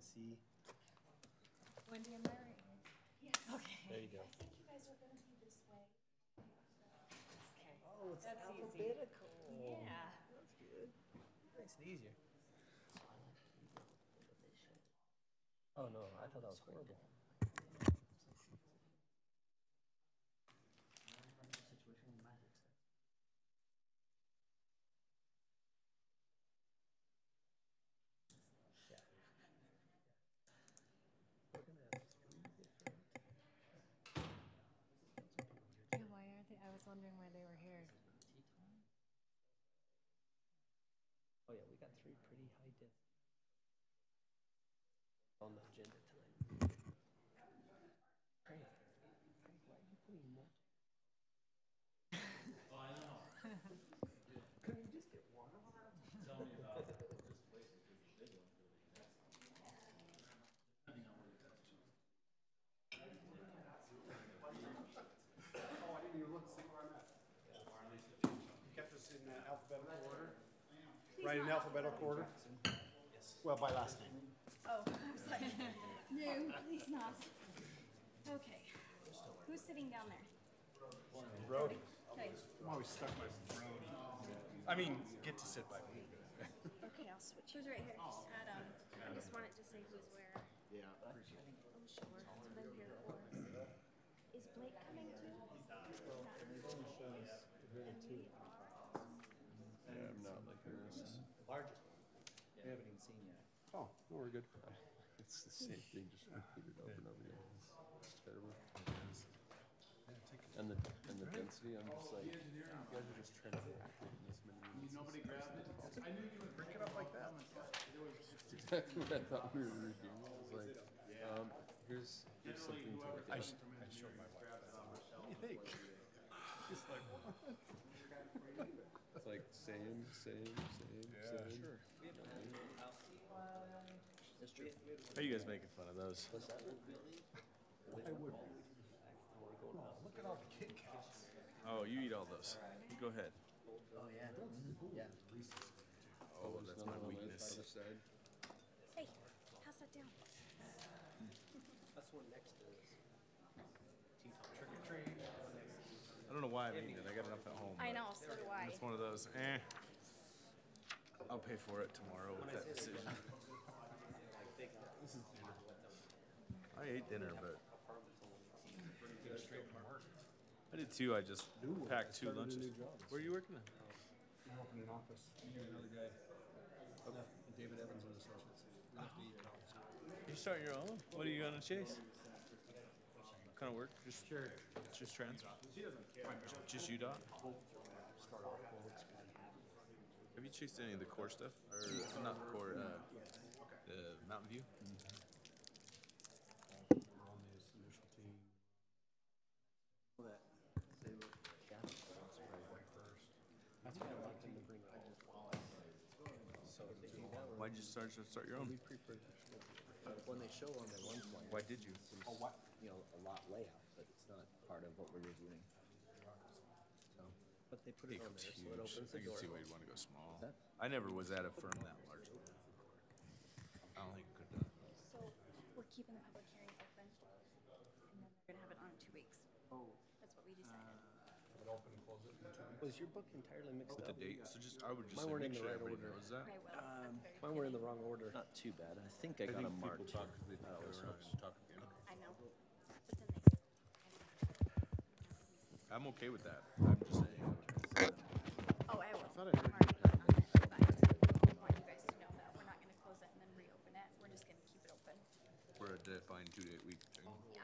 see. Wendy, am I right here? Yes. Okay. There you go. I think you guys are going to be this way. Okay. Oh, it's That's alphabetical. Yeah. That's good. Makes it easier. Oh no, I thought that was horrible. Yeah, why aren't they? I was wondering why they were here. Oh yeah, we got 3 pretty high def on the agenda tonight. Craig, why are you putting more? Oh, I know. Couldn't you just get one? Tell me about that. Just wait because the big one's really next. Depending on where you touch. Oh, I didn't even look to see where I'm at. You kept us in alphabetical order? Right, in alphabetical order? Yes. Well, by last name. Oh, I was like, no, please not. Okay. Who's sitting down there? Brody. Okay. I'm always stuck by Brody. I mean, get to sit by me. Okay, I'll switch. Who's right here? Just Adam. I just wanted to say who's where. Yeah, appreciate it. Oh, sure. But I'm here. Or is Blake coming too? Yeah, I'm not like this. Largest one. We haven't even seen yet. Oh, no, we're good. It's the same thing, just repeated over and over again. It's terrible. And the density, I'm just like, you guys are just trying to pack it in this many minutes. Nobody grabbed it. I knew you would break it up like that. That's exactly what I thought we were doing. I was like, here's something to look I at. showed my wife that. What do you think? She's like, what? It's like same. Yeah, sure. That's true. How are you guys making fun of those? What's that? I would. Oh, look at all the Kit Kats. Oh, you eat all those. You go ahead. Oh yeah. Yeah. Oh, that's my weakness. Other side. Hey, pass that down. That's the one next to this. Trick or treat. I don't know why I'm eating it. I got enough at home. I but know, so do I. It's one of those, I'll pay for it tomorrow with that decision. This is dinner. I ate dinner, but Straight from work. I did too. I just packed 2 Started a lunches. new job. Where are you working at? We're opening an office. Me and another guy. David Evans and Associates. We left the office. You starting your own? What are you gonna chase? What kind of work? Just Sure. Just trans? Just UDOT? Start off, we'll expand. Have you chased any of the core stuff? Or not core, the Mountain View? We're on this initial team. That they were gas first. That's why I want them to bring it all. So if they do that, Why'd you start your own? we prefer when they show on their one plan. Why did you? Oh, what? You know, a lot layout, but it's not part of what we're reviewing. So, but they put it on there, so it opens I the can door. see why you'd want to go small. That- I never was at a firm that large. I don't think it could have done. So we're keeping the public hearing open, and then they're gonna have it on in 2 weeks. Oh, That's what we decided. Have it open and close it in 2 weeks. was your book entirely mixed With up? the date, so just I would just Mine say weren't make in the sure right everybody order. knows that. I will. at the very Mine were in the beginning. wrong order. Not too bad. I think I got them marked. They think I was talking again. I know. But then they. I'm okay with that. I'm just saying. Oh, I will. I thought I heard I'm already done on it, but I just want you guys to know that we're not gonna close it and then reopen it. We're just gonna keep it open. for a defined 2-day week thing. Yeah.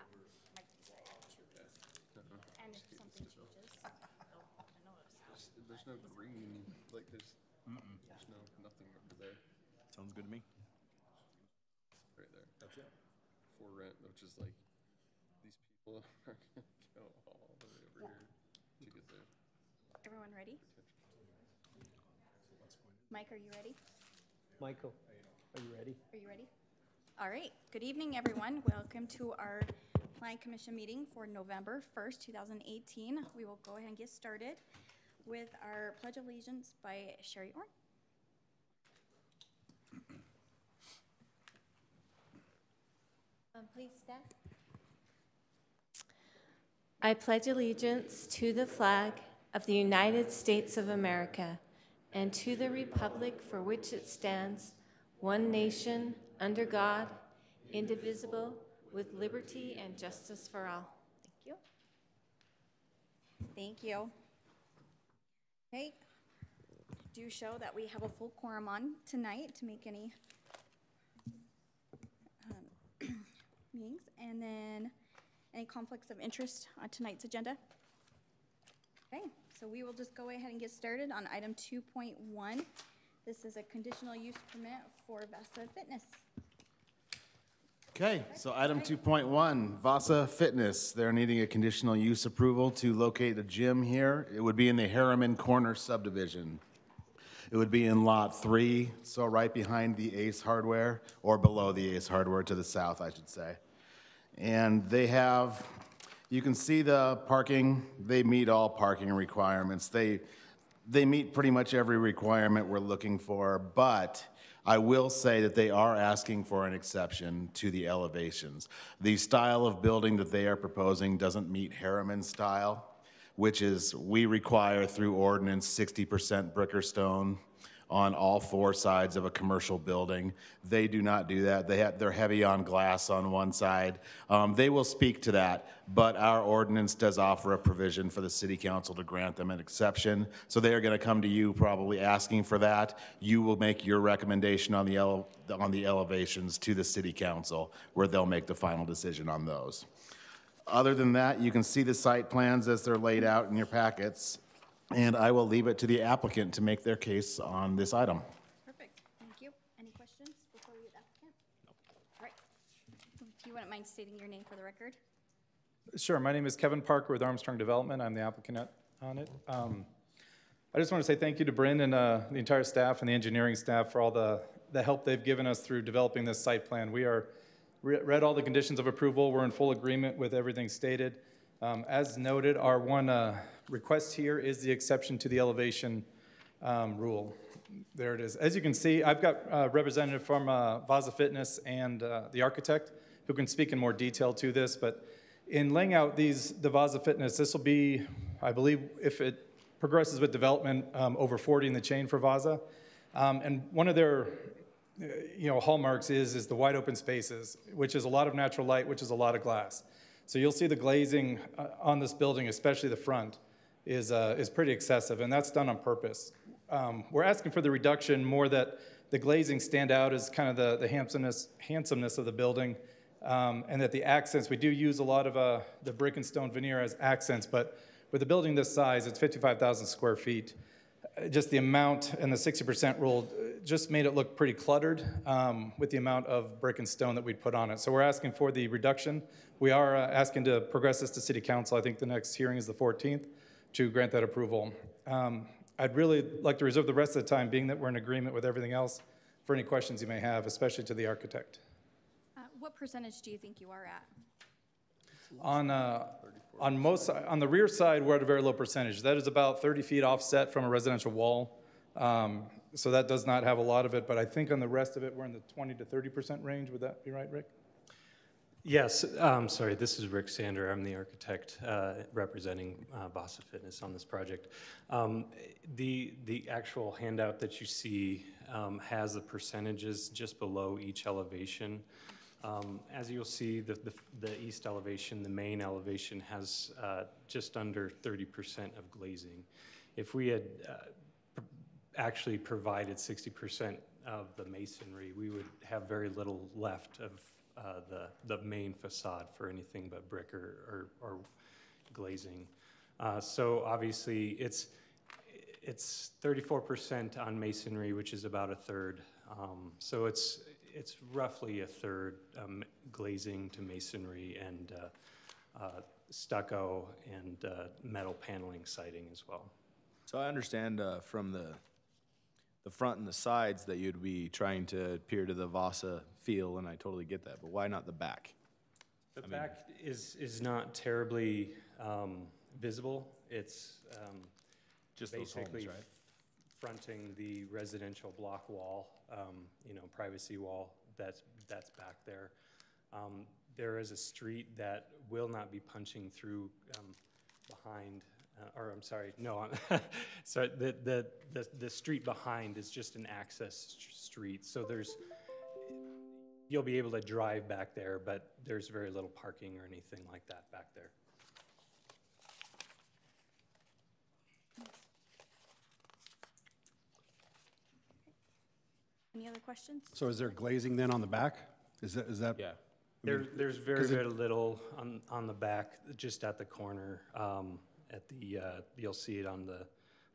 Mike decided 2 weeks. And if something changes, they'll have to notice. There's no green, like there's no nothing over there. Sounds good to me. Right there. That's it. For rent, which is like these people are gonna go all the way over here to get there. Everyone ready? Mike, are you ready? Michael, are you ready? Are you ready? All right. Good evening, everyone. Welcome to our Plan Commission meeting for November 1st, 2018. We will go ahead and get started with our Pledge of Allegiance by Sherry Orn. Please stand. I pledge allegiance to the flag of the United States of America and to the republic for which it stands, one nation, under God, indivisible, with liberty and justice for all. Thank you. Thank you. Okay. Do show that we have a full quorum on tonight to make any meetings. And then any conflicts of interest on tonight's agenda? Okay, so we will just go ahead and get started on item 2.1. This is a conditional use permit for Vasa Fitness. Okay, so item 2.1, Vasa Fitness. They're needing a conditional use approval to locate a gym here. It would be in the Herriman Corner subdivision. It would be in Lot 3, so right behind the Ace Hardware, or below the Ace Hardware to the south, I should say. And they have, you can see the parking. They meet all parking requirements. They meet pretty much every requirement we're looking for, but I will say that they are asking for an exception to the elevations. The style of building that they are proposing doesn't meet Herriman style, which is we require through ordinance 60% brick or stone on all four sides of a commercial building. They do not do that. They're heavy on glass on one side. They will speak to that, but our ordinance does offer a provision for the city council to grant them an exception. So they are going to come to you probably asking for that. You will make your recommendation on the elevations to the city council, where they'll make the final decision on those. Other than that, you can see the site plans as they're laid out in your packets, and I will leave it to the applicant to make their case on this item. Perfect, thank you. Any questions before we get applicant? All right, if you wouldn't mind stating your name for the record. Sure, my name is Kevin Parker with Armstrong Development. I'm the applicant on it. I just want to say thank you to Bryn and the entire staff and the engineering staff for all the help they've given us through developing this site plan. We are read all the conditions of approval. We're in full agreement with everything stated. As noted, our one request here is the exception to the elevation rule. There it is. As you can see, I've got a representative from Vasa Fitness and the architect who can speak in more detail to this, but in laying out the Vasa Fitness, this will be, I believe, if it progresses with development, over 40 in the chain for Vasa. And one of their hallmarks is the wide open spaces, which is a lot of natural light, which is a lot of glass. So you'll see the glazing on this building, especially the front, is pretty excessive, and that's done on purpose. We're asking for the reduction more that the glazing stand out as kind of the handsomeness of the building, and that the accents, we do use a lot of the brick and stone veneer as accents, but with a building this size, it's 55,000 square feet. Just the amount and the 60% rule just made it look pretty cluttered with the amount of brick and stone that we'd put on it. So we're asking for the reduction. We are asking to progress this to City Council. I think the next hearing is the 14th to grant that approval. I'd really like to reserve the rest of the time, being that we're in agreement with everything else, for any questions you may have, especially to the architect. What percentage do you think you are at? On the rear side, we're at a very low percentage. That is about 30 feet offset from a residential wall. So that does not have a lot of it, but I think on the rest of it, we're in the 20 to 30% range. Would that be right, Rick? Yes, sorry, this is Rick Sander. I'm the architect representing Vasa Fitness on this project. The actual handout that you see has the percentages just below each elevation. As you'll see, the east elevation, the main elevation, has just under 30% of glazing. If we had actually provided 60% of the masonry, we would have very little left of the main facade for anything but brick or glazing. So obviously it's 34% on masonry, which is about a third. So it's roughly a third glazing to masonry and stucco and metal paneling siding as well. So I understand from the front and the sides that you'd be trying to appear to the Vasa feel, and I totally get that, but why not the back? The back is not terribly visible. It's just basically those homes, right? Fronting the residential block wall, privacy wall that's back there. there is a street that will not be punching through behind, or I'm sorry, no, sorry, the street behind is just an access street. So you'll be able to drive back there, but there's very little parking or anything like that back there. Any other questions? So is there glazing then on the back? Is that? Yeah. There's very little on the back, just at the corner. You'll see it on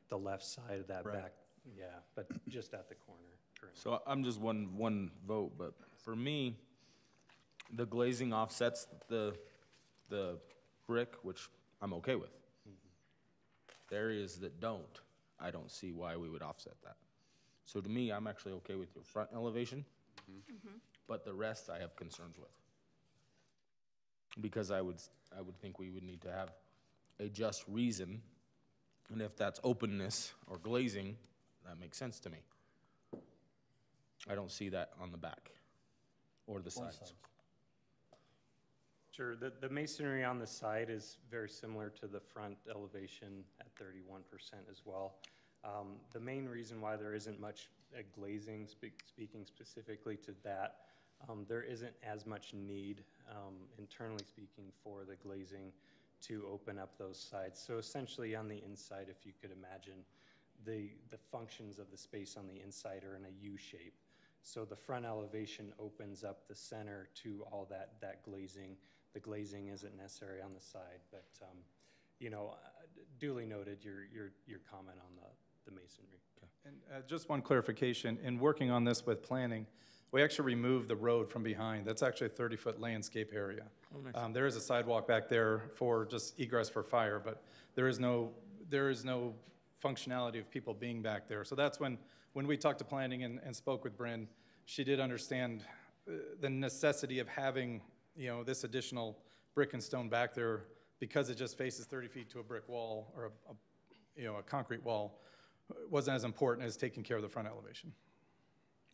the left side of that back. Yeah, but just at the corner currently. So I'm just one vote, but for me, the glazing offsets the brick, which I'm okay with. The areas that don't, I don't see why we would offset that. So to me, I'm actually okay with your front elevation, but the rest I have concerns with. Because I would think we would need to have a just reason, and if that's openness or glazing, that makes sense to me. I don't see that on the back or the sides. Sure, the masonry on the side is very similar to the front elevation at 31% as well. The main reason why there isn't much glazing, speaking specifically to that, there isn't as much need, internally speaking, for the glazing to open up those sides. So essentially on the inside, if you could imagine, the functions of the space on the inside are in a U shape. So the front elevation opens up the center to all that glazing. The glazing isn't necessary on the side, but duly noted your comment on the masonry. Okay. And just one clarification, in working on this with planning, we actually removed the road from behind. That's actually a 30-foot landscape area. Oh, nice. There is a sidewalk back there for just egress for fire, but there is no functionality of people being back there. So that's when we talked to planning and spoke with Bryn, she did understand the necessity of having this additional brick and stone back there, because it just faces 30 feet to a brick wall or a concrete wall, wasn't as important as taking care of the front elevation.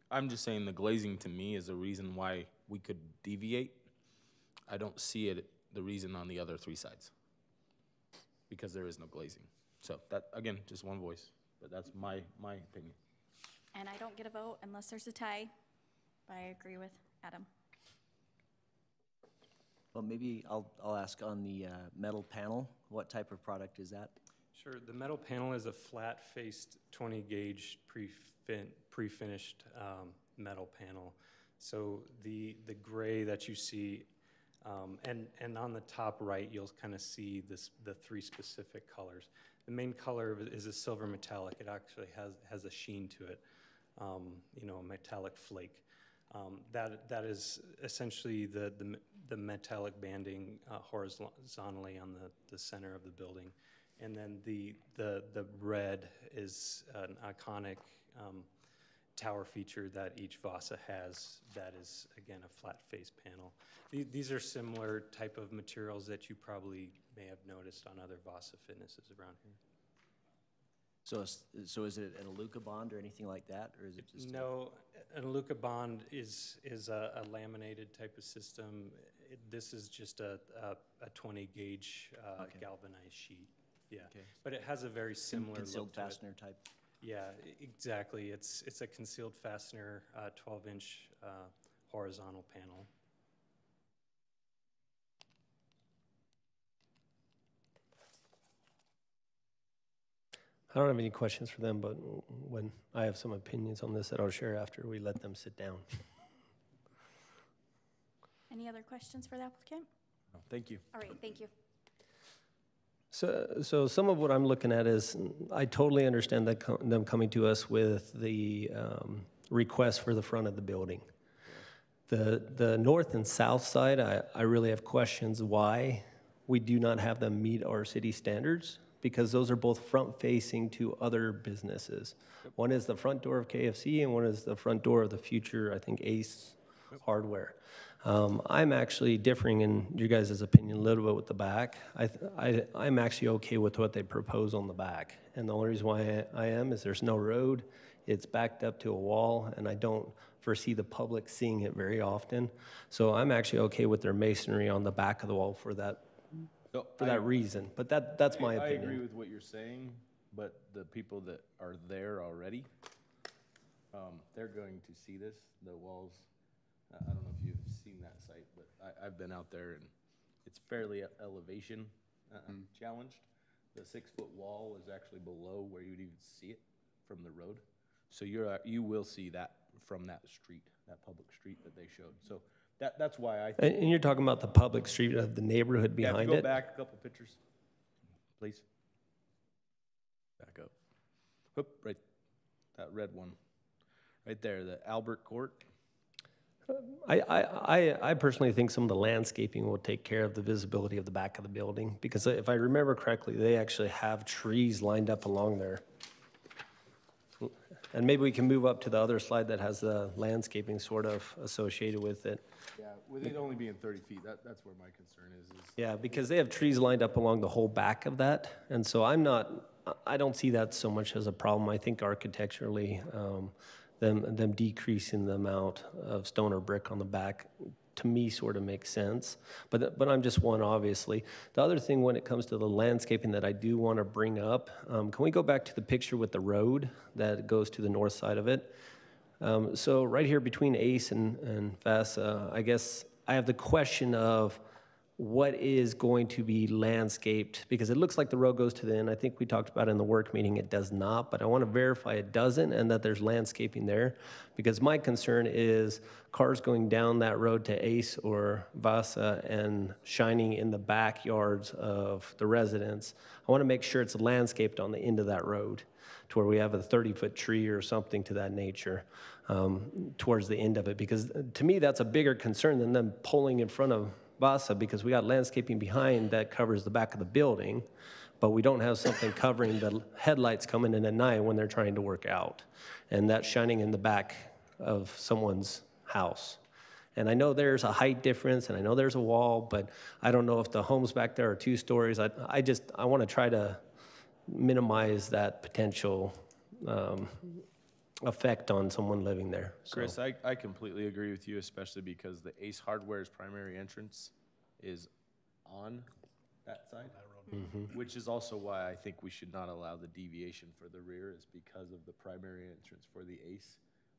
I'm just saying the glazing to me is a reason why we could deviate. I don't see it, the reason on the other three sides, because there is no glazing. So that, again, just one voice, but that's my opinion. And I don't get a vote unless there's a tie, but I agree with Adam. Well, maybe I'll ask on the metal panel, what type of product is that? Sure, the metal panel is a flat-faced 20-gauge pre-finished metal panel. So the gray that you see, and on the top right, you'll kind of see the three specific colors. The main color is a silver metallic. It actually has a sheen to it, a metallic flake. That is essentially the metallic banding horizontally on the center of the building. And then the red is an iconic tower feature that each Vasa has that is, again, a flat face panel. These are similar type of materials that you probably may have noticed on other Vasa Fitnesses around here. So is it an Aluka bond or anything like that, or is it just? No, an Aluka bond is a laminated type of system. This is just a 20-gauge Okay. galvanized sheet. Yeah, Okay. but it has a very similar Concealed look to it. fastener type? Yeah, exactly. It's a concealed fastener, 12-inch horizontal panel. I don't have any questions for them, but when I have some opinions on this that I'll share after we let them sit down. Any other questions for the applicant? No, thank you. All right, thank you. So some of what I'm looking at is, I totally understand that them coming to us with the request for the front of the building. The north and south side, I really have questions why we do not have them meet our city standards, because those are both front-facing to other businesses. One is the front door of KFC, and one is the front door of the future, I think, Ace Hardware. I'm actually differing in your guys' opinion a little bit with the back. I'm actually okay with what they propose on the back. And the only reason why I am is there's no road, it's backed up to a wall, and I don't foresee the public seeing it very often. So I'm actually okay with their masonry on the back of the wall for that reason. But that's my opinion. I agree with what you're saying, but the people that are there already, they're going to see this, the walls. I don't know if you've seen that site, but I've been out there and it's fairly elevation challenged. The 6-foot wall is actually below where you'd even see it from the road. So you will see that from that street, that public street that they showed. So that's why I think. And you're talking about the public street of the neighborhood behind if you go it? back a couple pictures, please. Back up. Whoop, right, that red one. Right there, the Albert Court. I personally think some of the landscaping will take care of the visibility of the back of the building, because if I remember correctly, they actually have trees lined up along there. And maybe we can move up to the other slide that has the landscaping sort of associated with it. Yeah, with it only being 30 feet, that's where my concern is. Yeah, because they have trees lined up along the whole back of that, and so I don't see that so much as a problem. I think architecturally, them decreasing the amount of stone or brick on the back, to me, sort of makes sense. But I'm just one, obviously. The other thing when it comes to the landscaping that I do want to bring up, can we go back to the picture with the road that goes to the north side of it? So right here between Ace and Vasa, I guess I have the question of what is going to be landscaped, because it looks like the road goes to the end. I think we talked about in the work meeting it does not, but I want to verify it doesn't and that there's landscaping there, because my concern is cars going down that road to Ace or Vasa and shining in the backyards of the residents. I want to make sure it's landscaped on the end of that road to where we have a 30-foot tree or something to that nature towards the end of it, because to me that's a bigger concern than them pulling in front of Vasa, because we got landscaping behind that covers the back of the building, but we don't have something covering the headlights coming in at night when they're trying to work out, and that's shining in the back of someone's house. And I know there's a height difference, and I know there's a wall, but I don't know if the homes back there are 2 stories. I want to try to minimize that potential effect on someone living there. So. Chris, I completely agree with you, especially because the Ace Hardware's primary entrance is on that side, which is also why I think we should not allow the deviation for the rear, is because of the primary entrance for the Ace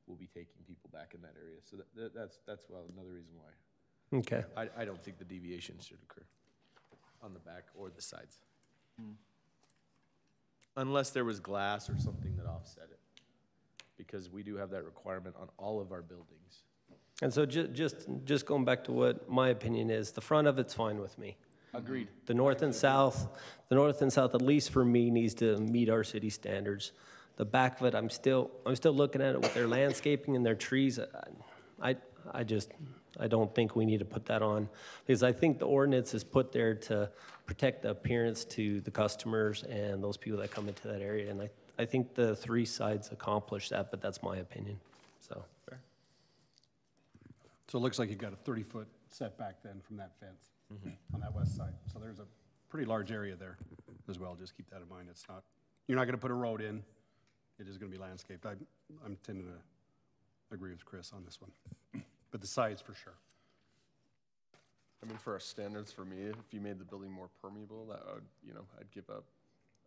will be taking people back in that area. So that's well another reason why. Okay. I don't think the deviation should occur on the back or the sides. Unless there was glass or something that offset it, because we do have that requirement on all of our buildings. And so just going back to what my opinion is, the front of it's fine with me. Agreed. The north and south, at least for me, needs to meet our city standards. The back of it, I'm still looking at it with their landscaping and their trees. I don't think we need to put that on, because I think the ordinance is put there to protect the appearance to the customers and those people that come into that area. And I think the 3 sides accomplish that, but that's my opinion. So. Fair. So it looks like you've got a 30-foot setback then from that fence on that west side. So there's a pretty large area there as well. Just keep that in mind. You're not going to put a road in. It is going to be landscaped. I'm tending to agree with Chris on this one. But the sides for sure. I mean, for our standards, for me, if you made the building more permeable, that would, I'd give up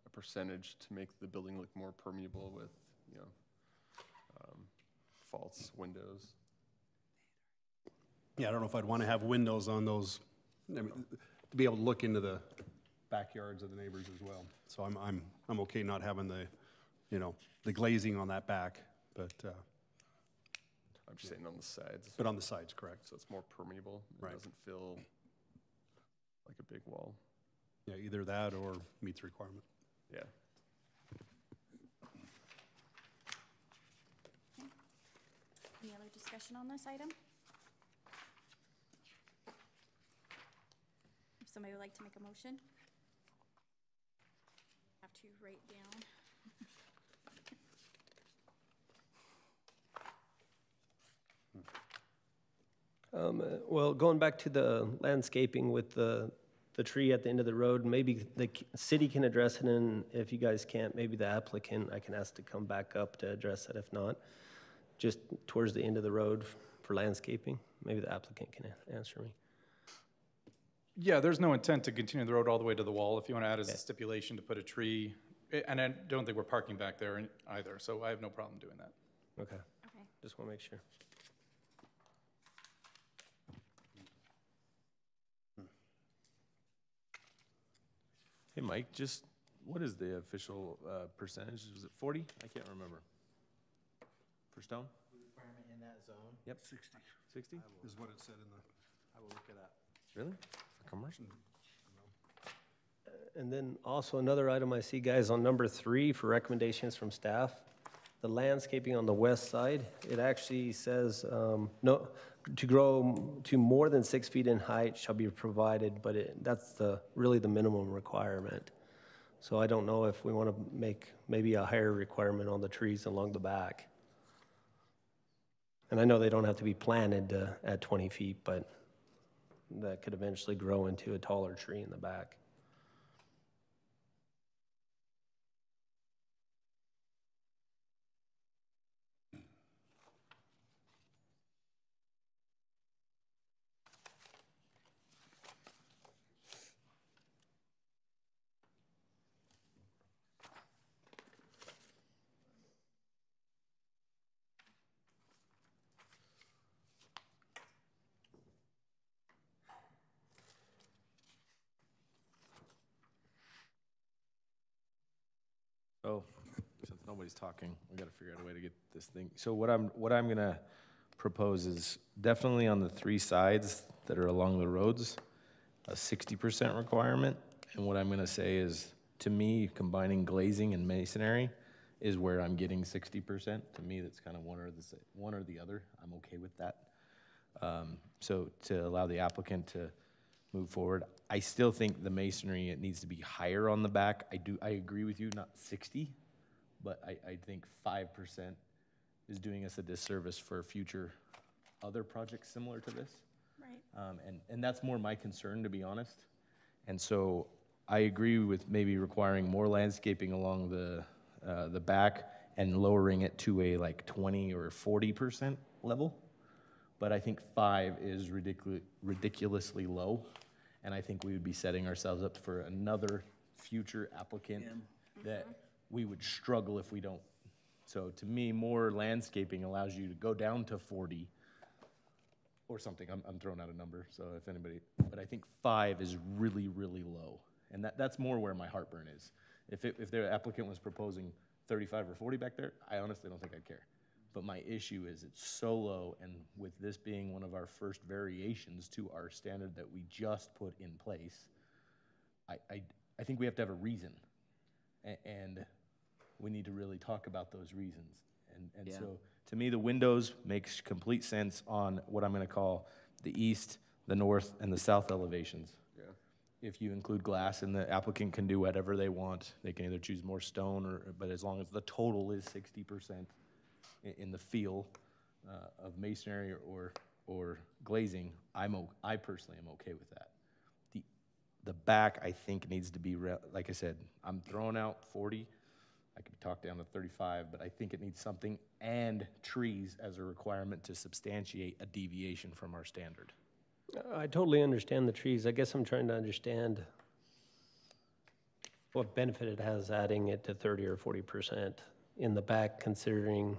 a percentage to make the building look more permeable with, false windows. Yeah, I don't know if I'd want to have windows on those, to be able to look into the backyards of the neighbors as well. So I'm okay not having the glazing on that back, but. I'm just saying on the sides. But on the sides, correct. So it's more permeable. It doesn't feel like a big wall. Yeah, either that or meets the requirement. Yeah. Any other discussion on this item? If somebody would like to make a motion, have to write down. Well, going back to the landscaping with the tree at the end of the road, maybe the city can address it, and if you guys can't, maybe the applicant, I can ask to come back up to address it if not. just towards the end of the road for landscaping? Maybe the applicant can answer me. Yeah, there's no intent to continue the road all the way to the wall. If you want to add as a stipulation to put a tree, and I don't think we're parking back there either, so I have no problem doing that. Okay. Just want to make sure. Hey, Mike, just what is the official percentage? Was it 40? I can't remember. For stone? Requirement in that zone? Yep. 60 60? is what it said in the. I will look it up. Really? Commercial? And then also another item I see, guys, on number 3 for recommendations from staff, the landscaping on the west side, it actually says, no, to grow to more than 6 feet in height shall be provided, but that's really the minimum requirement. So I don't know if we want to make maybe a higher requirement on the trees along the back. And I know they don't have to be planted at 20 feet, but that could eventually grow into a taller tree in the back. Oh, since nobody's talking, we got to figure out a way to get this thing. So what I'm gonna propose is definitely on the 3 sides that are along the roads, a 60% requirement. And what I'm gonna say is, to me, combining glazing and masonry is where I'm getting 60%. To me, that's kind of one or the other. I'm okay with that. So to allow the applicant to move forward. I still think the masonry, it needs to be higher on the back. I agree with you, not 60, but I think 5% is doing us a disservice for future other projects similar to this. Right. And that's more my concern, to be honest. And so I agree with maybe requiring more landscaping along the back and lowering it to a like 20 or 40% level. But I think 5 is ridiculously low. And I think we would be setting ourselves up for another future applicant that we would struggle if we don't. So to me, more landscaping allows you to go down to 40 or something. I'm throwing out a number, so if anybody, but I think 5 is really, really low. And that's more where my heartburn is. If the applicant was proposing 35 or 40 back there, I honestly don't think I'd care. But my issue is it's so low, and with this being one of our first variations to our standard that we just put in place, I think we have to have a reason. And we need to really talk about those reasons. And so to me, the windows makes complete sense on what I'm gonna call the east, the north, and the south elevations. Yeah. If you include glass, and the applicant can do whatever they want, they can either choose more stone but as long as the total is 60% in the feel of masonry or glazing, I personally am okay with that. The back, I think, needs to be, like I said, I'm throwing out 40. I could talk down to 35, but I think it needs something and trees as a requirement to substantiate a deviation from our standard. I totally understand the trees. I guess I'm trying to understand what benefit it has adding it to 30 or 40% in the back, considering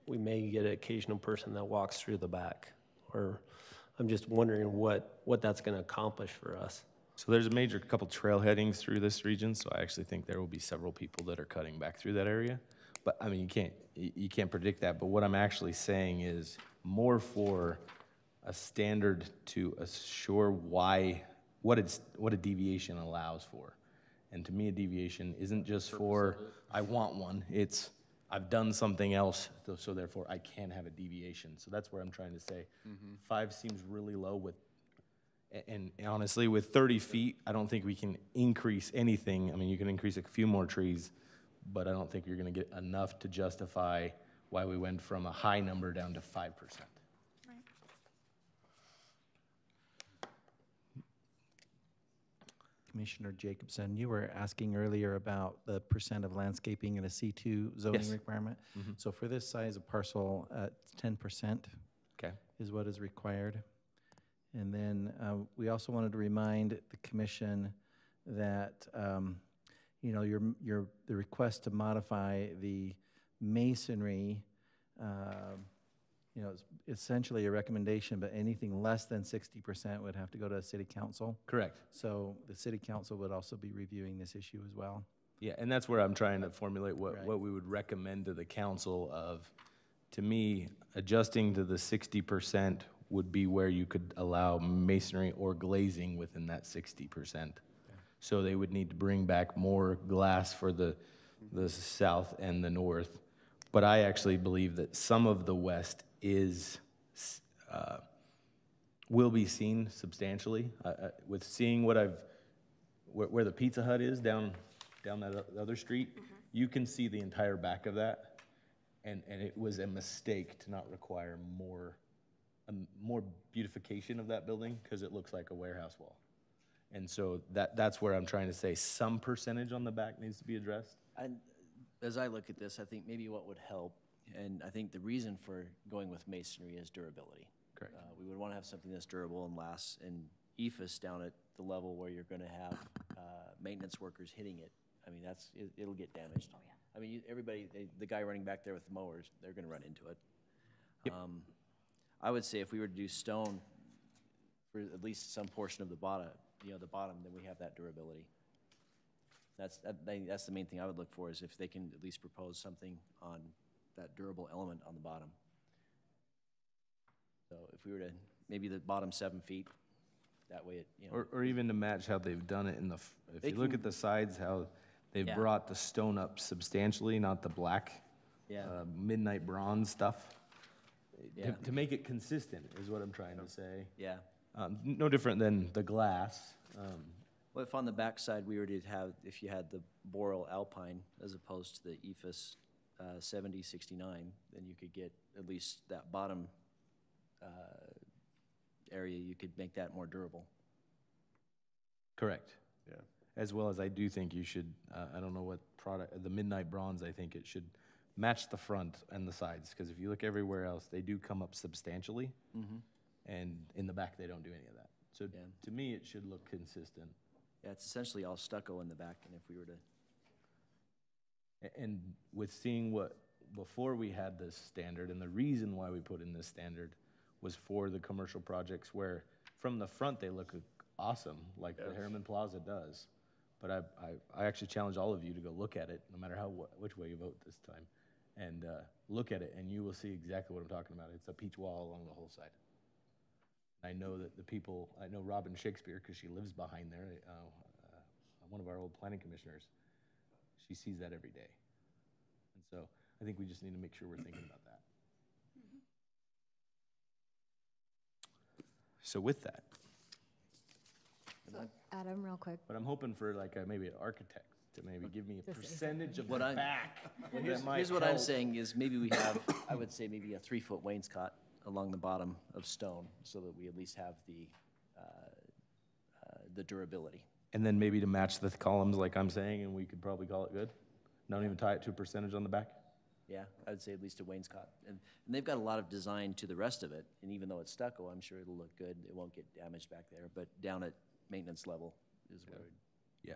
we may get an occasional person that walks through the back. Or I'm just wondering what that's going to accomplish for us. So there's a couple trail headings through this region, so I actually think there will be several people that are cutting back through that area. But I mean, you can't predict that. But what I'm actually saying is more for a standard to assure what a deviation allows for. And to me, a deviation isn't just for I want one. It's I've done something else, so therefore I can have a deviation. So that's where I'm trying to say 5 seems really low and honestly, with 30 feet, I don't think we can increase anything. I mean, you can increase a few more trees, but I don't think you're gonna get enough to justify why we went from a high number down to 5%. Right. Commissioner Jacobson, you were asking earlier about the percent of landscaping in a C2 zoning Yes. requirement. Mhm. So for this size of parcel, 10% Okay. is what is required. And then we also wanted to remind the commission that, you know, the request to modify the masonry, you know, it's essentially a recommendation, but anything less than 60% would have to go to city council. Correct. So the city council would also be reviewing this issue as well. Yeah, and that's where I'm trying to formulate what, Right. what we would recommend to the council of, to me, adjusting to the 60% would be where you could allow masonry or glazing within that 60%. So they would need to bring back more glass for the south and the north. But I actually believe that some of the west is, will be seen substantially. With seeing what where the Pizza Hut is down that other street, you can see the entire back of that. And it was a mistake to not require more beautification of that building because it looks like a warehouse wall. And so that's where I'm trying to say some percentage on the back needs to be addressed. And as I look at this, I think maybe what would help, and I think the reason for going with masonry is durability. Correct. We would want to have something that's durable and lasts, and EFS down at the level where you're going to have maintenance workers hitting it. I mean, it'll get damaged. Oh, yeah. I mean, everybody, the guy running back there with the mowers, they're going to run into it. Yep. I would say if we were to do stone for at least some portion of the bottom, then we have that durability. That's the main thing I would look for, is if they can at least propose something on that durable element on the bottom. So if we were to, maybe the bottom 7 feet, that way it, you know. Or even to match how they've done it if you look at the sides, how they've Yeah. brought the stone up substantially, not the black, Yeah. midnight bronze stuff. Yeah. To make it consistent is what I'm trying to say. Yeah. No different than the glass. Well, if on the backside we were to have, if you had the Boreal Alpine as opposed to the EFS 7069, then you could get at least that bottom area, you could make that more durable. Correct. Yeah. As well as I do think you should, I don't know what product, the midnight bronze, I think it should match the front and the sides, because if you look everywhere else, they do come up substantially, and in the back, they don't do any of that. So to me, it should look consistent. Yeah, it's essentially all stucco in the back, and if we were to... And with seeing what, before we had this standard, and the reason why we put in this standard was for the commercial projects where from the front they look awesome, like the Herriman Plaza does. But I actually challenge all of you to go look at it, no matter which way you vote this time, and look at it, and you will see exactly what I'm talking about. It's a peach wall along the whole side. I know that the people, I know Robin Shakespeare, because she lives behind there, one of our old planning commissioners, she sees that every day. And so I think we just need to make sure we're thinking about that. So with that. Adam, real quick. But I'm hoping for like maybe an architect to maybe give me a Just say percentage of What the I'm- back. Well, that might here's what I'm help. saying is maybe we have, I would say maybe a 3-foot wainscot along the bottom of stone, so that we at least have the durability. And then maybe to match the columns like I'm saying, and we could probably call it good? Don't even tie it to a percentage on the back? Yeah, I would say at least a wainscot. And they've got a lot of design to the rest of it, and even though it's stucco, I'm sure it'll look good. It won't get damaged back there, but down at maintenance level is where. Yeah.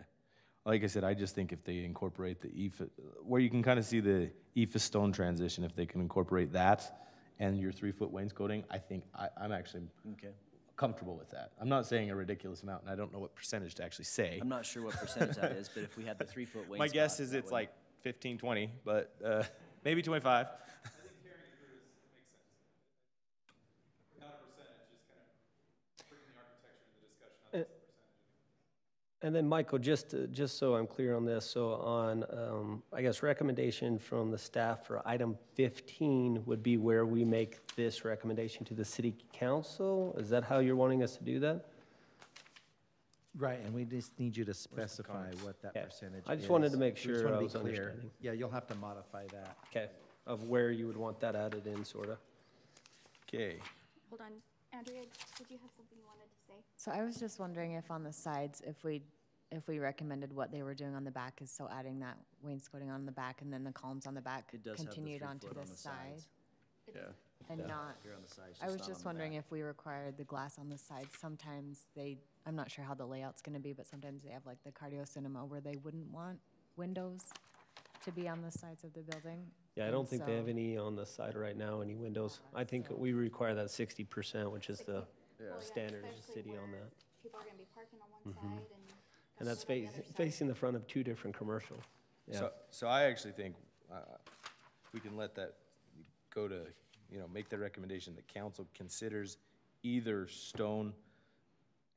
Like I said, I just think if they incorporate the EFA, where you can kind of see the EFA stone transition, if they can incorporate that and your 3-foot wainscoting, I think I'm actually comfortable with that. I'm not saying a ridiculous amount, and I don't know what percentage to actually say. I'm not sure what percentage that is, but if we had the 3-foot wainscot. My guess is it's like 15, 20, but maybe 25. And then, Michael, just so I'm clear on this, so on, I guess, recommendation from the staff for item 15 would be where we make this recommendation to the city council? Is that how you're wanting us to do that? Right, and we just need you to specify what that Okay. percentage is. I just wanted to make We sure just want I to be was clear. understanding. Yeah, you'll have to modify that. Okay, of where you would want that added in, sort of. Okay. Hold on, Andrea, did you have something you wanted to say? So I was just wondering if on the sides, if we if we recommended what they were doing on the back is so adding that wainscoting on the back and then the columns on the back It does have the continued 3 onto foot the on the side sides. Yeah. and Yeah. not, Here on the sides, I was not just on the wondering back. if we required the glass on the side, sometimes I'm not sure how the layout's gonna be, but sometimes they have like the cardio cinema where they wouldn't want windows to be on the sides of the building. Yeah, I And don't think they have so- any on the side right now, any windows. I think we require that 60%, which is the standard of the city on that. People are gonna be parking on one side and. And that's customers on the other side. facing the front of 2 different commercial. Yeah. So I actually think we can let that go to, make the recommendation that council considers either stone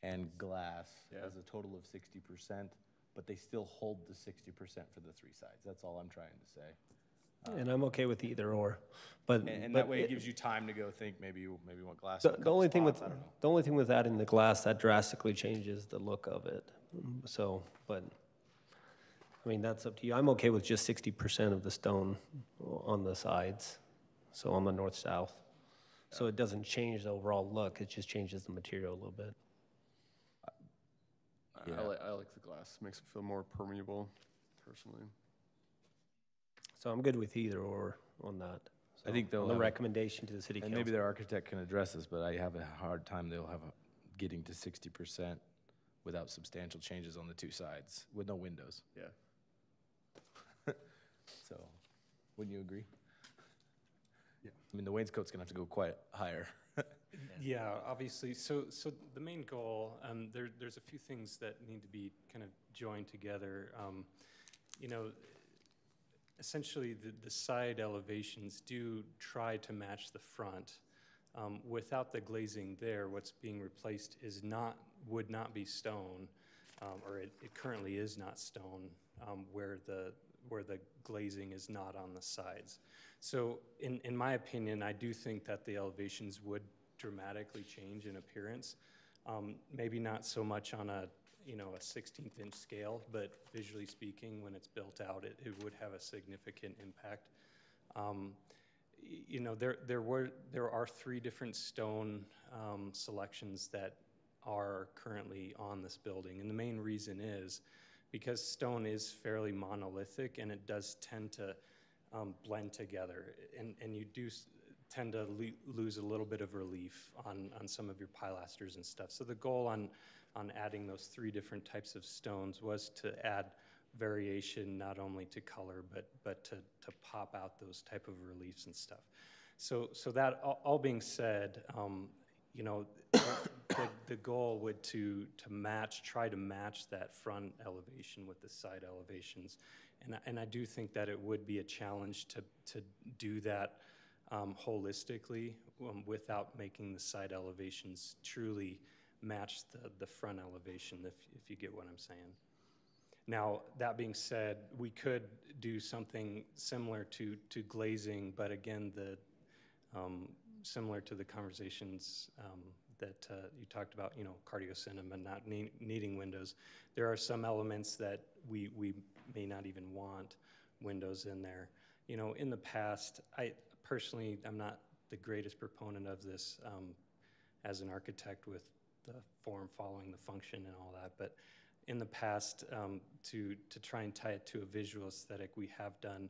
and glass as a total of 60%, but they still hold the 60% for the 3 sides. That's all I'm trying to say. And I'm okay with either or, but. And but that way it gives you time to go think, maybe you want glass. The only thing with, the only thing with adding the glass, that drastically changes the look of it. So, but, I mean, that's up to you. I'm okay with just 60% of the stone on the sides, so on the north-south. So it doesn't change the overall look, it just changes the material a little bit. I like the glass. Makes it feel more permeable, personally. So I'm good with either or on that. I think they'll on the have a- recommendation to the city And council. maybe their architect can address this, but I have a hard time they'll have getting to 60% without substantial changes on the 2 sides, with no windows. Yeah. So, wouldn't you agree? Yeah. I mean, the wainscot's gonna have to go quite higher. Yeah, obviously. So the main goal, there's a few things that need to be kind of joined together. Essentially, the side elevations do try to match the front. Without the glazing there, what's being replaced would not be stone, or it currently is not stone, where the glazing is not on the sides. So in my opinion, I do think that the elevations would dramatically change in appearance. Maybe not so much on a 16th inch scale, but visually speaking, when it's built out, it would have a significant impact. There are 3 different stone selections that are currently on this building, and the main reason is because stone is fairly monolithic and it does tend to blend together, and you do tend to lose a little bit of relief on some of your pilasters and stuff. So the goal on adding those 3 different types of stones was to add variation not only to color but to pop out those type of reliefs and stuff. So that all being said, the goal would try to match that front elevation with the side elevations, and I do think that it would be a challenge to do that holistically without making the side elevations truly match the front elevation, if you get what I'm saying. Now, that being said, we could do something similar to glazing, but again, similar to the conversations that you talked about, cardio cinema not needing windows. There are some elements that we may not even want windows in there. In the past, personally, I'm not the greatest proponent of this as an architect with the form following the function and all that, but in the past, to try and tie it to a visual aesthetic, we have done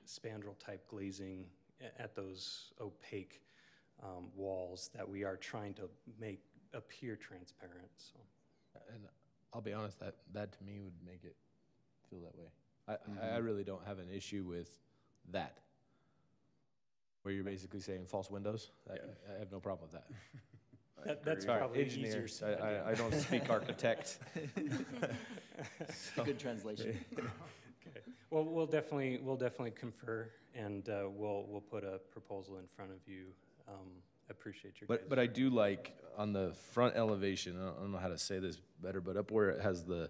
spandrel type glazing at those opaque walls that we are trying to make appear transparent. So, And I'll be honest, that to me would make it feel that way. I really don't have an issue with that. Where you're basically saying false windows, I have no problem with that. that's Sorry, probably engineer. easier said. I don't speak architect. A good translation. Okay. Well, we'll definitely confer, and we'll put a proposal in front of you. I appreciate your. But I do like on the front elevation. I don't know how to say this better, but up where it has the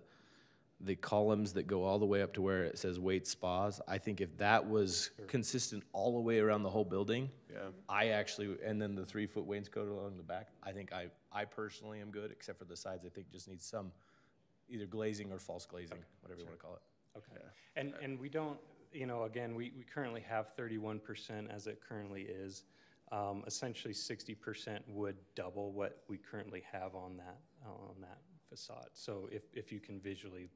columns that go all the way up to where it says Wait Spas. I think if that was consistent all the way around the whole building, and then the 3-foot wainscot along the back, I think I personally am good, except for the sides. I think just needs some either glazing or false glazing, whatever you want to call it. Okay. And we don't, again, we currently have 31% as it currently is. Essentially 60% would double what we currently have on that facade. So if you can visually,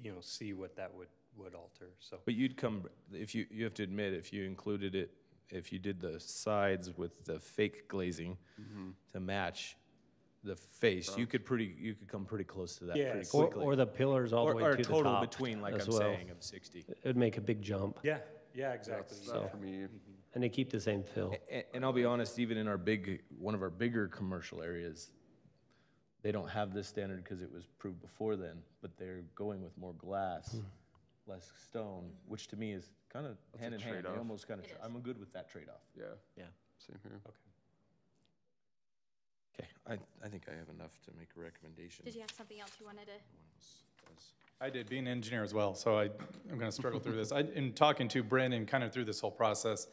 you know, see what that would alter, so. But you'd come, if you have to admit, if you included it, if you did the sides with the fake glazing to match the face, you could come pretty close to that pretty Yes. quickly. Or the pillars all the way Or to a the total top between, like as I'm well. saying, of 60. It'd make a big jump, Yeah, exactly. That for me. and they keep the same fill. And I'll be honest, even in one of our bigger commercial areas, they don't have this standard because it was approved before then, but they're going with more glass, less stone, which to me is kind of hand in hand. They trade-off. almost kind of, I'm good with that trade-off. Yeah. Yeah. Same here. Okay, I think I have enough to make a recommendation. Did you have something else you wanted to? I did, being an engineer as well, so I'm going to struggle through this. In talking to Bryn and kind of through this whole process,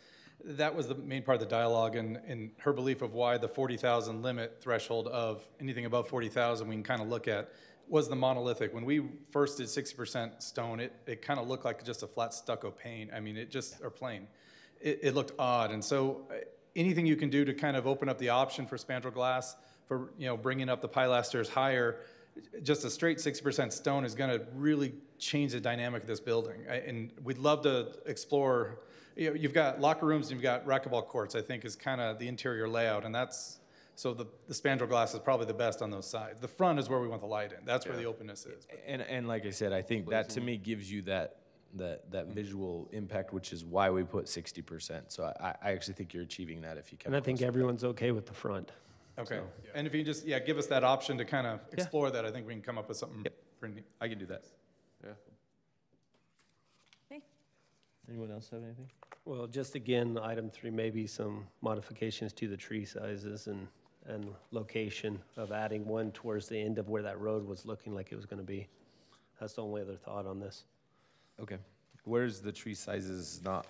that was the main part of the dialogue and her belief of why the 40,000 limit threshold of anything above 40,000 we can kind of look at was the monolithic. When we first did 60% stone, it kind of looked like just a flat stucco pane. I mean, or plain. It looked odd, and so anything you can do to kind of open up the option for spandrel glass, for, you know, bringing up the pilasters higher, just a straight 60% stone is going to really change the dynamic of this building. And we'd love to explore, you know, you've got locker rooms and you've got racquetball courts, I think is kind of the interior layout. And that's, so the spandrel glass is probably the best on those sides. The front is where we want the light in. That's where the openness is. And like I said, I think that to me gives you that visual impact, which is why we put 60%. So I actually think you're achieving that if you can. And I think everyone's okay with the front. Okay. And if you just, give us that option to kind of explore that, I think we can come up with something pretty neat. I can do that. Yeah. Okay. Anyone else have anything? Well, just again, item 3, maybe some modifications to the tree sizes and location of adding one towards the end of where that road was looking like it was going to be. That's the only other thought on this. Okay. Where's the tree sizes not?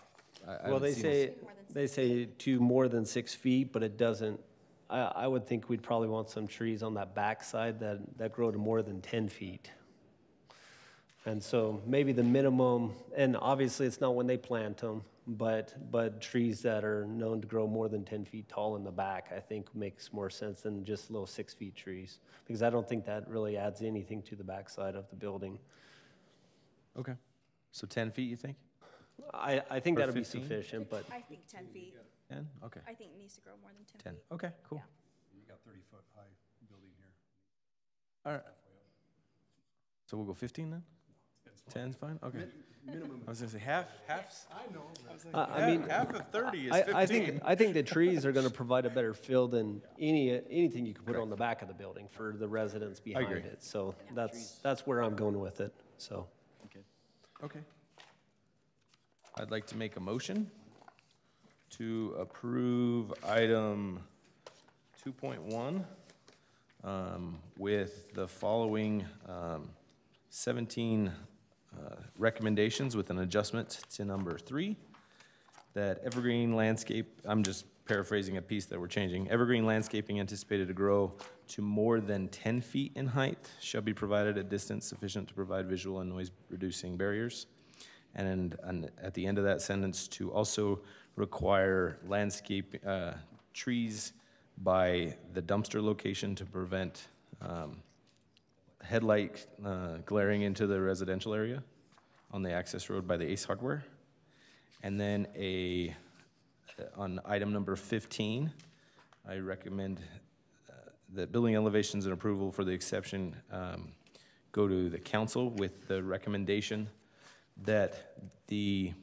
Well, they say to more than 6 feet, but it doesn't. I would think we'd probably want some trees on that back side that grow to more than 10 feet. And so maybe the minimum, and obviously it's not when they plant them, but trees that are known to grow more than 10 feet tall in the back, I think makes more sense than just little 6 feet trees. Because I don't think that really adds anything to the backside of the building. Okay. So 10 feet, you think? I think Or that'll be 15? sufficient, but I think 10 feet. 10? Okay. I think it needs to grow more than 10 10. feet. Okay, cool. You got 30-foot high building here. All right. So we'll go 15 then? 10's fine? Okay. I was gonna say half. I know. I was like, I mean, half of 30 is 15. I think the trees are going to provide a better fill than anything you could put on the back of the building for the residents behind agree. it. So that's where I'm going with it. So. Okay. I'd like to make a motion to approve item 2.1 with the following 17 recommendations with an adjustment to number 3, that evergreen landscape, I'm just paraphrasing a piece that we're changing, evergreen landscaping anticipated to grow to more than 10 feet in height shall be provided at distance sufficient to provide visual and noise reducing barriers. And at the end of that sentence, to also require landscape trees by the dumpster location to prevent headlight glaring into the residential area on the access road by the Ace Hardware. And then on item number 15, I recommend that building elevations and approval for the exception go to the council with the recommendation that the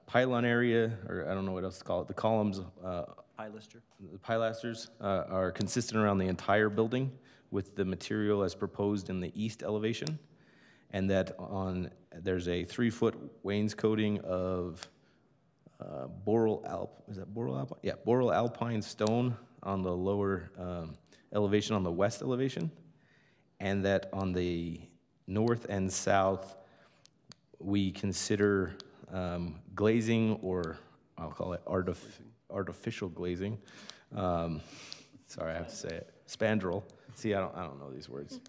pylon area, or I don't know what else to call it, the columns, the pilasters are consistent around the entire building with the material as proposed in the east elevation, and that there's a 3-foot wainscoting of boral alpine stone on the lower elevation on the west elevation, and that on the north and south we consider glazing, or I'll call it artificial glazing. Sorry, I have to say it. Spandrel. See, I don't know these words.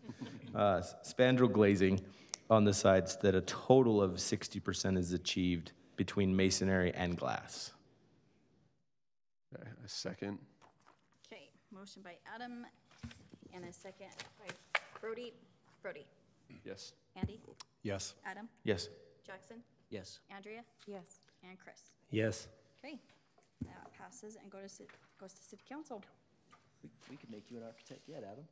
Spandrel glazing on the sides, that a total of 60% is achieved between masonry and glass. Okay, a second. Okay, motion by Adam And a second by Brody. Brody. Yes. Andy. Yes. Adam. Yes. Jackson. Yes. Andrea. Yes. And Chris. Yes. Okay, that passes and goes to city council. We could make you an architect yet, Adam.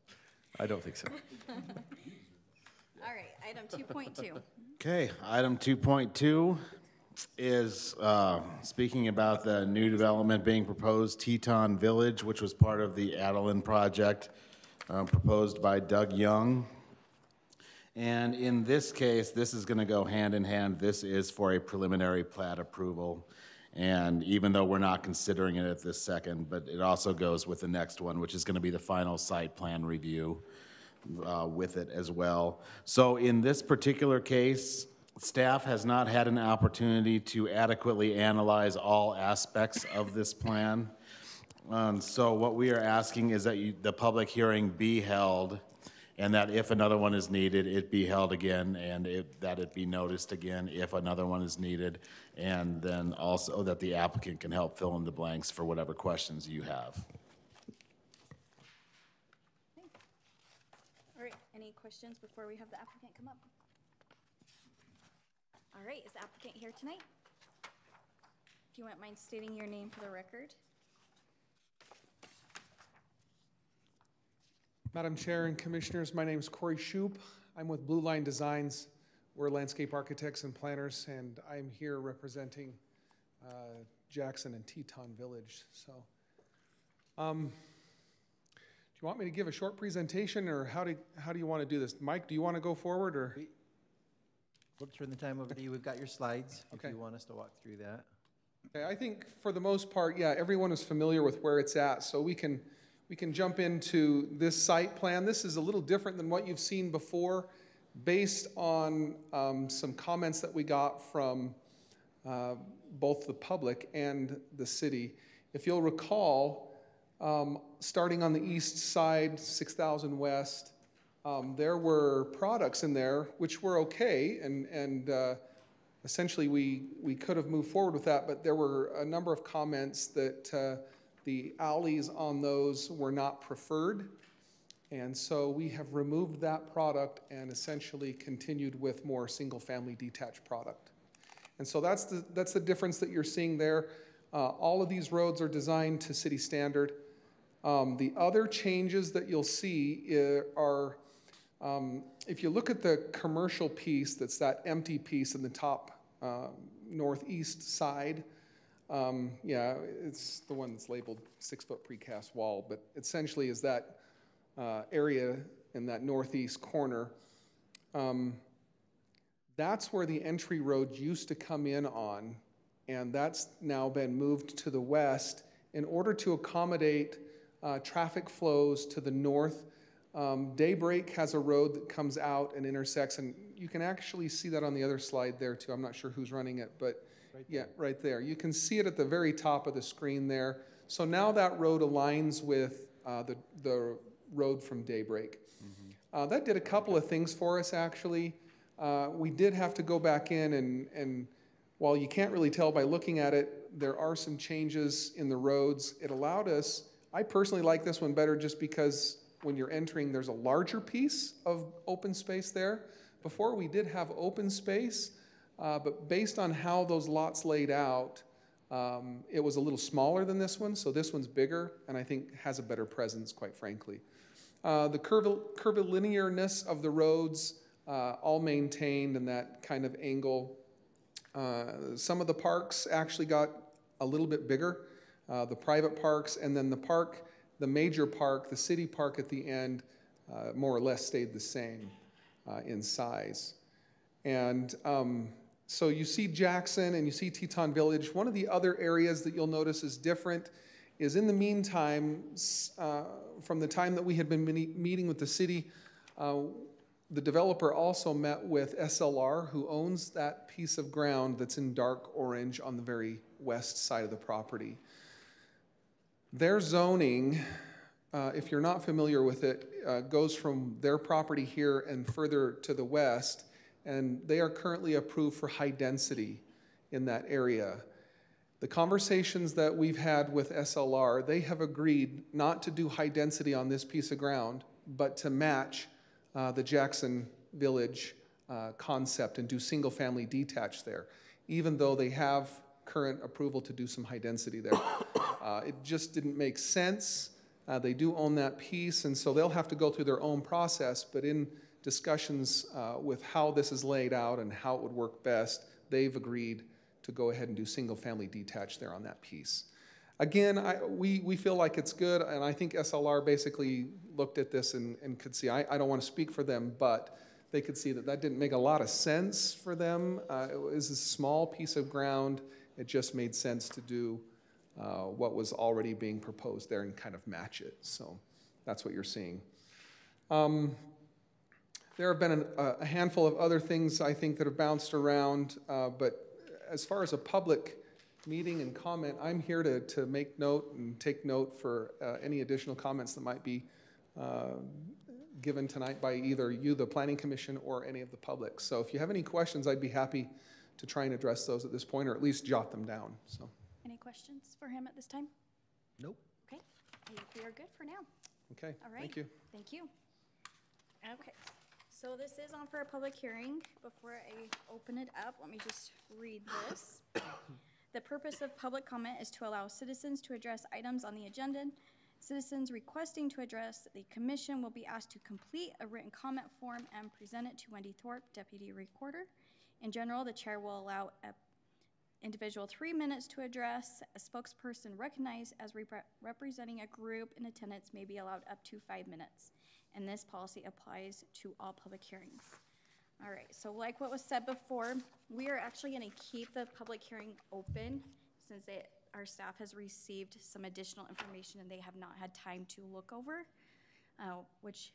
I don't think so. All right, item 2.2. Okay, item 2.2 is speaking about the new development being proposed, Teton Village, which was part of the Adeline project proposed by Doug Young. And in this case, this is going to go hand in hand. This is for a preliminary plat approval. And even though we're not considering it at this second, but it also goes with the next one, which is going to be the final site plan review with it as well. So in this particular case, staff has not had an opportunity to adequately analyze all aspects of this plan. So what we are asking is that the public hearing be held, and that if another one is needed, it be held again, and that it be noticed again if another one is needed, and then also that the applicant can help fill in the blanks for whatever questions you have. Okay. All right, any questions before we have the applicant come up? All right, is the applicant here tonight? If you wouldn't mind stating your name for the record. Madam Chair and Commissioners, my name is Corey Shoup. I'm with Blue Line Designs. We're landscape architects and planners, and I'm here representing Jackson and Teton Village. So, do you want me to give a short presentation, or how do you want to do this? Mike, do you want to go forward, or? We'll turn the time over to you. We've got your slides, okay, if you want us to walk through that. Okay, I think for the most part, yeah, everyone is familiar with where it's at, so we can jump into this site plan. This is a little different than what you've seen before, based on some comments that we got from both the public and the city. If you'll recall, starting on the east side, 6,000 West, there were products in there which were okay, and essentially we could have moved forward with that, but there were a number of comments that the alleys on those were not preferred, and so we have removed that product and essentially continued with more single-family detached product. And so that's the difference that you're seeing there. All of these roads are designed to city standard. The other changes that you'll see are, if you look at the commercial piece, that's that empty piece in the top northeast side. Yeah, it's the one that's labeled 6-foot precast wall, but essentially is that area in that northeast corner. That's where the entry road used to come in on, and that's now been moved to the west in order to accommodate traffic flows to the north. Daybreak has a road that comes out and intersects, and you can actually see that on the other slide there too. I'm not sure who's running it, but yeah, right there. You can see it at the very top of the screen there. So now that road aligns with the road from Daybreak. Mm-hmm. That did a couple of things for us, actually. We did have to go back in, and while you can't really tell by looking at it, there are some changes in the roads. It allowed us, I personally like this one better just because when you're entering, there's a larger piece of open space there. Before we did have open space, but based on how those lots laid out, it was a little smaller than this one, so this one's bigger, and I think has a better presence, quite frankly. The curvilinearness of the roads, all maintained in that kind of angle. Some of the parks actually got a little bit bigger, the private parks, and then the major park, the city park at the end, more or less stayed the same in size. And so you see Jackson and you see Teton Village. One of the other areas that you'll notice is different is in the meantime, from the time that we had been meeting with the city, the developer also met with SLR, who owns that piece of ground that's in dark orange on the very west side of the property. Their zoning, if you're not familiar with it, goes from their property here and further to the west, and they are currently approved for high density in that area. The conversations that we've had with SLR, they have agreed not to do high density on this piece of ground but to match the Jackson Village concept and do single-family detached there, even though they have current approval to do some high density there. It just didn't make sense. They do own that piece, and so they'll have to go through their own process, but in discussions with how this is laid out and how it would work best, they've agreed to go ahead and do single-family detached there on that piece. Again, we feel like it's good, and I think SLR basically looked at this and could see, I don't want to speak for them, but they could see that that didn't make a lot of sense for them. It was a small piece of ground. It just made sense to do what was already being proposed there and kind of match it. So that's what you're seeing. There have been a handful of other things I think that have bounced around, but as far as a public meeting and comment, I'm here to make note and take note for any additional comments that might be given tonight by either you, the Planning Commission, or any of the public. So if you have any questions, I'd be happy to try and address those at this point, or at least jot them down. So, any questions for him at this time? Nope. Okay, I think we are good for now. Okay, all right. Thank you. Thank you. Okay, so this is on for a public hearing. Before I open it up, let me just read this. The purpose of public comment is to allow citizens to address items on the agenda. Citizens requesting to address the commission will be asked to complete a written comment form and present it to Wendy Thorpe, Deputy Recorder. In general, the chair will allow an individual 3 minutes to address. A spokesperson recognized as representing a group in attendance may be allowed up to 5 minutes. And this policy applies to all public hearings. All right, so like what was said before, we are actually going to keep the public hearing open since our staff has received some additional information and they have not had time to look over, which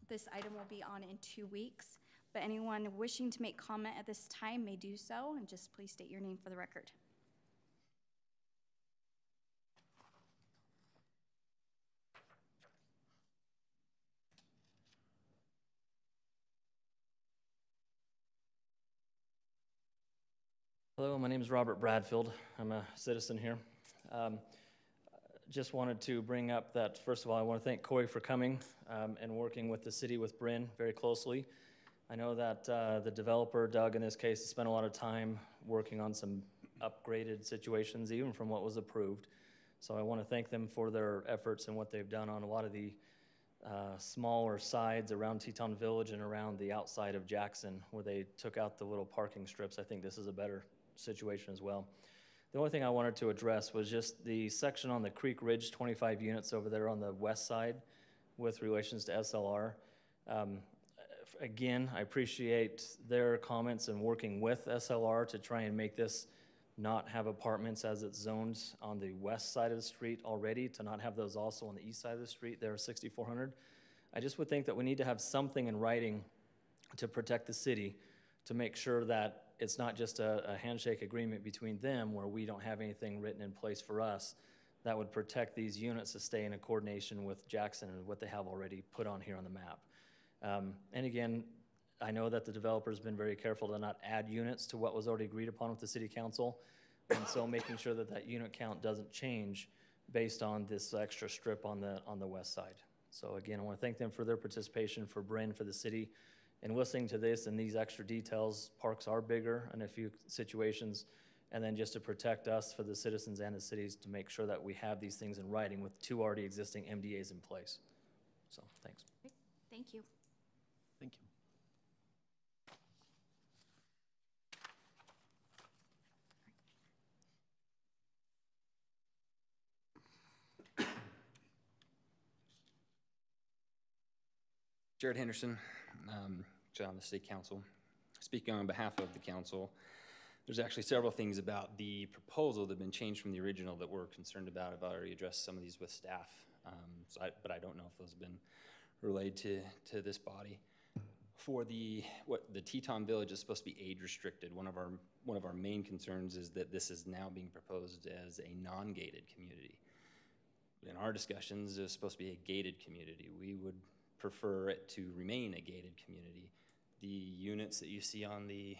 this item will be on in 2 weeks. But anyone wishing to make comment at this time may do so, and just please state your name for the record. Hello, my name is Robert Bradfield. I'm a citizen here. Just wanted to bring up that, first of all, I want to thank Corey for coming and working with the city, with Bryn, very closely. I know that the developer, Doug, in this case, has spent a lot of time working on some upgraded situations, even from what was approved. So I want to thank them for their efforts and what they've done on a lot of the smaller sides around Teton Village and around the outside of Jackson, where they took out the little parking strips. I think this is a better situation as well. The only thing I wanted to address was just the section on the Creek Ridge, 25 units over there on the west side with relations to SLR. Again, I appreciate their comments and working with SLR to try and make this not have apartments as it's zoned on the west side of the street already, to not have those also on the east side of the street there, 6400. I just would think that we need to have something in writing to protect the city, to make sure that it's not just a handshake agreement between them where we don't have anything written in place for us that would protect these units to stay in a coordination with Jackson and what they have already put on here on the map. And again, I know that the developer's been very careful to not add units to what was already agreed upon with the city council. And so making sure that that unit count doesn't change based on this extra strip on the west side. So again, I want to thank them for their participation, for Bryn, for the city. And listening to this and these extra details, parks are bigger in a few situations, and then just to protect us for the citizens and the cities to make sure that we have these things in writing with 2 already existing MDAs in place. So, thanks. Great. Thank you. Thank you. Jared Henderson, on the City Council. Speaking on behalf of the council, there's actually several things about the proposal that have been changed from the original that we're concerned about. I've already addressed some of these with staff, but I don't know if those have been relayed to this body. For the Teton Village is supposed to be age restricted. One of our main concerns is that this is now being proposed as a non-gated community. In our discussions, it's supposed to be a gated community. We would prefer it to remain a gated community. The units that you see on the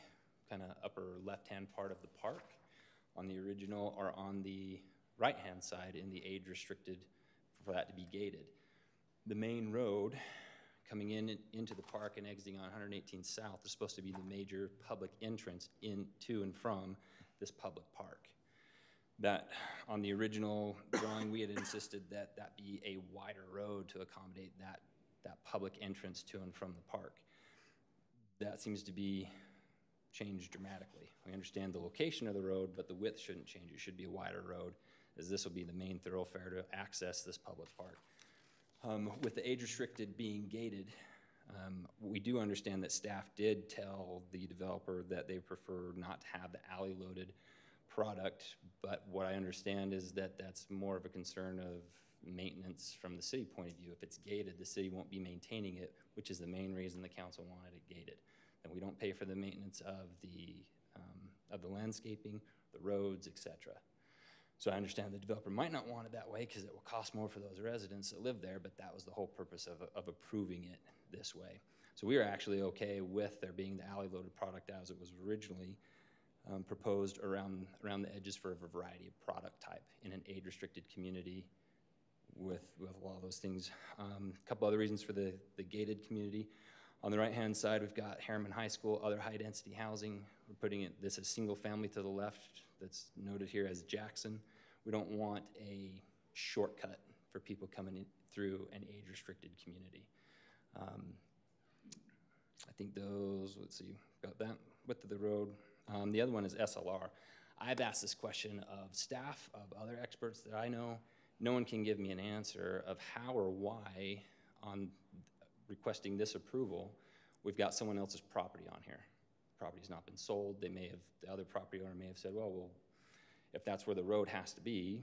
kind of upper left-hand part of the park on the original are on the right-hand side in the age restricted for that to be gated. The main road coming into the park and exiting on 118 South is supposed to be the major public entrance into and from this public park. That, on the original drawing, we had insisted that that be a wider road to accommodate that public entrance to and from the park. That seems to be changed dramatically. We understand the location of the road, but the width shouldn't change. It should be a wider road, as this will be the main thoroughfare to access this public park. With the age restricted being gated, we do understand that staff did tell the developer that they prefer not to have the alley loaded product, but what I understand is that that's more of a concern of maintenance from the city point of view. If it's gated, the city won't be maintaining it, which is the main reason the council wanted it gated. And we don't pay for the maintenance of the landscaping, the roads, etc. So I understand the developer might not want it that way because it will cost more for those residents that live there, but that was the whole purpose of approving it this way. So we are actually okay with there being the alley loaded product as it was originally proposed around the edges for a variety of product type in an age restricted community with a lot of those things. A couple other reasons for the gated community. On the right-hand side, we've got Herriman High School, other high-density housing. We're putting this as single family to the left that's noted here as Jackson. We don't want a shortcut for people coming in through an age-restricted community. I think those, let's see, got that, width of the road. The other one is SLR. I've asked this question of staff, of other experts that I know. No one can give me an answer of how or why on requesting this approval, we've got someone else's property on here. Property's not been sold. They may have, the other property owner may have said, well, if that's where the road has to be,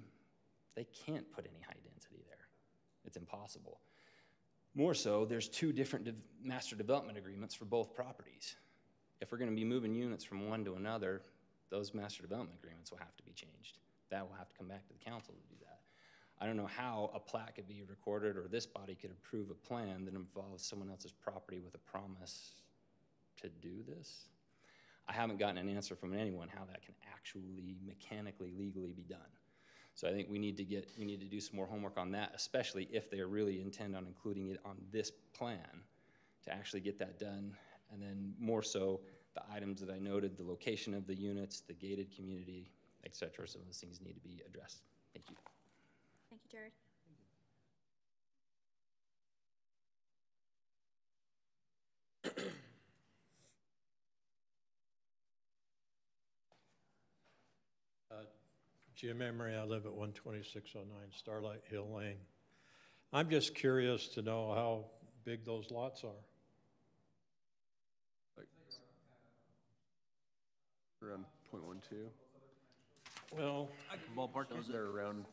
they can't put any high density there. It's impossible. More so, there's two different master development agreements for both properties. If we're gonna be moving units from one to another, those master development agreements will have to be changed. That will have to come back to the council to do that. I don't know how a plat could be recorded or this body could approve a plan that involves someone else's property with a promise to do this. I haven't gotten an answer from anyone how that can actually mechanically, legally be done. So I think we need to do some more homework on that, especially if they really intend on including it on this plan to actually get that done. And then more so, the items that I noted, the location of the units, the gated community, et cetera, some of those things need to be addressed. Thank you. Thank you, Jared. Jim Emery, I live at 12609 Starlight Hill Lane. I'm just curious to know how big those lots are. Like around 0.12. Well, I can ballpark those. They're around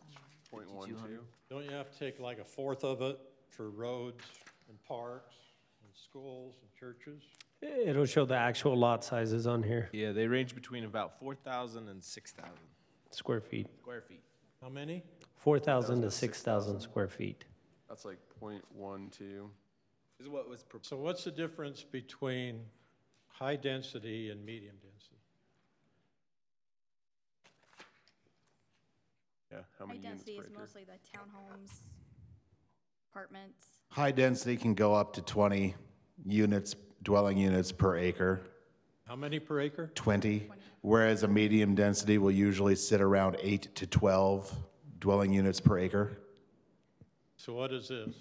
0.12. Don't you have to take like a fourth of it for roads and parks and schools and churches? It'll show the actual lot sizes on here, Yeah, they range between about 4,000 and 6,000 square feet. square feet. How many? 4,000 to 6,000 square feet. That's like 0.12. This is what was So what's the difference between high density and medium density? Yeah, how High many units density per is acre? mostly the townhomes, apartments. High density can go up to 20 units, dwelling units per acre, How many per acre? 20, whereas a medium density will usually sit around 8 to 12 dwelling units per acre. So what is this?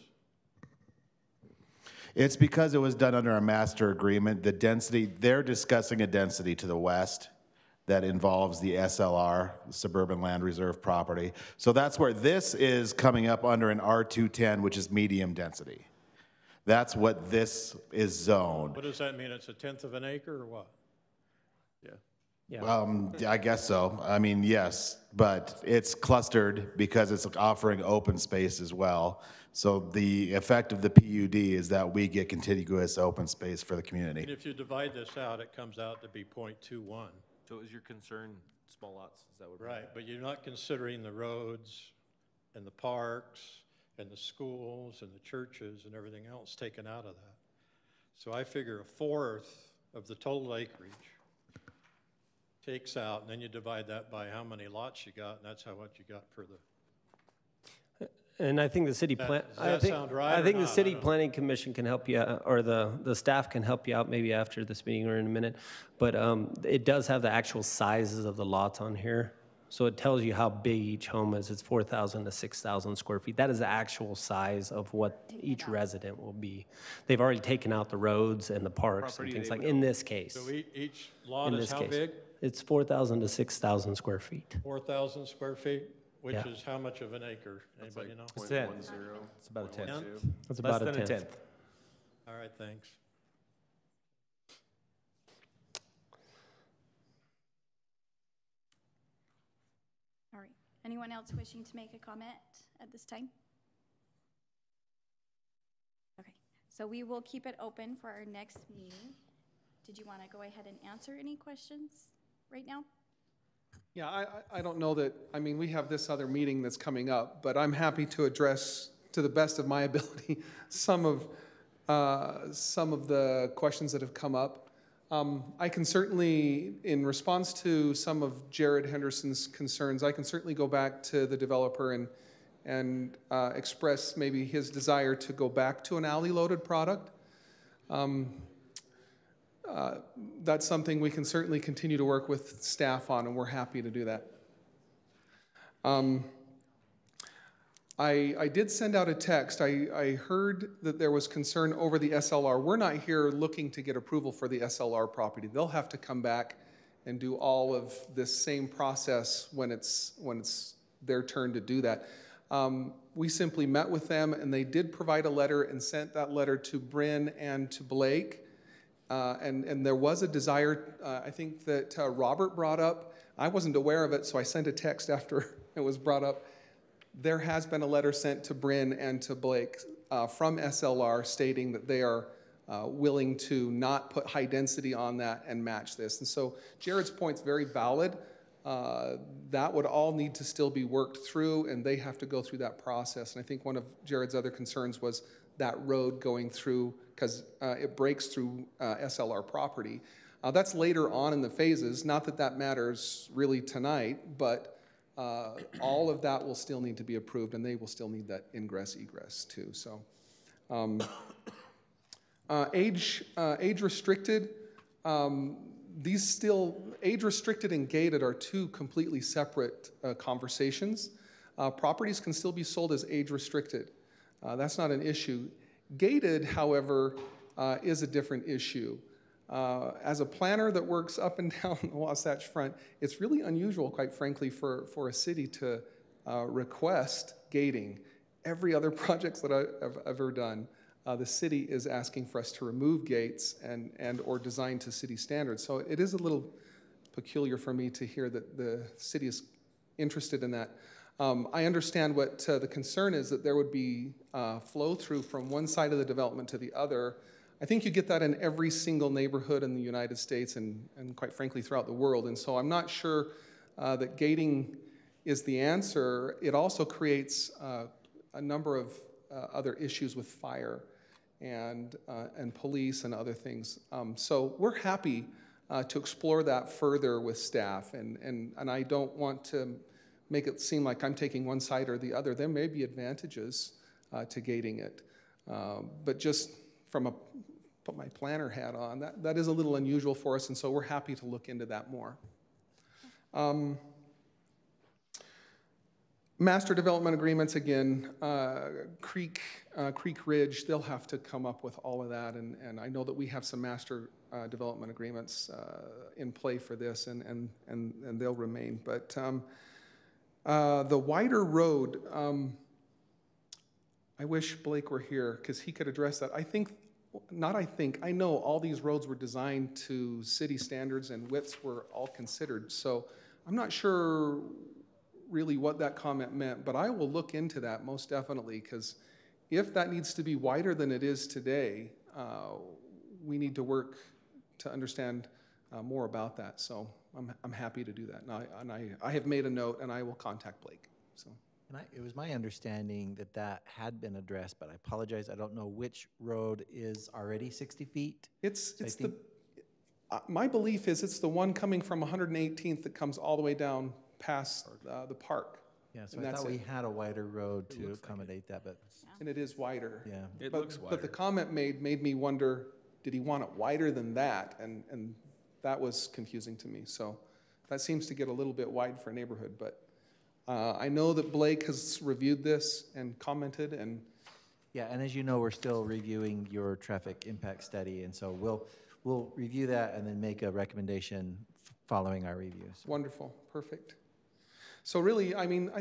It's because it was done under a master agreement. The density, they're discussing a density to the west that involves the SLR, Suburban Land Reserve property. So that's where this is coming up under an R210, which is medium density. That's what this is zoned. What does that mean? It's a tenth of an acre or what? Yeah. I guess so. I mean, yes, but it's clustered because it's offering open space as well. So the effect of the PUD is that we get contiguous open space for the And community. if you divide this out, it comes out to be 0.21. So is your concern small lots? Is that what? Right, but you're not considering the roads and the parks and the schools and the churches and everything else taken out of that. So I figure a fourth of the total acreage takes out, and then you divide that by how many lots you got, and that's how much you got for the. And I think the city plan, Does that sound right I or think the not? I city don't know. planning commission can help you, or the staff can help you out maybe after this meeting or in a minute. But it does have the actual sizes of the lots on here. So it tells you how big each home is. It's 4,000 to 6,000 square feet. That is the actual size of what each resident will be. They've already taken out the roads and the parks and Property things they like, would in this case. So each lot In is this how case. big? It's 4,000 to 6,000 square feet. 4,000 square feet, which Yeah. is how much of an acre? Anybody know? It's 10. It's about a tenth. That's Less about than a tenth. All right, thanks. All right. Anyone else wishing to make a comment at this time? Okay, so we will keep it open for our next meeting. Did you want to go ahead and answer any questions right now? Yeah, I don't know that, I mean, we have this other meeting that's coming up, but I'm happy to address, to the best of my ability, some of the questions that have come up. I can certainly, in response to some of Jared Henderson's concerns, I can certainly go back to the developer and express maybe his desire to go back to an alley-loaded product. That's something we can certainly continue to work with staff on, and we're happy to do that. I did send out a text. I heard that there was concern over the SLR. We're not here looking to get approval for the SLR property. They'll have to come back and do all of this same process when it's their turn to do that. We simply met with them, and they did provide a letter and sent that letter to Bryn and to Blake. And there was a desire, I think that Robert brought up. I wasn't aware of it, so I sent a text after it was brought up. There has been a letter sent to Bryn and to Blake from SLR stating that they are willing to not put high density on that and match this. And so Jared's point's very valid. That would all need to still be worked through, and they have to go through that process. And I think one of Jared's other concerns was that road going through, because it breaks through SLR property. That's later on in the phases. Not that that matters really tonight, but all of that will still need to be approved, and they will still need that ingress egress too. So, age restricted. These still age restricted and gated are two completely separate conversations. Properties can still be sold as age restricted. That's not an issue. Gated, however, is a different issue. As a planner that works up and down the Wasatch Front, it's really unusual, quite frankly, for a city to request gating. Every other project that I've ever done, the city is asking for us to remove gates and or design to city standards. So it is a little peculiar for me to hear that the city is interested in that. I understand what the concern is, that there would be flow through from one side of the development to the other. I think you get that in every single neighborhood in the United States and quite frankly throughout the world. And so I'm not sure that gating is the answer. It also creates a number of other issues with fire and police and other things. So we're happy to explore that further with staff, and I don't want to make it seem like I'm taking one side or the other. There may be advantages to gating it, but just from put my planner hat on, that is a little unusual for us, and so we're happy to look into that more. Master development agreements, again, Creek Ridge, they'll have to come up with all of that, and I know that we have some master development agreements in play for this, and they'll remain. But the wider road, I wish Blake were here because he could address that. I know all these roads were designed to city standards and widths were all considered. So I'm not sure really what that comment meant, but I will look into that most definitely, because if that needs to be wider than it is today, we need to work to understand more about that. So I'm happy to do that. And I have made a note, and I will contact Blake. So. And it was my understanding that that had been addressed, but I apologize. I don't know which road is already 60 feet. My belief is it's the one coming from 118th that comes all the way down past the park. Yeah, so And I that's thought we it. had a wider road to accommodate that, but And it is wider. yeah. It But- looks But the wider. comment made me wonder, did he want it wider than that? And that was confusing to me. So that seems to get a little bit wide for a neighborhood, but I know that Blake has reviewed this and commented, and Yeah, and as you know, we're still reviewing your traffic impact study, and so we'll review that and then make a recommendation following our reviews. wonderful, perfect. So really, I mean,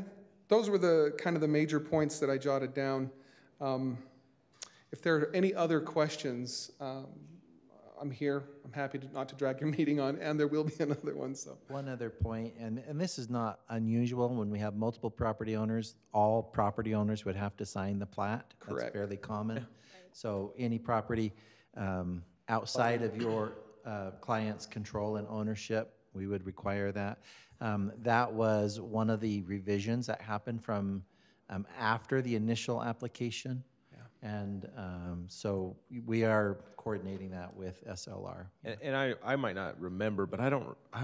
those were the kind of the major points that I jotted down. If there are any other questions, I'm here. I'm happy not to drag your meeting on, and there will be another one. So One other point, and this is not unusual when we have multiple property owners, all property owners would have to sign the plat. Correct. That's fairly common. So any property outside of your client's control and ownership, we would require that. That was one of the revisions that happened from after the initial application. And so we are coordinating that with SLR. And I might not remember, but I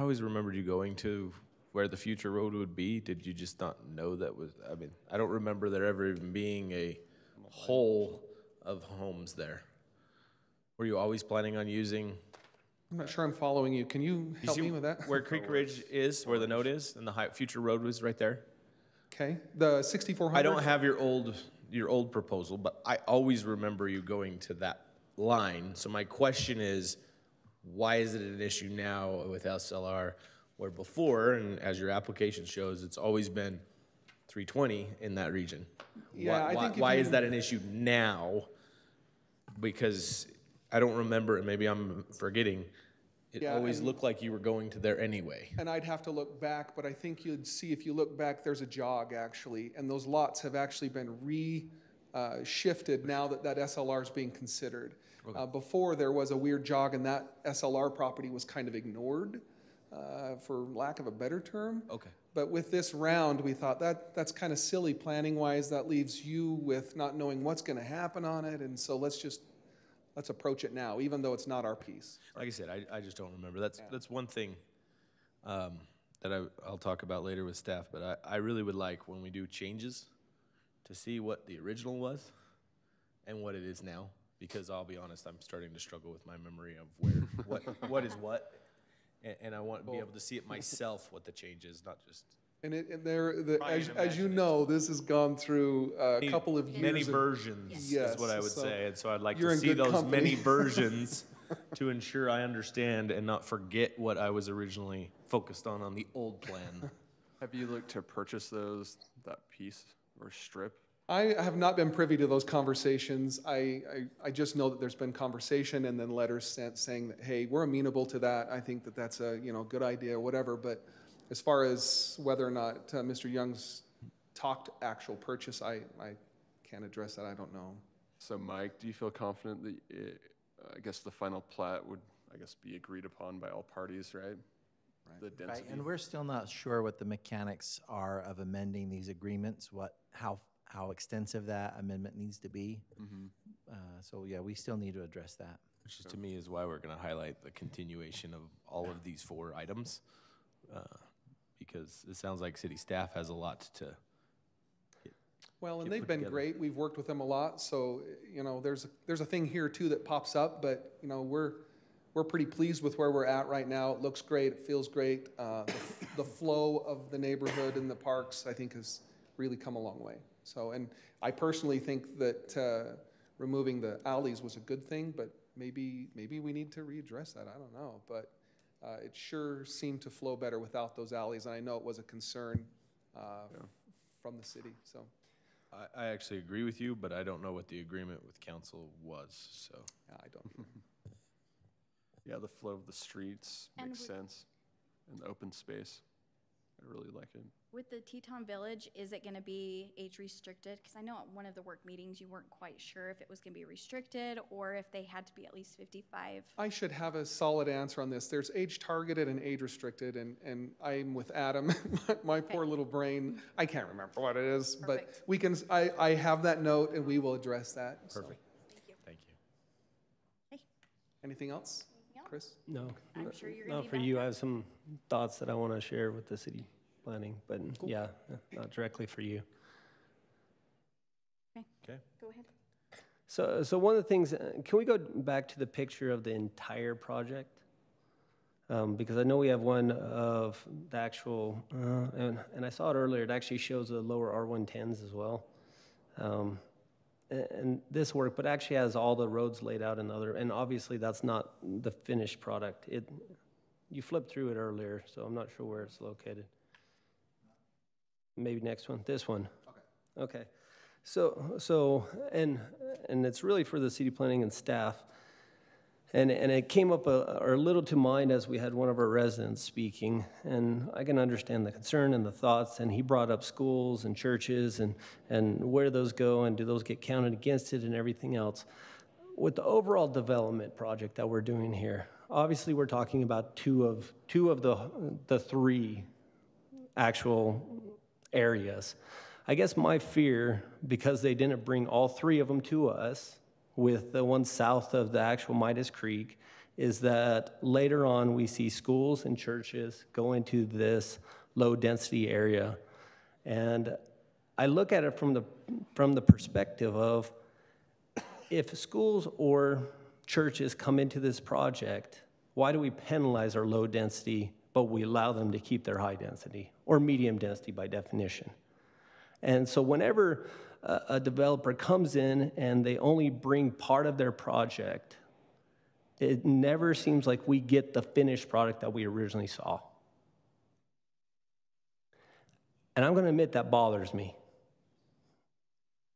always remembered you going to where the future road would be. Did you just not know that was, I mean, I don't remember there ever even being a whole of homes there. Were you always planning on using? I'm not sure I'm following you. Can you help me with that? Where Creek Ridge is, where the note is, and the future road was right there? Okay, the 6400. I don't have your old proposal, but I always remember you going to that line. So my question is, why is it an issue now with SLR, where before, and as your application shows, it's always been 320 in that region? Yeah, I think if why you- is that an issue now? Because I don't remember, and maybe I'm forgetting, it Yeah, always and- looked like you were going to there anyway. And I'd have to look back, but I think you'd see, if you look back, there's a jog actually, and those lots have actually been shifted now that that SLR is being considered. Before, there was a weird jog, and that SLR property was kind of ignored, for lack of a better term. Okay. But with this round, we thought that's kind of silly planning-wise. That leaves you with not knowing what's going to happen on it, and so let's approach it now, even though it's not our piece. Like I said, I just don't remember. That's one thing that I'll talk about later with staff, but I really would like, when we do changes, to see what the original was and what it is now, because I'll be honest, I'm starting to struggle with my memory of what is what, and I want to be able to see it myself, what the change is, not just As you know, this has gone through a couple of years. many of- versions Yes, is what I would so say, and so I'd like you're to in see good those company. many versions to ensure I understand and not forget what I was originally focused on the old plan. Have you looked to purchase that piece or strip? I have not been privy to those conversations. I just know that there's been conversation and then letters sent saying that, hey, we're amenable to that. I think that that's a good idea or whatever. But as far as whether or not Mr. Young's talked actual purchase, I can't address that. I don't know. So Mike, do you feel confident that I guess the final plat would, I guess, be agreed upon by all parties, right? The Right, density. and we're still not sure what the mechanics are of amending these agreements, how extensive that amendment needs to be. So yeah, we still need to address that. Which is, to me, is why we're going to highlight the continuation of all of these 4 items, because it sounds like city staff has a lot to. Well, and get they've put been together. great. We've worked with them a lot. So there's a thing here too that pops up, but we're pretty pleased with where we're at right now. It looks great. It feels great. The flow of the neighborhood and the parks, I think, has really come a long way. So, and I personally think that removing the alleys was a good thing, but maybe we need to readdress that. I don't know, but it sure seemed to flow better without those alleys, and I know it was a concern from the city. So, I actually agree with you, but I don't know what the agreement with council was, so. I don't. Yeah, the flow of the streets And makes with- sense, and the open space. I really like it. With the Teton Village, is it going to be age restricted? Because I know at one of the work meetings, you weren't quite sure if it was going to be restricted or if they had to be at least 55. I should have a solid answer on this. There's age targeted and age restricted, and I'm with Adam. my poor little brain, I can't remember what it is, Perfect. but we can. I have that note, and we will address that. so. Perfect. Thank you. Thank you. Anything else, Anything else? Chris? No. I'm sure you're going Not to for you. I have some thoughts that I want to share with the city. planning, but yeah, not directly for you. Okay. Go ahead. So one of the things, can we go back to the picture of the entire project? Because I know we have one of the actual, and I saw it earlier, it actually shows the lower R110s as well. And this work, but actually has all the roads laid out and obviously that's not the finished product. You flipped through it earlier, so I'm not sure where it's located. Maybe next one, this one. Okay. So, and it's really for the city planning and staff. And it came up a little to mind as we had one of our residents speaking, and I can understand the concern and the thoughts, and he brought up schools and churches and where those go and do those get counted against it and everything else. With the overall development project that we're doing here, obviously we're talking about two of the three actual areas. I guess my fear, because they didn't bring all three of them to us, with the one south of the actual Midas Creek, is that later on we see schools and churches go into this low-density area. And I look at it from the perspective of, if schools or churches come into this project, why do we penalize our low density, but we allow them to keep their high density, or medium density by definition? And so whenever a developer comes in and they only bring part of their project, it never seems like we get the finished product that we originally saw. And I'm going to admit that bothers me.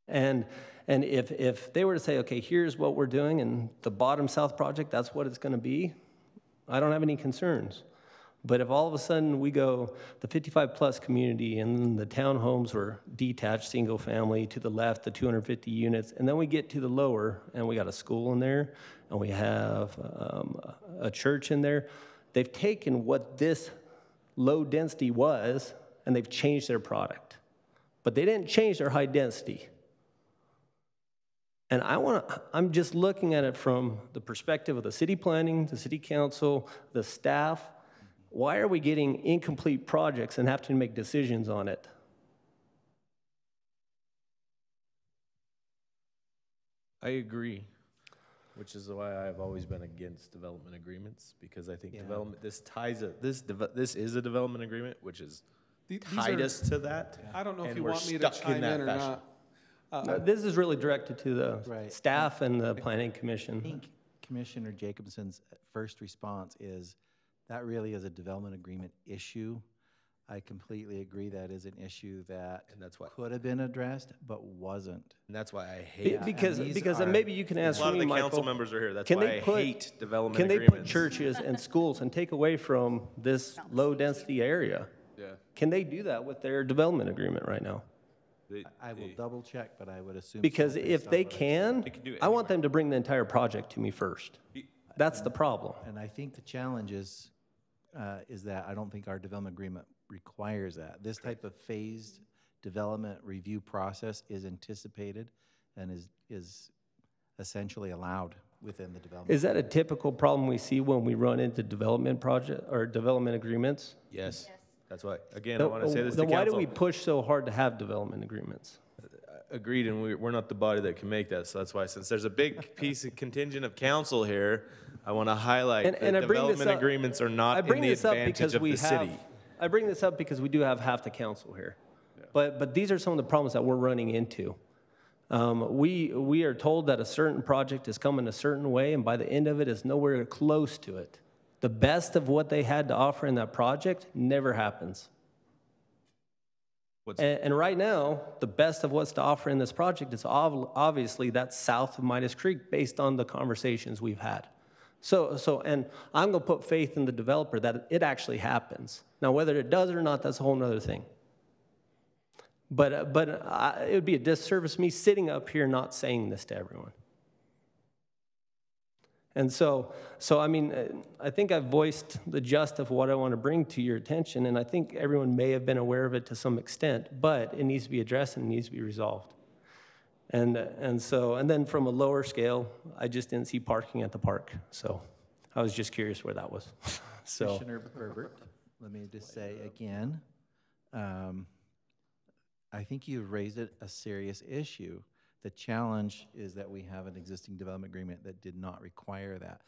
And if they were to say, okay, here's what we're doing, and the bottom south project, that's what it's going to be, I don't have any concerns. But if all of a sudden we go the 55-plus community and the townhomes were detached, single family, to the left, the 250 units, and then we get to the lower, and we got a school in there, and we have a church in there, they've taken what this low density was, and they've changed their product. But they didn't change their high density. And I'm just looking at it from the perspective of the city planning, the city council, the staff. Why are we getting incomplete projects and have to make decisions on it? I agree, which is why I've always been against development agreements, because I think development, this is a development agreement, which is tied us to that. I don't know if and you we're want me to stuck chime that in or fashion. not. This is really directed to the staff and the planning commission. I think Commissioner Jacobson's first response is, that really is a development agreement issue. I completely agree that is an issue that could have been addressed, but wasn't. And that's why I hate because maybe you can answer a lot me, of the Michael. council members are here. That's Can why they I put- hate development Can they agreements. put churches and schools and take away from this low-density area? Yeah. Can they do that with their development agreement right now? I will double check, but I would assume. Because so based if on they what I've can, seen. I want them to bring the entire project to me first. That's the problem. And I think the challenge is that I don't think our development agreement requires that. This type of phased development review process is anticipated and is essentially allowed within the development. Is that a typical problem we see when we run into development project or development agreements? Yes. That's why, again, I want to say this to Then why do council. we push so hard to have development agreements? Agreed, and we're not the body that can make that, so that's why, since there's a big piece of contingent of council here, I want to highlight that I bring this development up- agreements are I not in bring the this up advantage because of we the city. I bring this up because we do have half the council here. But these are some of the problems that we're running into. We are told that a certain project is coming a certain way, and by the end of it is nowhere close to it. The best of what they had to offer in that project never happens. And right now, the best of what's to offer in this project is obviously that south of Midas Creek, based on the conversations we've had. And I'm going to put faith in the developer that it actually happens. Now, whether it does or not, that's a whole other thing. But it would be a disservice me sitting up here not saying this to everyone. And so I mean, I think I've voiced the gist of what I want to bring to your attention, and I think everyone may have been aware of it to some extent, but it needs to be addressed and it needs to be resolved. And then from a lower scale, I just didn't see parking at the park, so I was just curious where that was. So, Commissioner Herbert, let me just say again, I think you've raised a serious issue. The challenge is that we have an existing development agreement that did not require that.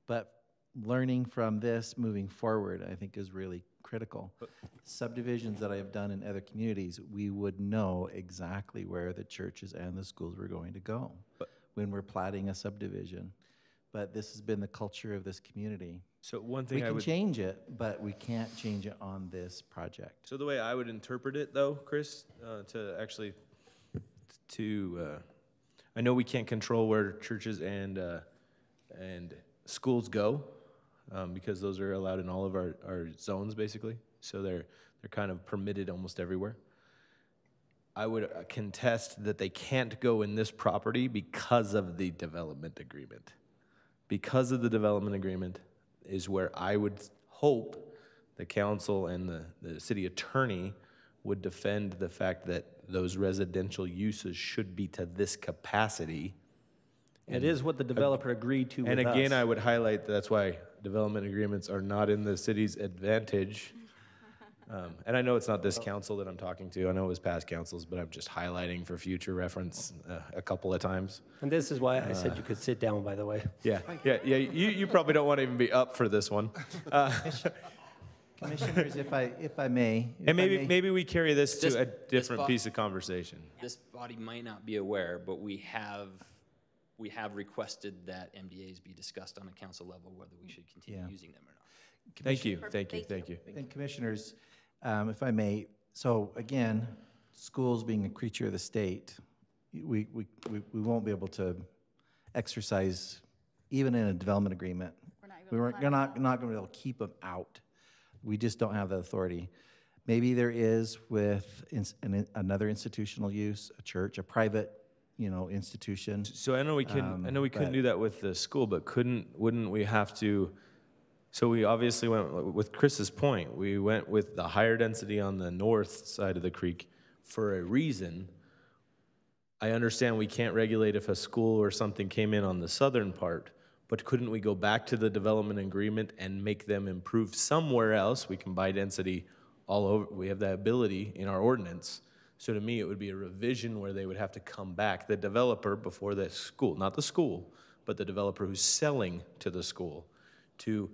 But learning from this moving forward, I think, is really critical. Subdivisions that I have done in other communities, we would know exactly where the churches and the schools were going to go when we're platting a subdivision. But this has been the culture of this community. So one thing we can change it, but we can't change it on this project. So the way I would interpret it, though, Chris, I know we can't control where churches and schools go, because those are allowed in all of our zones, basically. So they're kind of permitted almost everywhere. I would contest that they can't go in this property because of the development agreement. Because of the development agreement is where I would hope the council and the city attorney would defend the fact that those residential uses should be to this capacity. It is what the developer agreed to with And again, us. I would highlight that's why development agreements are not in the city's advantage. And I know it's not this council that I'm talking to. I know it was past councils, but I'm just highlighting for future reference a couple of times. And this is why I said you could sit down, by the way. Yeah. You probably don't want to even be up for this one. Commissioners, if I may. And maybe we carry this to a different piece of conversation. This body might not be aware, but we have requested that MDAs be discussed on a council level, whether we should continue using them or not. Thank you. And commissioners, if I may, so again, schools being a creature of the state, we won't be able to exercise, even in a development agreement. You're not going to be able to keep them out. We just don't have the authority. Maybe there is with another institutional use, a church, a private, institution. So I know we couldn't do that with the school, but wouldn't we have to? So we obviously went with Chris's point. We went with the higher density on the north side of the creek for a reason. I understand we can't regulate if a school or something came in on the southern part, but couldn't we go back to the development agreement and make them improve somewhere else? We can buy density all over. We have that ability in our ordinance. So to me, it would be a revision where they would have to come back, the developer before the school, not the school, but the developer who's selling to the school, to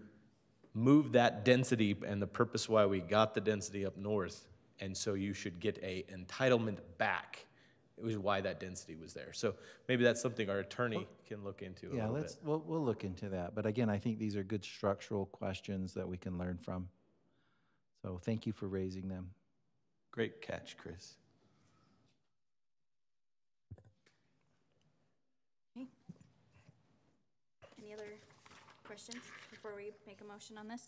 move that density and the purpose why we got the density up north. And so you should get a entitlement back. It was why that density was there. So maybe that's something our attorney can look into a little bit. We'll look into that. But again, I think these are good structural questions that we can learn from. So thank you for raising them. Great catch, Chris. Okay. Any other questions before we make a motion on this?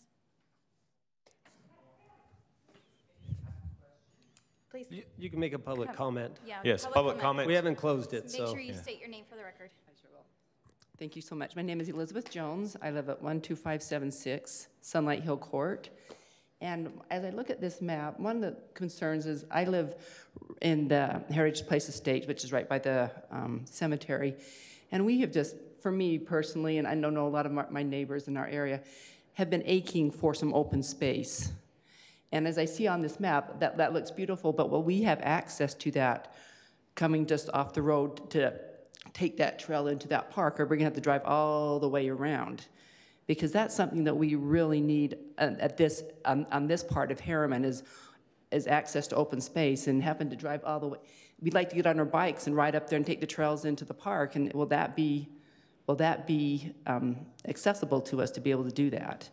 Please. You can make a public comment. Yeah, yes, public comment. We haven't closed it, Make so. sure you state your name for the record. I sure will. Thank you so much. My name is Elizabeth Jones. I live at 12576 Sunlight Hill Court. And as I look at this map, one of the concerns is I live in the Heritage Place Estate, which is right by the cemetery. And we have just, for me personally, and I know a lot of my neighbors in our area, have been aching for some open space. And as I see on this map, that looks beautiful, but will we have access to that coming just off the road to take that trail into that park, or we're gonna have to drive all the way around? Because that's something that we really need on this part of Herriman is access to open space, and having to drive all the way. We'd like to get on our bikes and ride up there and take the trails into the park, and will that be accessible to us to be able to do that?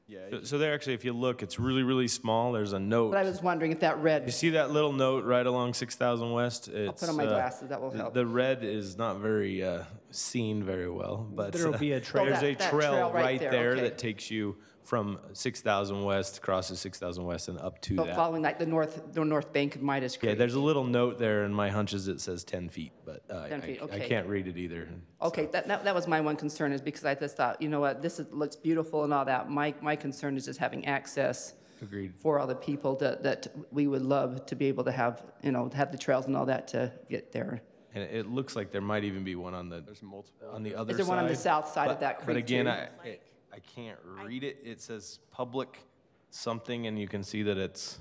Yeah. So there actually, if you look, it's really, really small. There's a note. But I was wondering if that red. You see that little note right along 6000 West? I'll put on my glasses, that will help. The red is not very seen very well, but there'll be a trail. there's a trail right there okay. that takes you from 6000 West, crosses 6000 West and up to But that. following like the north bank of Midas Creek. Yeah, there's a little note there, and my hunch is it says 10 feet, but 10 feet, I okay. can't read it either. Okay, that was my one concern, is because I just thought, you know what, looks beautiful and all that. My concern is just having access. Agreed. For all the people that we would love to be able to have, have the trails and all that to get there. And it looks like there might even be one on the on the other side. Is there one on the south side of that creek? But again, too? I can't read it. It says public something, and you can see that it's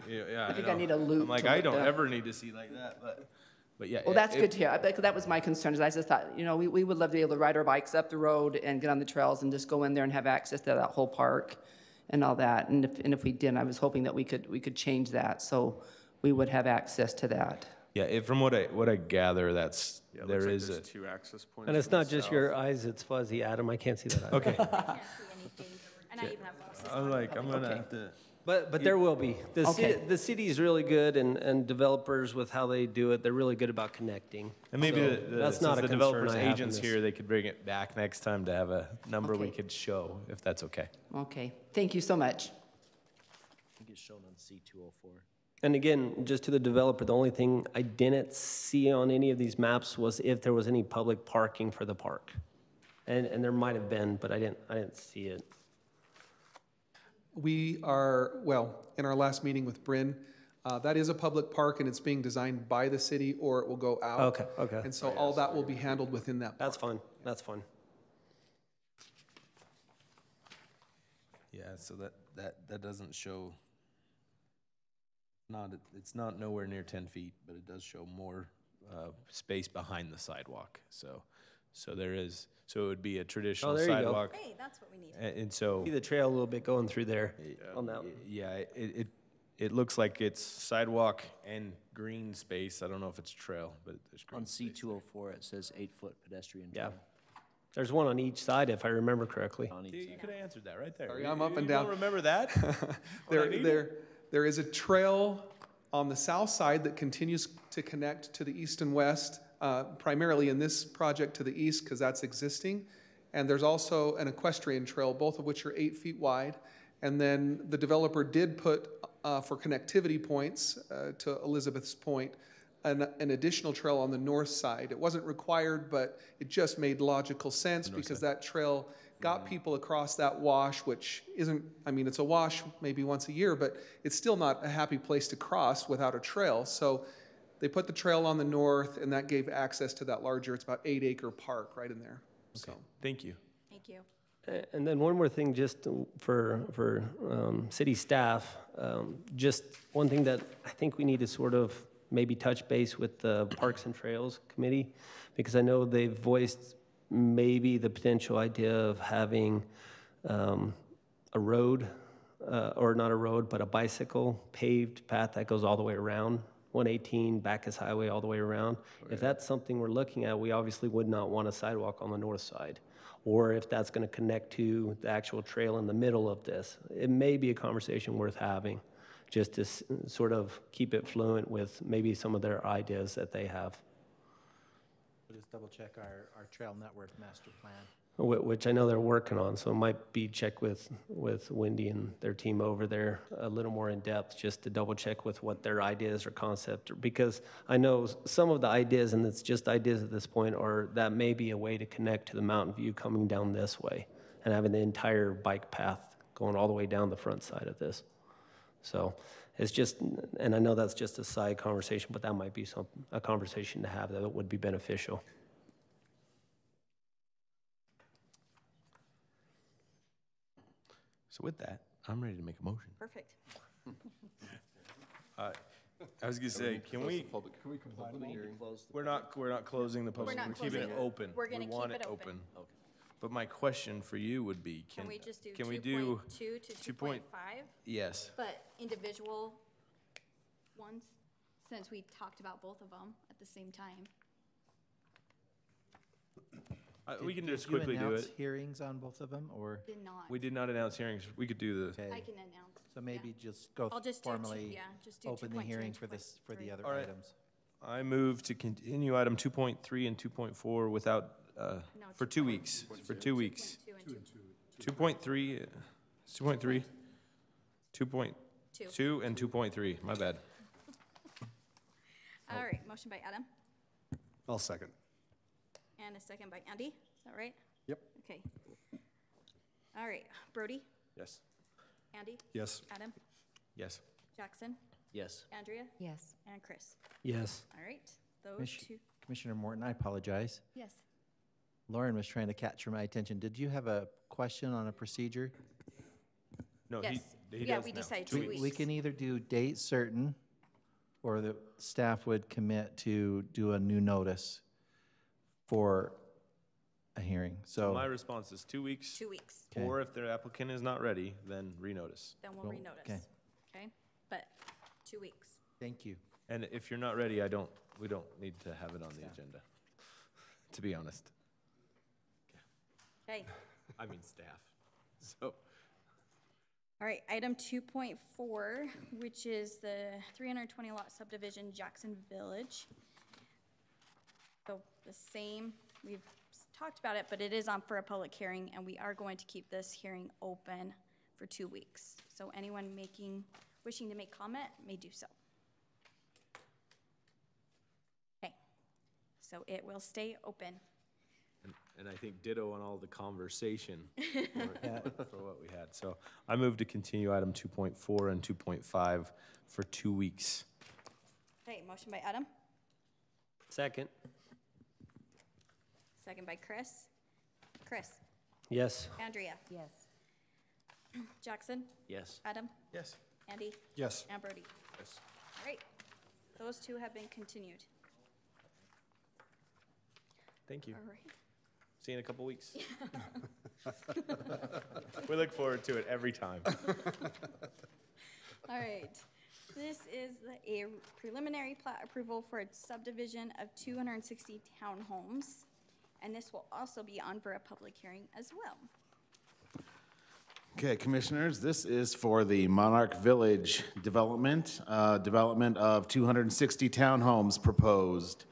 Yeah, I think I need a loop I'm like, to I look don't down. ever need to see like that, but yeah. Well, that's good to hear. That was my concern, is I just thought, we would love to be able to ride our bikes up the road and get on the trails and just go in there and have access to that whole park and all that. And if we didn't, I was hoping that we could change that, so we would have access to that. Yeah, from what I gather, that's, Yeah, it there looks like is there's a. 2 access points. And it's from the not just south. your eyes, it's fuzzy, Adam. I can't see that. Okay. I can't see anything, and I even have glasses I'm on. like, I'm gonna have to. But there will be. Okay. The city is really good, and developers with how they do it, they're really good about connecting. And maybe So that's not a the concern developers I have in agents this. here, they could bring it back next time to have a number we Okay. could show, if that's okay. Okay, thank you so much. I think it's shown on C204. And again, just to the developer, the only thing I didn't see on any of these maps was if there was any public parking for the park. And there might have been, but I didn't see it. We are, well, in our last meeting with Bryn, that is a public park and it's being designed by the city or it will go out. Okay. And so all that will be handled within that park. That's fine, that's fine. Yeah, so that doesn't show, it's not nowhere near 10 feet, but it does show more space behind the sidewalk. So there is, so it would be a traditional there you go. sidewalk. Hey, that's what we need. And so. See the trail a little bit going through there on that one. Yeah, it looks like it's sidewalk and green space. I don't know if it's trail, but there's green On space. C204, it says 8-foot pedestrian Yeah. trail. There's one on each side, if I remember correctly. On each You side. could have answered that right there. Sorry, I'm up and You down. don't remember that? What I needed? There is a trail on the south side that continues to connect to the east and west, primarily in this project to the east because that's existing. And there's also an equestrian trail, both of which are 8 feet wide. And then the developer did put, for connectivity points, to Elizabeth's point, an additional trail on the north side. It wasn't required, but it just made logical sense because that trail got people across that wash, which isn't, I mean, it's a wash maybe once a year, but it's still not a happy place to cross without a trail. So they put the trail on the north, and that gave access to that larger, it's about 8-acre park right in there. So. Thank you. Thank you. And then one more thing, just for city staff, just one thing that I think we need to sort of maybe touch base with the Parks and Trails Committee, because I know they've voiced maybe the potential idea of having a road, or not a road, but a bicycle paved path that goes all the way around 118 Bacchus Highway all the way around. If that's something we're looking at, we obviously would not want a sidewalk on the north side. Or if that's going to connect to the actual trail in the middle of this. It may be a conversation worth having, just to sort of keep it fluent with maybe some of their ideas that they have. We'll just double check our trail network master plan. Which I know they're working on, so it might be check with Wendy and their team over there a little more in depth, just to double check with what their ideas or concept, because I know some of the ideas, and it's just ideas at this point, are that may be a way to connect to the Mountain View coming down this way and having the entire bike path going all the way down the front side of this. So it's just, and I know that's just a side conversation, but that might be a conversation to have that would be beneficial. So with that, I'm ready to make a motion. Perfect. I was gonna say, can we close the hearing? We're not closing the public, we're keeping it open. We're gonna We want keep it it open. Okay. But my question for you would be, Can we just do can we do 2.2 to 2.5? Yes. But individual ones, since we talked about both of them at the same time. We can just Did you quickly do announce it. hearings on both of them, or? Did not. We did not announce hearings. We could do the. Okay. I can announce. So maybe just go I'll just do formally just do open the 2.2 hearing and for this, for the 2.3. other All right. items. I move to continue item 2.3 and 2.4 without, for 2 weeks, for 2 weeks. 2.3, 2.3, 2.2 and 2.3, my bad. All right, motion by Adam I'll second. and a second by Andy. Is that right? Yep. Okay. All right, Brody, Yes. Andy, Yes. Adam, Yes. Jackson, Yes. Andrea, Yes. and Chris. Yes. All right, those two. Commissioner Morton, I apologize. Yes. Lauren was trying to capture my attention. Did you have a question on a procedure? No, Yes. he Yeah, does we now. decided 2 2 weeks. We can either do date certain, or the staff would commit to do a new notice for a hearing. So my So, response is 2 weeks. 2 weeks. Okay. Or if their applicant is not ready, then renotice. Then we'll renotice. okay. Okay? But 2 weeks. thank you. And if you're not ready, we don't need to have it on the agenda, to be honest. Okay. I mean staff. So, All right, item 2.4, which is the 320 lot subdivision Jackson Village. So the same, we've talked about it, but it is on for a public hearing, and we are going to keep this hearing open for 2 weeks. So anyone wishing to make comment may do so. Okay, so it will stay open. and I think ditto on all the conversation for what we had. So I move to continue item 2.4 and 2.5 for 2 weeks. Okay, motion by Adam, Second. second by Chris. Chris, Yes. Andrea, Yes. Jackson, Yes. Adam, Yes. Andy, Yes. and Brody. Yes. All right, those two have been continued. Thank you. All right. See you in a couple weeks. We look forward to it every time. All right, this is a preliminary plat approval for a subdivision of 260 townhomes, and this will also be on for a public hearing as well. Okay, Commissioners, this is for the Monarch Village development, development of 260 townhomes proposed.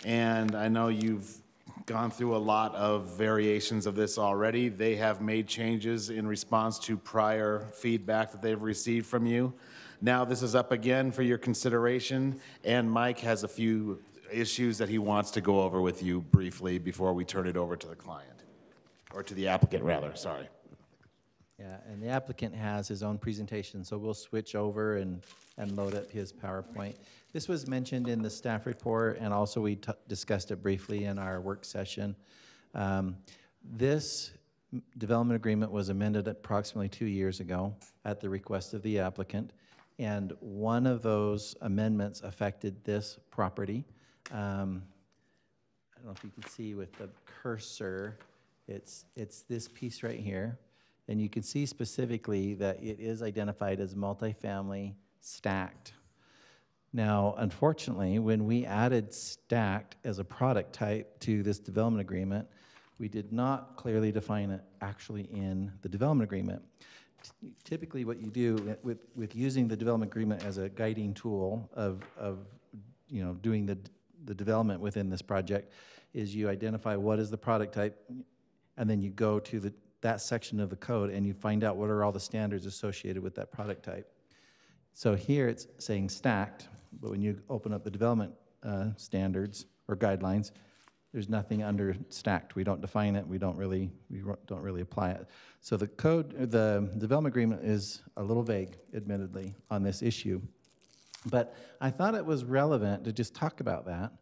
And I know you've gone through a lot of variations of this already. They have made changes in response to prior feedback that they've received from you. Now this is up again for your consideration, and Mike has a few issues that he wants to go over with you briefly before we turn it over to the client, or to the applicant, rather, sorry. Yeah, and the applicant has his own presentation, so we'll switch over and load up his PowerPoint. This was mentioned in the staff report, and also we discussed it briefly in our work session. This development agreement was amended approximately 2 years ago at the request of the applicant, and one of those amendments affected this property. I don't know if you can see with the cursor, it's this piece right here. And you can see specifically that it is identified as multifamily stacked. Now, unfortunately, when we added stacked as a product type to this development agreement, we did not clearly define it actually in the development agreement. Typically, what you do with using the development agreement as a guiding tool of doing the development within this project is you identify what is the product type, and then you go to that section of the code and you find out what are all the standards associated with that product type. So here it's saying stacked, but when you open up the development standards or guidelines, there's nothing under stacked. We don't define it. We don't really apply it. So the code, the development agreement is a little vague, admittedly, on this issue. But I thought it was relevant to just talk about that.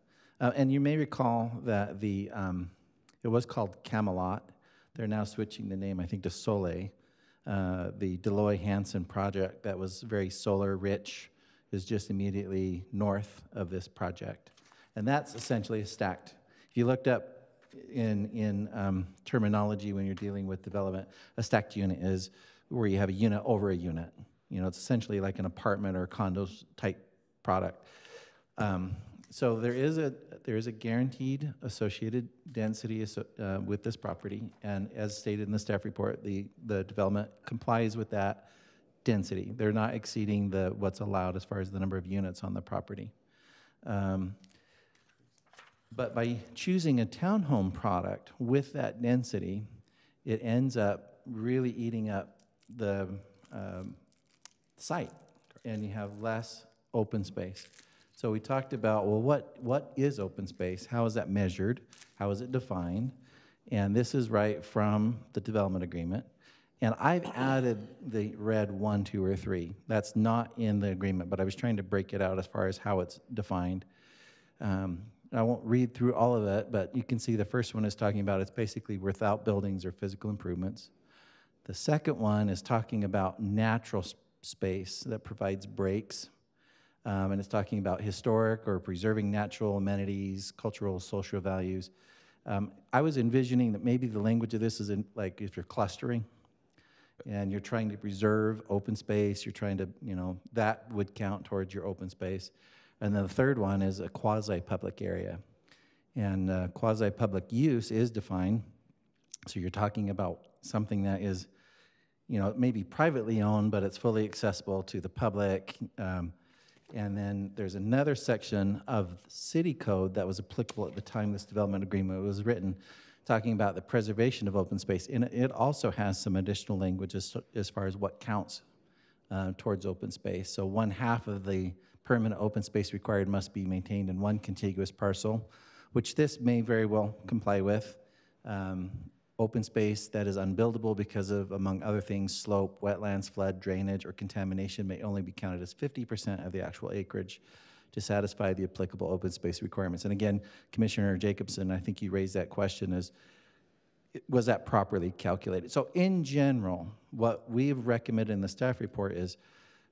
And you may recall that it was called Camelot. They're now switching the name, I think, to Soleil. The Deloy Hansen project that was very solar rich is just immediately north of this project. And that's essentially a stacked. If you looked up in terminology when you're dealing with development, a stacked unit is where you have a unit over a unit. You know, it's essentially like an apartment or condos type product. So there is a guaranteed associated density with this property, and as stated in the staff report, the development complies with that density. They're not exceeding what's allowed as far as the number of units on the property. But by choosing a townhome product with that density, it ends up really eating up the site, and you have less open space. So we talked about, well, what is open space? How is that measured? How is it defined? And this is right from the development agreement. And I've added the red 1, 2, or 3. That's not in the agreement, but I was trying to break it out as far as how it's defined. I won't read through all of it, but you can see the first one is talking about it's basically without buildings or physical improvements. The second one is talking about natural space that provides breaks. And it's talking about historic or preserving natural amenities, cultural, social values. I was envisioning that maybe the language of this is in, like, if you're clustering and you're trying to preserve open space, you're trying to, that would count towards your open space. And then the third one is a quasi-public area. And quasi-public use is defined. So you're talking about something that is, maybe privately owned, but it's fully accessible to the public. And then there's another section of the city code that was applicable at the time this development agreement was written, talking about the preservation of open space. And it also has some additional language as far as what counts towards open space. So 1/2 of the permanent open space required must be maintained in one contiguous parcel, which this may very well comply with. Open space that is unbuildable because of, among other things, slope, wetlands, flood, drainage, or contamination may only be counted as 50% of the actual acreage to satisfy the applicable open space requirements. And again, Commissioner Jacobson, I think you raised that question, was that properly calculated? So in general, what we've recommended in the staff report is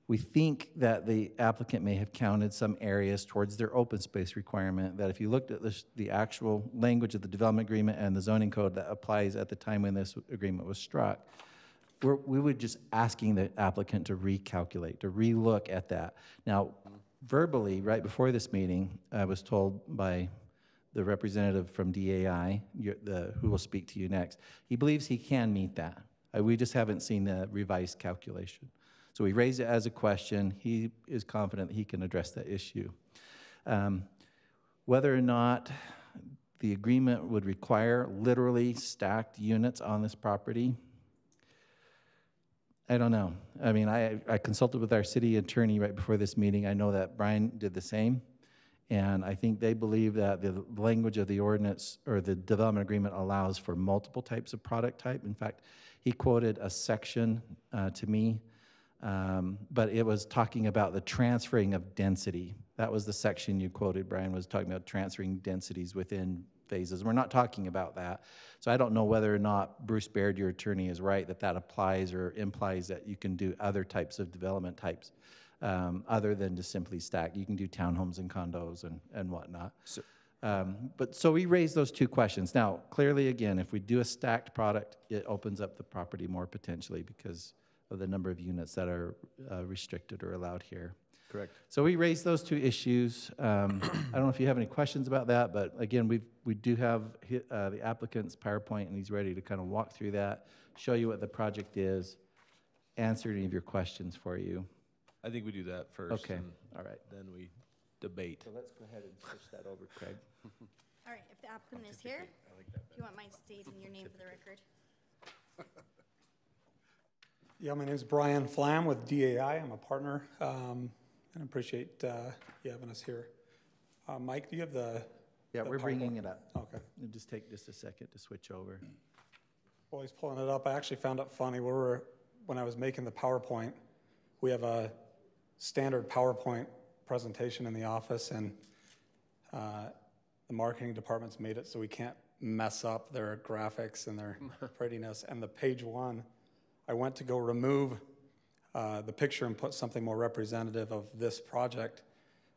we think that the applicant may have counted some areas towards their open space requirement, that if you looked at the actual language of the development agreement and the zoning code that applies at the time when this agreement was struck, we were just asking the applicant to recalculate, to relook at that. Now, verbally, right before this meeting, I was told by the representative from DAI, who will speak to you next, he believes he can meet that. We just haven't seen the revised calculation. So we raised it as a question. He is confident that he can address that issue. Whether or not the agreement would require literally stacked units on this property, I don't know. I mean, I consulted with our city attorney right before this meeting. I know that Brian did the same. And I think they believe that the language of the ordinance or the development agreement allows for multiple types of product type. In fact, he quoted a section to me, but it was talking about the transferring of density. That was the section you quoted, Brian, was talking about transferring densities within phases. We're not talking about that. So I don't know whether or not Bruce Baird, your attorney, is right that applies or implies that you can do other types of development types other than just simply stack. You can do townhomes and condos and whatnot. So we raised those two questions. Now, clearly, again, if we do a stacked product, it opens up the property more potentially because of the number of units that are restricted or allowed here. Correct. So we raised those two issues. I don't know if you have any questions about that, but again, we do have the applicant's PowerPoint, and he's ready to kind of walk through that, show you what the project is, answer any of your questions for you. I think we do that first. Okay. And All right. then we debate. So let's go ahead and switch that over, Craig. All right, if the applicant is here, if you want mind stating your name for the record. Yeah, my name is Brian Flam with DAI. I'm a partner, and I appreciate you having us here. Mike, do you have the? Yeah, we're bringing PowerPoint? it up. Okay. It'll just take just a second to switch over. While he's pulling it up, I actually found it funny. When I was making the PowerPoint, we have a standard PowerPoint presentation in the office, and the marketing department's made it so we can't mess up their graphics and their prettiness. And the page one, I went to go remove the picture and put something more representative of this project.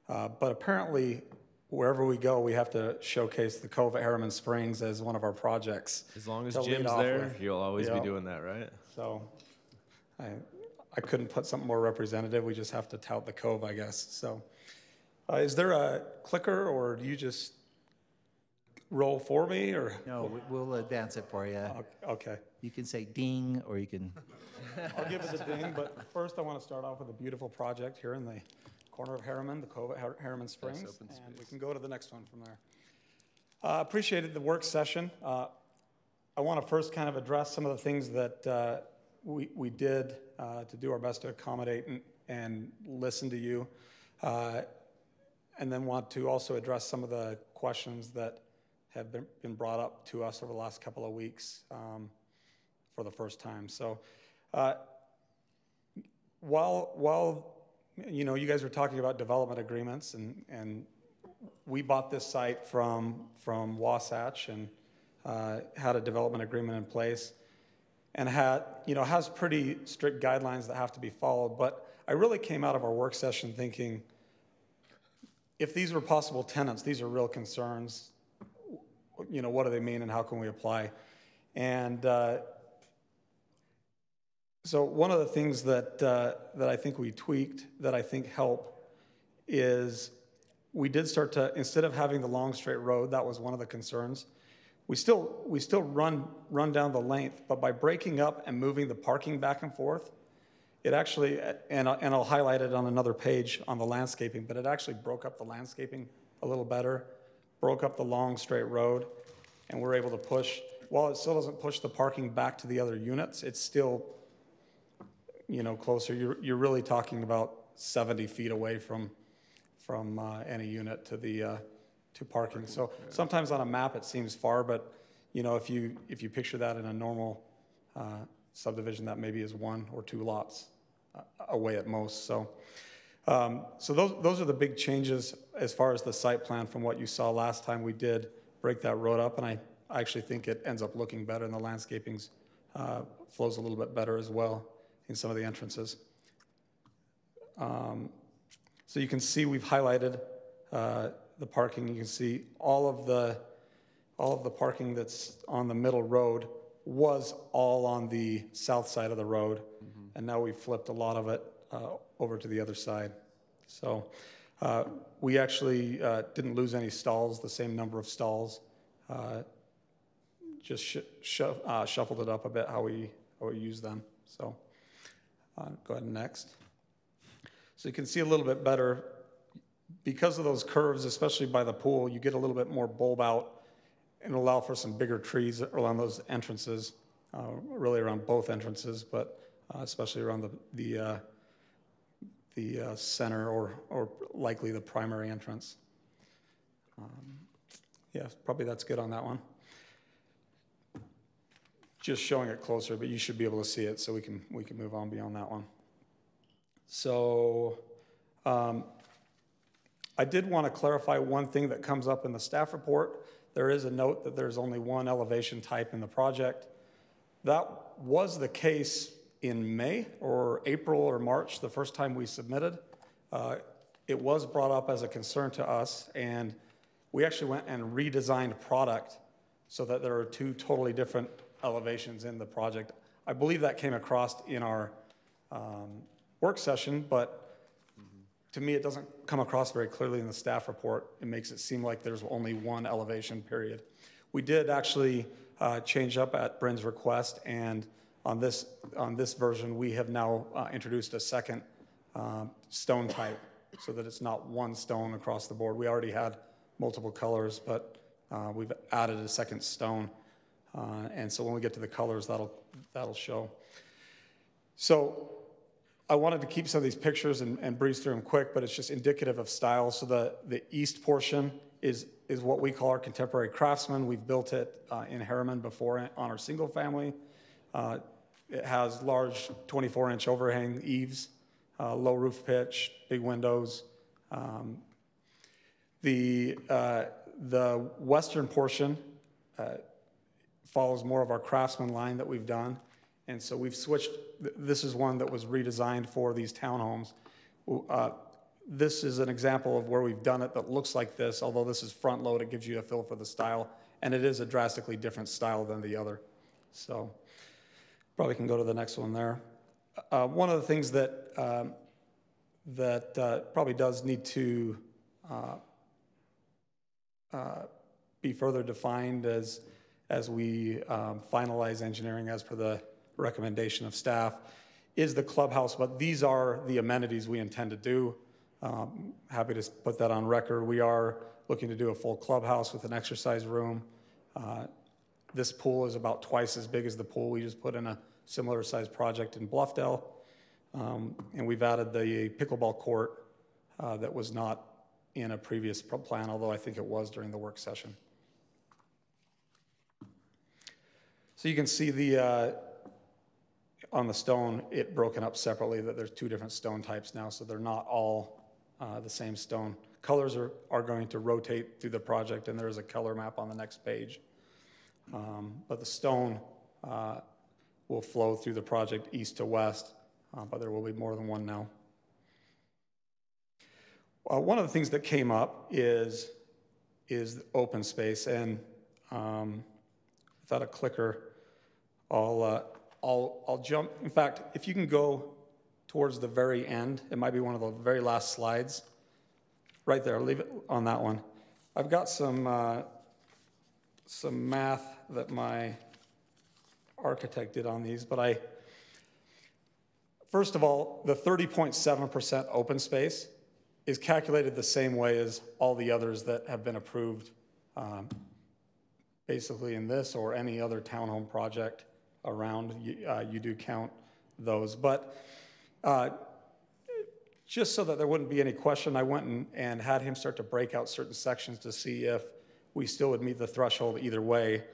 But apparently, wherever we go, we have to showcase the Cove at Herriman Springs as one of our projects. As long as to lead Jim's off there, with. you'll always be Yep. doing that, right? So I couldn't put something more representative. We just have to tout the Cove, I guess. So is there a clicker, or do you just roll for me, or? No, we'll advance it for you. Okay. You can say ding, or you can. I'll give it a ding, but first I want to start off with a beautiful project here in the corner of Herriman, the Cove at Herriman Springs, and we can go to the next one from there. Appreciated the work session. I want to first kind of address some of the things that we did to do our best to accommodate and listen to you, and then want to also address some of the questions that have been brought up to us over the last couple of weeks for the first time. So while you guys were talking about development agreements, and we bought this site from Wasatch and had a development agreement in place. and has pretty strict guidelines that have to be followed. But I really came out of our work session thinking, if these were possible tenants, these are real concerns. What do they mean and how can we apply? And so one of the things that I think we tweaked that I think help is we did start to, instead of having the long straight road, that was one of the concerns. We still run down the length, but by breaking up and moving the parking back and forth, it actually, and I'll highlight it on another page on the landscaping, but it actually broke up the landscaping a little better, broke up the long straight road, and we're able to push, while it still doesn't push the parking back to the other units, it's still, closer. You're really talking about 70 feet away from any unit to the to parking. So sometimes on a map it seems far, but if you picture that in a normal subdivision, that maybe is 1 or 2 lots away at most. So those are the big changes as far as the site plan from what you saw last time. We did break that road up, and I actually think it ends up looking better, and the landscaping flows a little bit better as well in some of the entrances. So you can see we've highlighted the parking. You can see all of the parking that's on the middle road was all on the south side of the road, and now we've flipped a lot of it over to the other side. So we actually didn't lose any stalls, the same number of stalls, just shuffled it up a bit how we use them. So go ahead and next. So you can see a little bit better. Because of those curves, especially by the pool, you get a little bit more bulb out and allow for some bigger trees around those entrances, really around both entrances, but especially around the center or likely the primary entrance. Yeah, probably that's good on that one. Just showing it closer, but you should be able to see it, so we can move on beyond that one. So I did want to clarify one thing that comes up in the staff report. There is a note that there's only one elevation type in the project. That was the case in May or April or March, the first time we submitted. It was brought up as a concern to us, and we actually went and redesigned product so that there are 2 totally different elevations in the project. I believe that came across in our work session, but to me, it doesn't come across very clearly in the staff report. It makes it seem like there's only one elevation, period. We did actually change up at Bryn's request, and on this version, we have now introduced a second stone type so that it's not one stone across the board. We already had multiple colors, but we've added a second stone. And so when we get to the colors, that'll show. So I wanted to keep some of these pictures and breeze through them quick, but it's just indicative of style. So the east portion is what we call our contemporary craftsman. We've built it in Herriman before on our single family. It has large 24-inch overhang eaves, low roof pitch, big windows. The western portion follows more of our craftsman line that we've done. And so we've switched, this is one that was redesigned for these townhomes. This is an example of where we've done it that looks like this, although this is front load, it gives you a feel for the style, and it is a drastically different style than the other. So probably can go to the next one there. One of the things that probably does need to be further defined as we finalize engineering as per the recommendation of staff is the clubhouse, but these are the amenities we intend to do. Happy to put that on record. We are looking to do a full clubhouse with an exercise room. This pool is about twice as big as the pool we just put in a similar sized project in Bluffdale. And we've added the pickleball court that was not in a previous plan, although I think it was during the work session. So you can see on the stone, it broken up separately, that there's 2 different stone types now, so they're not all the same stone. Colors are going to rotate through the project, and there's a color map on the next page. But the stone will flow through the project east to west, but there will be more than one now. One of the things that came up is open space, and without a clicker, I'll jump. In fact, if you can go towards the very end, it might be one of the very last slides. Right there, leave it on that one. I've got some math that my architect did on these, but first of all, the 30.7% open space is calculated the same way as all the others that have been approved, basically in this or any other townhome project around. You do count those, but just so that there wouldn't be any question, I went and had him start to break out certain sections to see if we still would meet the threshold either way.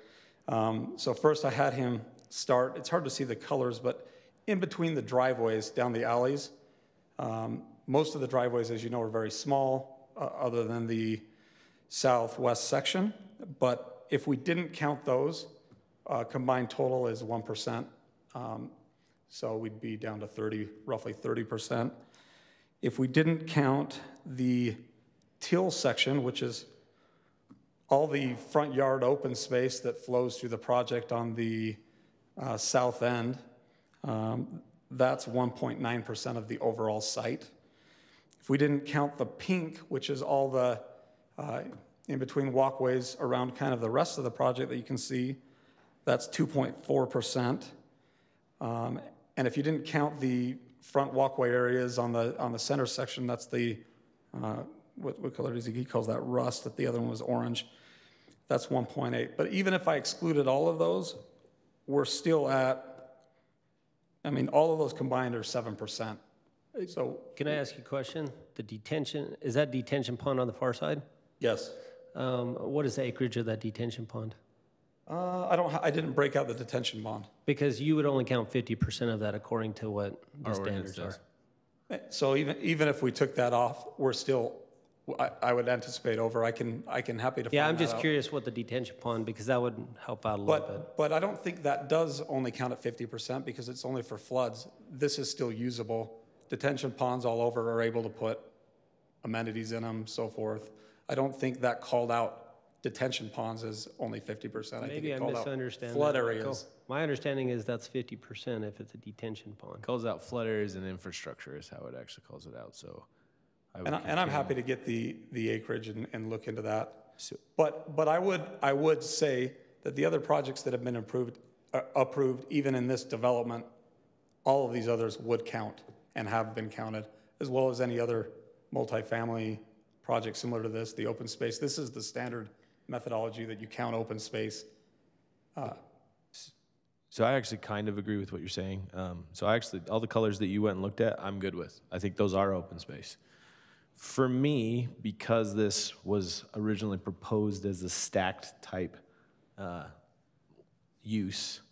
So first I had him start, it's hard to see the colors, but in between the driveways down the alleys, most of the driveways, as you know, are very small, other than the southwest section. But if we didn't count those, combined total is 1%. So we'd be down to roughly 30%. If we didn't count the till section, which is all the front yard open space that flows through the project on the south end, that's 1.9% of the overall site. If we didn't count the pink, which is all the in-between walkways around kind of the rest of the project that you can see, that's 2.4%. And if you didn't count the front walkway areas on the center section, that's the, what color is he? He calls that rust, that the other one was orange. That's 1.8. But even if I excluded all of those, we're still at, I mean, all of those combined are 7%. So can I ask you a question? The detention, is that detention pond on the far side? Yes. What is the acreage of that detention pond? I didn't break out the detention pond. Because you would only count 50% of that according to what the standards are. So even if we took that off, we're still, I would anticipate over. I can happy to find I'm just that out. curious what the detention pond, because that would help out a little bit. But I don't think that does only count at 50% because it's only for floods. This is still usable. Detention ponds all over are able to put amenities in them, so forth. I don't think that called out detention ponds as only 50%. Maybe I misunderstand. Flood areas. My understanding is that's 50% if it's a detention pond. Calls out flood areas and infrastructure is how it actually calls it out. So, and I'm happy to get the acreage and look into that. But I would say that the other projects that have been approved even in this development, all of these others would count and have been counted, as well as any other multifamily project similar to this, the open space. This is the standard methodology that you count open space. So I actually kind of agree with what you're saying. So all the colors that you went and looked at, I'm good with. I think those are open space. For me, because this was originally proposed as a stacked type use,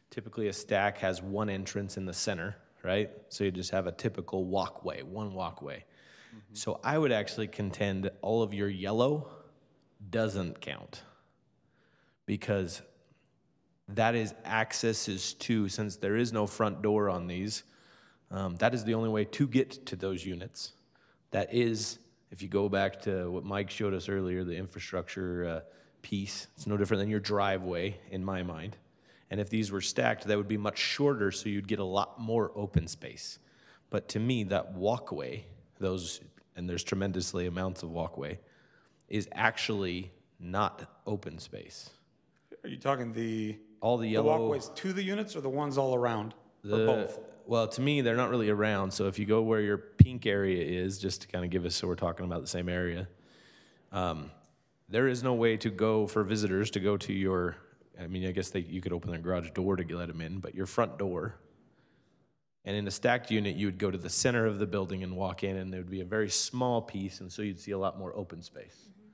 typically a stack has one entrance in the center, right? So you just have a typical walkway, one walkway. Mm-hmm. So I would actually contend all of your yellow doesn't count because that is accesses to, since there is no front door on these, that is the only way to get to those units. That is, if you go back to what Mike showed us earlier, the infrastructure piece, it's no different than your driveway in my mind. And if these were stacked, that would be much shorter, so you'd get a lot more open space. But to me, that walkway, and there's tremendously amounts of walkway, is actually not open space. Are you talking all the yellow walkways to the units or the ones all around? Or both? Well, to me, they're not really around. So if you go where your pink area is, just to kind of give us, so we're talking about the same area, there is no way to go for visitors to go to your, I mean, I guess you could open their garage door to let them in, but your front door. And in a stacked unit, you would go to the center of the building and walk in, and there would be a very small piece, and so you'd see a lot more open space. Mm-hmm.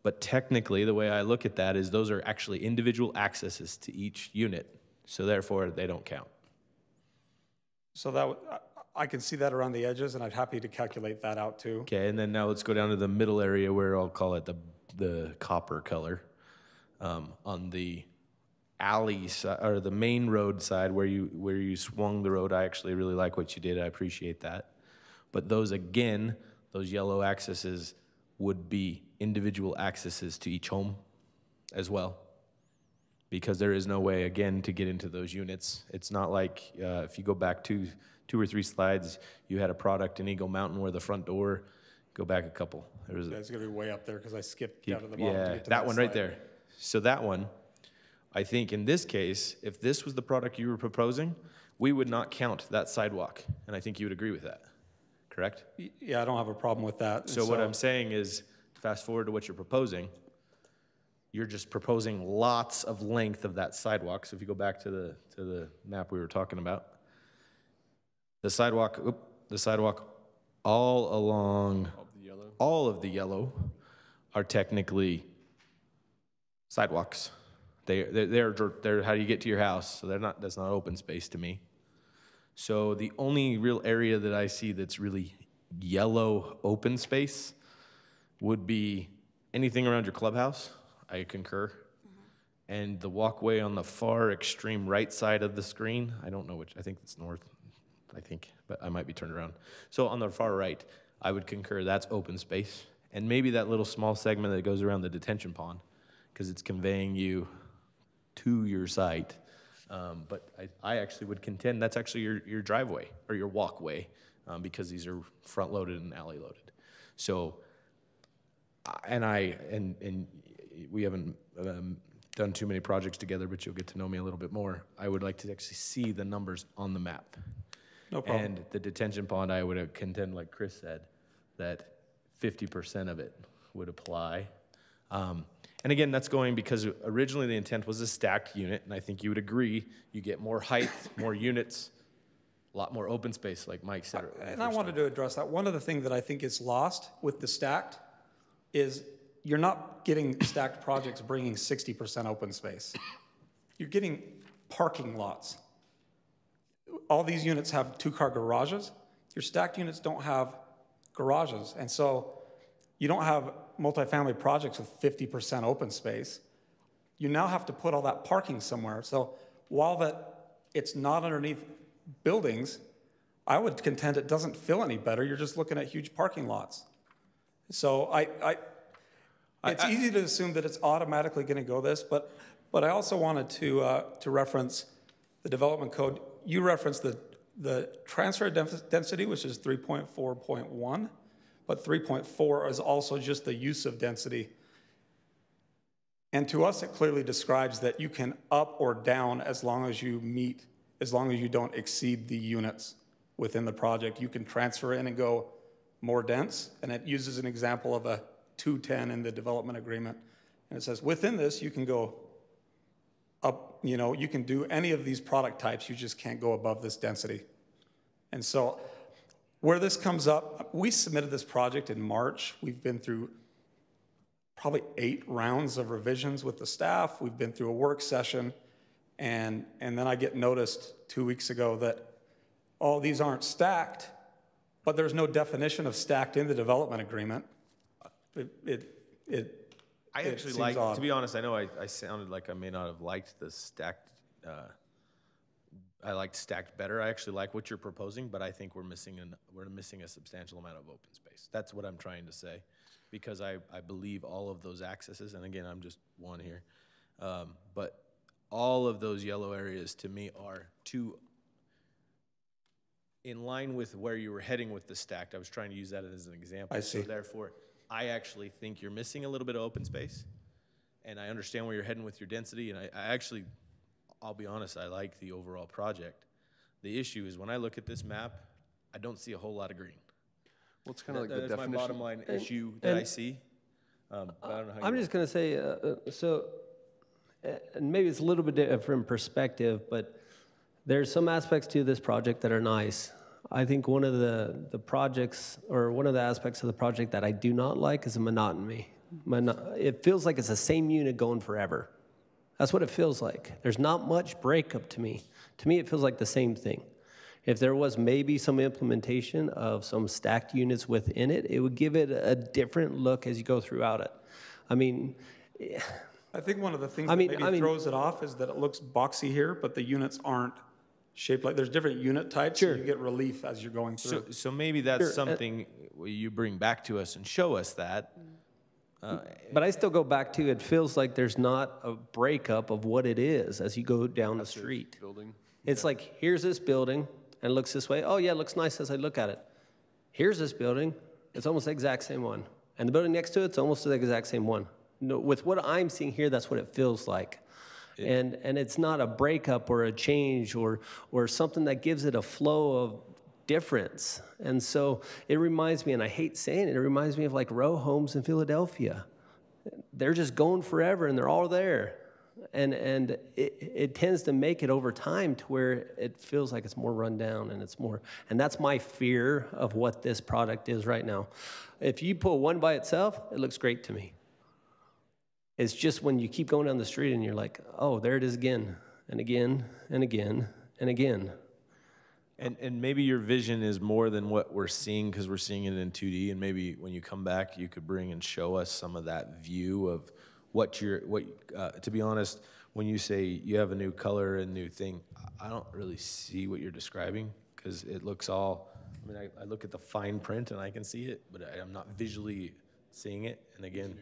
But technically, the way I look at that is those are actually individual accesses to each unit, so therefore they don't count. So I can see that around the edges, and I'd happy to calculate that out too. Okay, and then now let's go down to the middle area where I'll call it the copper color on the alley or the main road side where you swung the road, I actually really like what you did. I appreciate that. But those, again, those yellow accesses would be individual accesses to each home as well, because there is no way, again, to get into those units. It's not like if you go back two or three slides, you had a product in Eagle Mountain where the front door, go back a couple. There was That's gonna be way up there because I skipped down to the bottom to yeah, get to that one right slide. there. So that one, I think in this case, if this was the product you were proposing, we would not count that sidewalk, and I think you would agree with that, correct? Yeah, I don't have a problem with that. So what I'm saying is, fast forward to what you're proposing, you're just proposing lots of length of that sidewalk. So if you go back to the map we were talking about, the sidewalk all along, all of the yellow are technically sidewalks. They're how you get to your house, so that's not open space to me. So the only real area that I see that's really yellow open space would be anything around your clubhouse. I concur. And the walkway on the far extreme right side of the screen, I don't know which, I think it's north, but I might be turned around. So on the far right, I would concur that's open space. And maybe that little small segment that goes around the detention pond, because it's conveying you to your site. But I actually would contend that's actually your driveway or your walkway, because these are front loaded and alley loaded. So, and we haven't done too many projects together, but you'll get to know me a little bit more. I would like to actually see the numbers on the map. No problem. And the detention pond, I would contend, like Chris said, that 50% of it would apply. And again, that's going because originally the intent was a stacked unit, and I think you would agree, you get more height, more units, a lot more open space, like Mike said. And I wanted to address that. One of the things that I think is lost with the stacked is you're not getting stacked projects bringing 60% open space. You're getting parking lots. All these units have two-car garages. Your stacked units don't have garages. And so you don't have multifamily projects with 50% open space. You now have to put all that parking somewhere. So while it's not underneath buildings, I would contend it doesn't feel any better. You're just looking at huge parking lots. So it's easy to assume that it's automatically going to go this, but I also wanted to reference the development code. You referenced the transfer density, which is 3.4.1, but 3.4 is also just the use of density. And to us, it clearly describes that you can up or down as long as you don't exceed the units within the project. You can transfer in and go more dense, and it uses an example of a 210 in the development agreement. And it says, within this, you can go up, you can do any of these product types, you just can't go above this density. And so where this comes up, we submitted this project in March. We've been through probably 8 rounds of revisions with the staff. We've been through a work session, and then I get noticed 2 weeks ago that, oh, these aren't stacked, but there's no definition of stacked in the development agreement. I actually like, to be honest, I know I sounded like I may not have liked the stacked, I liked stacked better. I actually like what you're proposing, but I think we're missing a substantial amount of open space. That's what I'm trying to say, because I believe all of those accesses, and again, I'm just one here, but all of those yellow areas to me are too in line with where you were heading with the stacked. I was trying to use that as an example. I see. So therefore, I actually think you're missing a little bit of open space, and I understand where you're heading with your density, and I actually, I'll be honest, I like the overall project. The issue is when I look at this map, I don't see a whole lot of green. Well, it's kind of like the definition. That's my bottom line issue that I see. But I don't know how I'm just going to say, and maybe it's a little bit different perspective, but there's some aspects to this project that are nice. I think one of the projects, or one of the aspects of the project that I do not like is the monotony. It feels like it's the same unit going forever. That's what it feels like. There's not much breakup to me. To me, it feels like the same thing. If there was maybe some implementation of some stacked units within it, it would give it a different look as you go throughout it. I mean, I think one of the things I that mean- maybe I mean- throws it off is that it looks boxy here, but the units aren't shaped like, there's different unit types, so Sure. you get relief as you're going through. So maybe that's Sure, something you bring back to us and show us that. But I still go back to, it feels like there's not a breakup of what it is as you go down the street. Building. It's like, here's this building, and it looks this way. Oh, yeah, it looks nice as I look at it. Here's this building. It's almost the exact same one. And the building next to it's almost the exact same one. No, with what I'm seeing here, that's what it feels like. And it's not a breakup or a change or something that gives it a flow of difference. And so it reminds me, and I hate saying it, it reminds me of like row homes in Philadelphia. They're just going forever, and they're all there. And it tends to make it over time to where it feels like it's more run down and it's more, and that's my fear of what this product is right now. If you put one by itself, it looks great to me. It's just when you keep going down the street and you're like, oh, there it is again, and again, and again, and again. And maybe your vision is more than what we're seeing because we're seeing it in 2D, and maybe when you come back, you could bring and show us some of that view of to be honest, when you say you have a new color and new thing, I don't really see what you're describing because it looks all, I mean, I look at the fine print and I can see it, but I'm not visually seeing it. And again,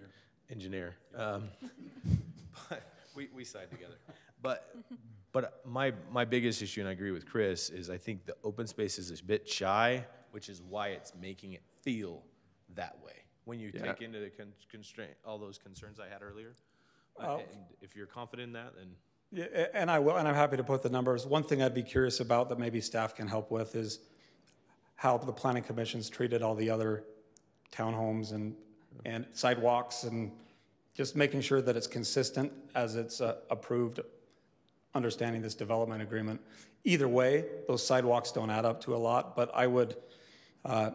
engineer. But we side together. But my biggest issue, and I agree with Chris, is I think the open space is a bit shy, which is why it's making it feel that way. When you take into the constraint all those concerns I had earlier, and if you're confident in that, then Yeah, and I will, and I'm happy to put the numbers. One thing I'd be curious about that maybe staff can help with is how the planning commission's treated all the other townhomes and sidewalks, and just making sure that it's consistent as it's approved, understanding this development agreement. Either way, those sidewalks don't add up to a lot, but I would, I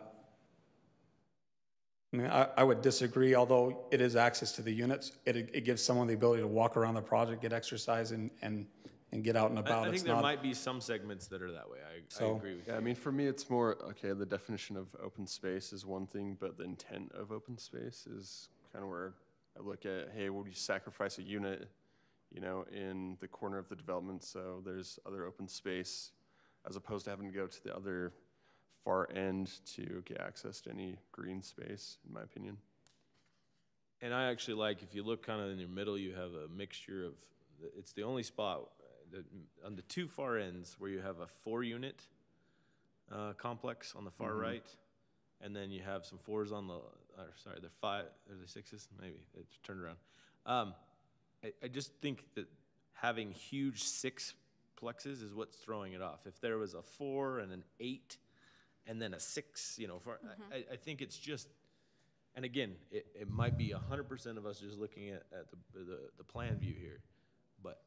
would disagree, although it is access to the units. It gives someone the ability to walk around the project, get exercise, and get out and about. I think there might be some segments that are that way. I agree with you. Yeah, I mean, for me, it's more, okay, the definition of open space is one thing, but the intent of open space is kind of where I look at, hey, would you sacrifice a unit, you know, in the corner of the development so there's other open space, as opposed to having to go to the other far end to get access to any green space, in my opinion. And I actually like, if you look kind of in your middle, you have a mixture of, it's the only spot on the two far ends where you have a 4-unit complex on the far right, and then you have some 4s on the, they're 5, are they 6s? Maybe, it's turned around. I just think that having huge 6 plexes is what's throwing it off. If there was a 4 and an 8 and then a 6, you know, I think it's just, and again, it might be 100% of us just looking at the plan view here, but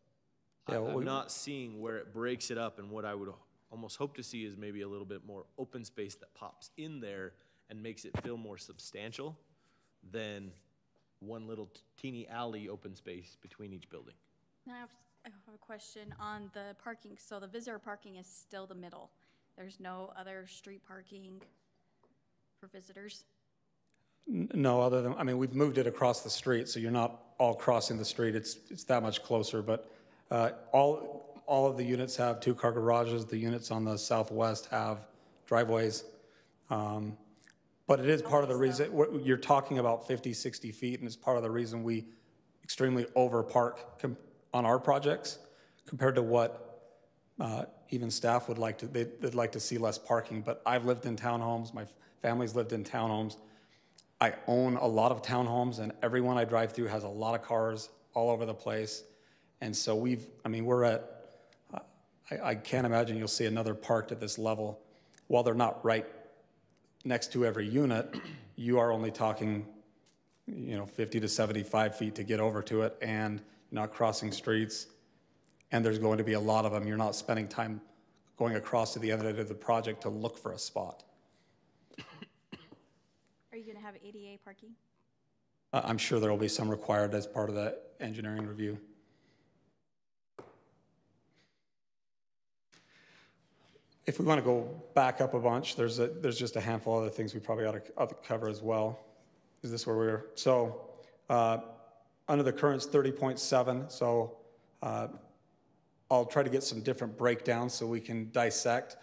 yeah, I'm not seeing where it breaks it up, and what I would almost hope to see is maybe a little bit more open space that pops in there and makes it feel more substantial than one little teeny alley open space between each building. Now I have a question on the parking. So the visitor parking is still the middle. There's no other street parking for visitors? No, other than, I mean, we've moved it across the street, so you're not all crossing the street. It's that much closer, but all of the units have 2-car garages. The units on the southwest have driveways. But it is part of the reason, you're talking about 50, 60 feet, and it's part of the reason we extremely overpark on our projects compared to what even staff would like to, they'd like to see less parking. But I've lived in townhomes, my family's lived in townhomes. I own a lot of townhomes, and everyone I drive through has a lot of cars all over the place. And so we're at, I can't imagine you'll see another parked at this level. While they're not right next to every unit, you are only talking, 50 to 75 feet to get over to it, and you're not crossing streets. And there's going to be a lot of them. You're not spending time going across to the other end of the project to look for a spot. Are you going to have ADA parking? I'm sure there will be some required as part of the engineering review. If we want to go back up a bunch, there's just a handful of other things we probably ought to cover as well. Is this where we're? So under the current's 30.7, so I'll try to get some different breakdowns so we can dissect.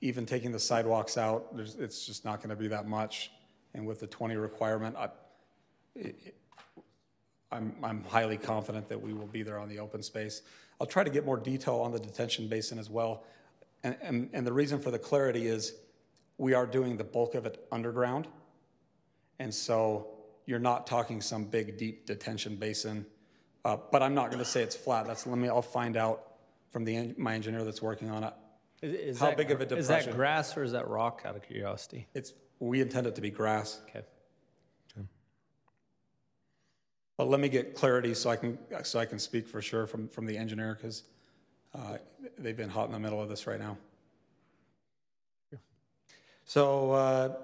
Even taking the sidewalks out, it's just not going to be that much. And with the 20 requirement, I'm highly confident that we will be there on the open space. I'll try to get more detail on the detention basin as well. And the reason for the clarity is we are doing the bulk of it underground. And so you're not talking some big, deep detention basin. But I'm not going to say it's flat. I'll find out from my engineer that's working on it. How big of a depression? Is that grass or is that rock, out of curiosity? We intend it to be grass. Okay. But let me get clarity so I can speak for sure from the engineer, because they've been hot in the middle of this right now. So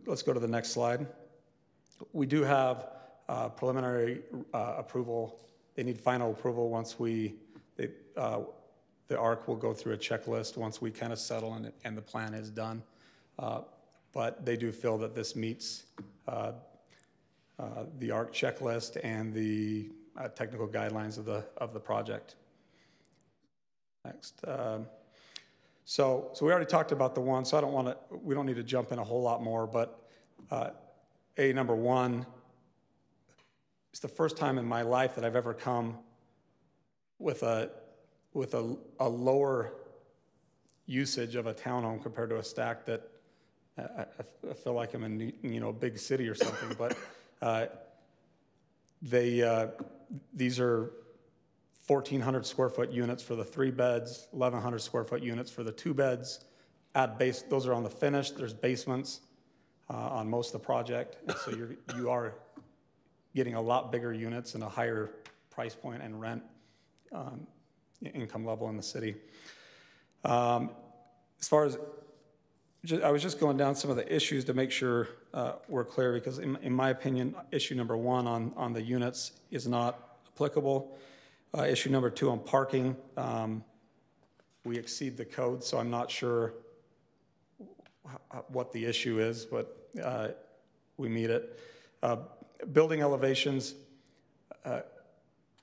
let's go to the next slide. We do have preliminary approval. They need final approval once the ARC will go through a checklist once we kind of settle and the plan is done. But they do feel that this meets the ARC checklist and the technical guidelines of the project. Next. So we already talked about the one, so we don't need to jump in a whole lot more, but number one, it's the first time in my life that I've ever come with a lower usage of a townhome compared to a stack that I feel like I'm in a big city or something, but these are 1,400 square foot units for the 3 beds, 1,100 square foot units for the 2 beds. Those are on the finished. There's basements on most of the project, and so you are getting a lot bigger units and a higher price point and rent income level in the city. As far as I was just going down some of the issues to make sure we're clear, because in my opinion, issue number 1 on the units is not applicable. Issue number 2 on parking, we exceed the code, so I'm not sure what the issue is, but we meet it. Building elevations,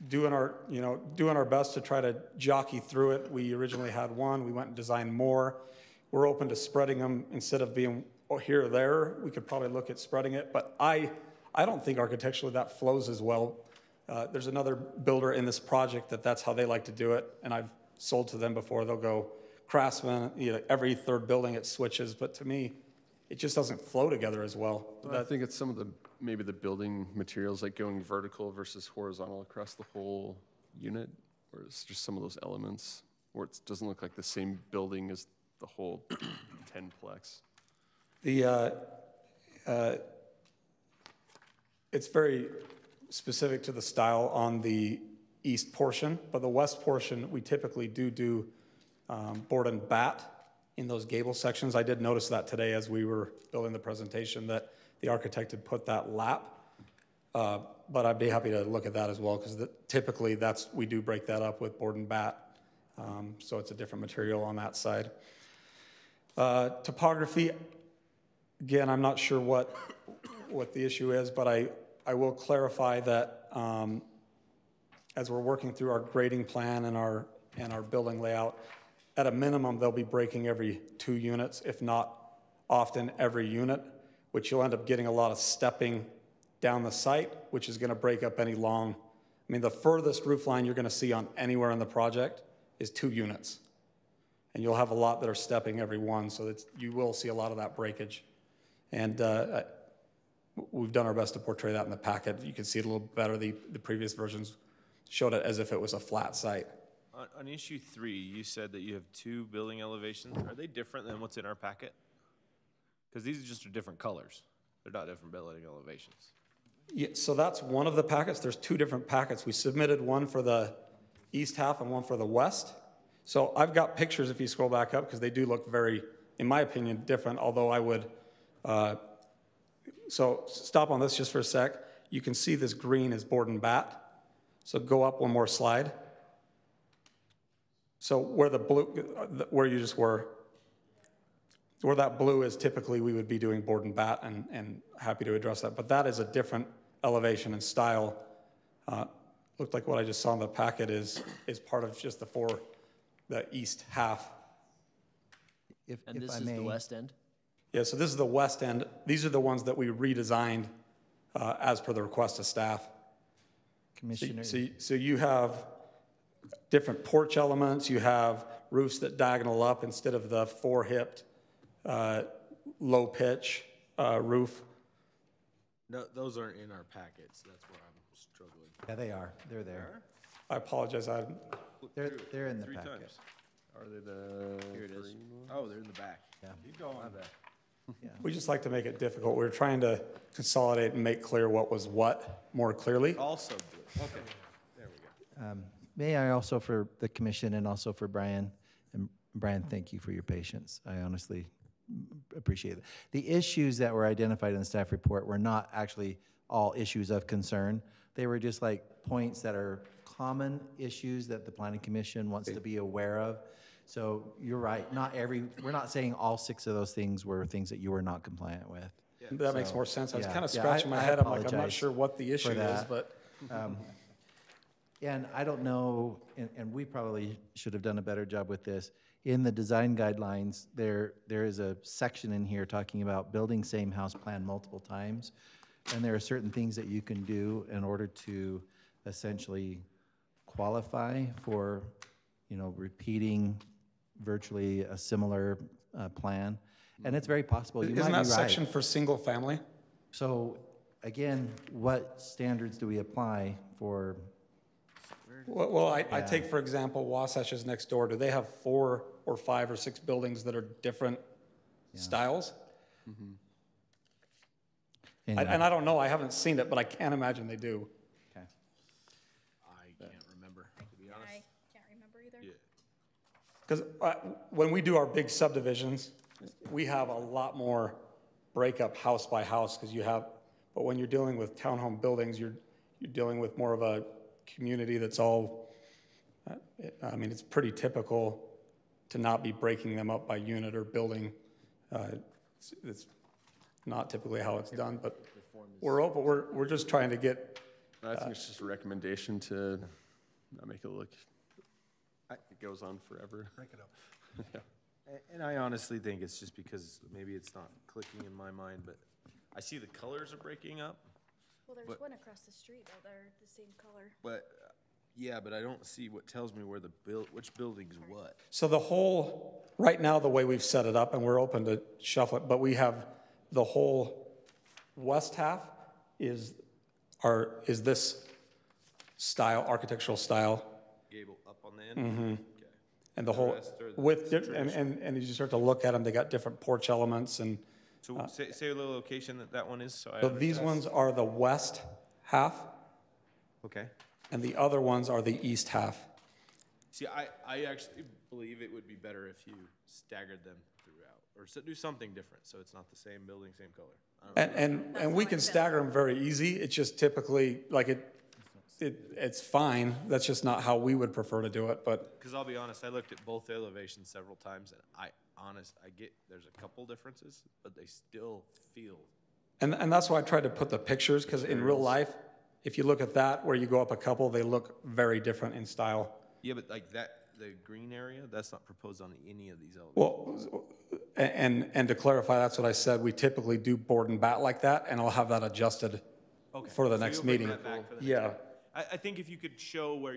doing our best to try to jockey through it. We originally had 1, we went and designed more. We're open to spreading them instead of being here or there. We could probably look at spreading it, but I don't think architecturally that flows as well. There's another builder in this project that's how they like to do it, and I've sold to them before. They'll go Craftsman, every 3rd building it switches, but to me, it just doesn't flow together as well. I think it's some of maybe the building materials, like going vertical versus horizontal across the whole unit, or it's just some of those elements where it doesn't look like the same building as the whole 10-plex. It's very specific to the style on the east portion, but the west portion, we typically do board and bat in those gable sections. I did notice that today as we were building the presentation, that the architect had put that lap, but I'd be happy to look at that as well, because typically we do break that up with board and bat, so it's a different material on that side. Topography, again, I'm not sure what the issue is, but I will clarify that as we're working through our grading plan and our building layout, at a minimum, they'll be breaking every 2 units, if not often every unit, which you'll end up getting a lot of stepping down the site, which is going to break up any long. I mean, the furthest roof line you're going to see on anywhere in the project is 2 units. And you'll have a lot that are stepping every one, so you will see a lot of that breakage. And we've done our best to portray that in the packet. You can see it a little better. The previous versions showed it as if it was a flat site. On issue 3, you said that you have 2 building elevations. Are they different than what's in our packet? Because these just are different colors. They're not different building elevations. Yeah, so that's one of the packets. There's 2 different packets. We submitted one for the east half and one for the west. So I've got pictures if you scroll back up, because they do look very, in my opinion, different, although I would, so stop on this just for a sec. You can see this green is board and bat. So go up one more slide. So where the blue, where you just were, where that blue is, typically we would be doing board and bat, and happy to address that. But that is a different elevation and style Looked like what I just saw in the packet is part of just the east half. And this is the west end? Yeah, so this is the west end. These are the ones that we redesigned as per the request of staff. Commissioner. So you have different porch elements. You have roofs that diagonal up instead of the four-hipped, low-pitch roof. No, those aren't in our packets. That's where I'm struggling. Yeah, they are. They're there. I apologize. They're in the Three packet. times. Are they the? Here it is. green ones? Oh, they're in the back. Yeah. Keep going. My bad. Yeah. We just like to make it difficult. We're trying to consolidate and make clear what was what more clearly. Also good. Okay. There we go. May I also, for the commission and also for Brian, and Brian, thank you for your patience. I honestly appreciate it. The issues that were identified in the staff report were not actually all issues of concern. They were just like points that are common issues that the planning commission wants to be aware of. So you're right, we're not saying all 6 of those things were things that you were not compliant with. That makes more sense. I was yeah, kind of yeah, scratching my I head. I'm like, I'm not apologize sure what the issue for is, that. but. And I don't know, and we probably should have done a better job with this. In the design guidelines, there is a section in here talking about building same house plan multiple times. And there are certain things that you can do in order to essentially qualify for, repeating virtually a similar plan. And it's very possible. You Isn't might that be right. section for single family? So again, what standards do we apply for? Well, I take, for example, Wasatch is next door. Do they have 4 or 5 or 6 buildings that are different styles? Anyway. And I don't know, I haven't seen it, but I can't imagine they do. Okay. I can't remember, to be honest. I can't remember either. Yeah. Because when we do our big subdivisions, we have a lot more breakup house by house but when you're dealing with townhome buildings, you're dealing with more of a community that's all, it's pretty typical to not be breaking them up by unit or building. It's not typically how it's done, but we're open. We're just trying to get. I think it's just a recommendation to not make it look. It goes on forever. Break it up. Yeah. And I honestly think it's just because maybe it's not clicking in my mind, but I see the colors are breaking up. Well, there's one across the street though. They're the same color. But yeah, but I don't see what tells me where which building's what. So right now, the way we've set it up, and we're open to shuffle it, but we have the whole west half is this style, architectural style. Gable up on the end? Mm-hmm. Okay. And the whole, rest are and as you start to look at them, they got different porch elements and. So say the location that one is, So these ones are the west half. Okay. And the other ones are the east half. See, I actually believe it would be better if you staggered them throughout, or do something different, so it's not the same building, same color. And we can stagger them very easy. It's just typically, like it's fine. That's just not how we would prefer to do it, but. Because I'll be honest, I looked at both elevations several times, and I get there's a couple differences, but they still feel. And that's why I tried to put the pictures, because in real life, if you look at that, where you go up a couple, they look very different in style. Yeah, but like the green area, that's not proposed on any of these elevations. Well, and to clarify, that's what I said. We typically do board and bat like that, and I'll have that adjusted for the next meeting. Yeah. I think if you could show where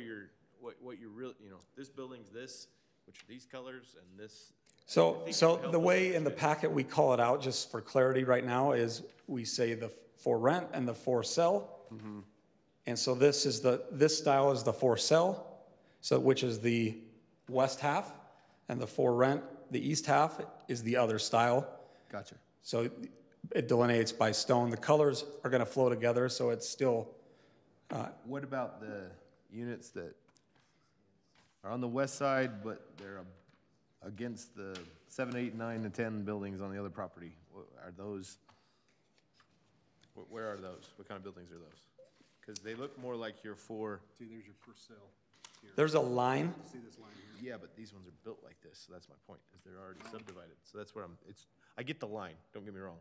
what you're really, this building's this, which are these colors, and this. So the way in the packet we call it out, just for clarity right now, is we say the for rent and the for sell. Mm-hmm. And so this style is the for sell, which is the west half, and the for rent, the east half, is the other style. Gotcha. So it delineates by stone. The colors are going to flow together, so it's still. What about the units that are on the west side, but they're against the 7, 8, 9, and 10 buildings on the other property? Are those? Where are those? What kind of buildings are those? Because they look more like your four. See, there's your first sale. Here. There's a line. See this line here? Yeah, but these ones are built like this, so that's my point. Is they're already subdivided. So that's where I get the line. Don't get me wrong,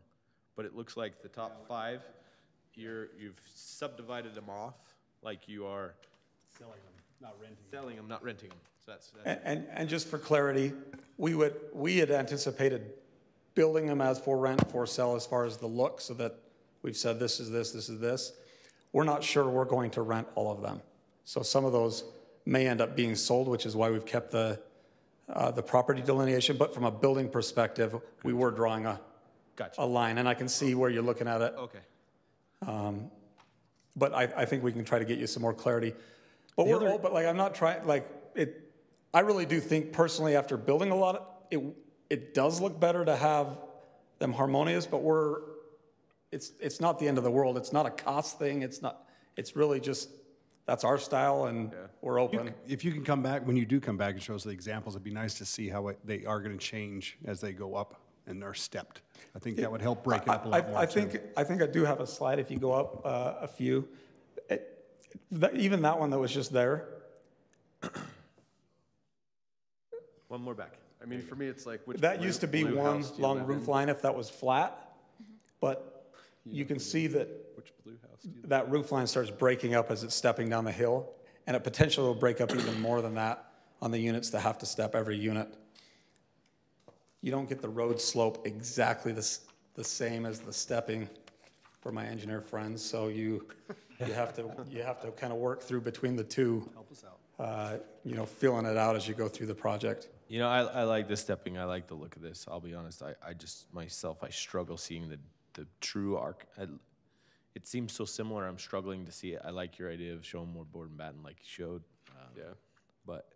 but it looks like the top 5, you've subdivided them off like you are Selling them, not renting. selling them, not renting them. So that's And just for clarity, we had anticipated building them as for rent, for sale as far as the look, so that we've said this is this, this is this. We're not sure we're going to rent all of them. So some of those may end up being sold, which is why we've kept the property delineation. But from a building perspective, we were drawing a line, and I can see where you're looking at it. okay. But I think we can try to get you some more clarity. But but like, I'm not trying, like, I really do think personally, after building a lot, it does look better to have them harmonious, but it's not the end of the world. It's not a cost thing. It's really just, that's our style, and we're open. If you can come back, when you do come back and show us the examples, it'd be nice to see how they are going to change as they go up and are stepped. I think that would help break it up a lot more. I think I do have a slide if you go up a few. Even that one that was just there. One more back. I mean, for me, it's like, which That used to be blue one house do you long live roof in? line if that was flat, but you can see that Which blue house do you live that roof line starts breaking up as it's stepping down the hill, and it potentially will break up even more than that on the units that have to step every unit. You don't get the road slope exactly the same as the stepping for my engineer friends, so you have to kind of work through between the two. Help us out. Feeling it out as you go through the project. You know, I like the stepping. I like the look of this. I'll be honest. I just, myself, I struggle seeing the true arc. It seems so similar. I'm struggling to see it. I like your idea of showing more board and batten like you showed. But,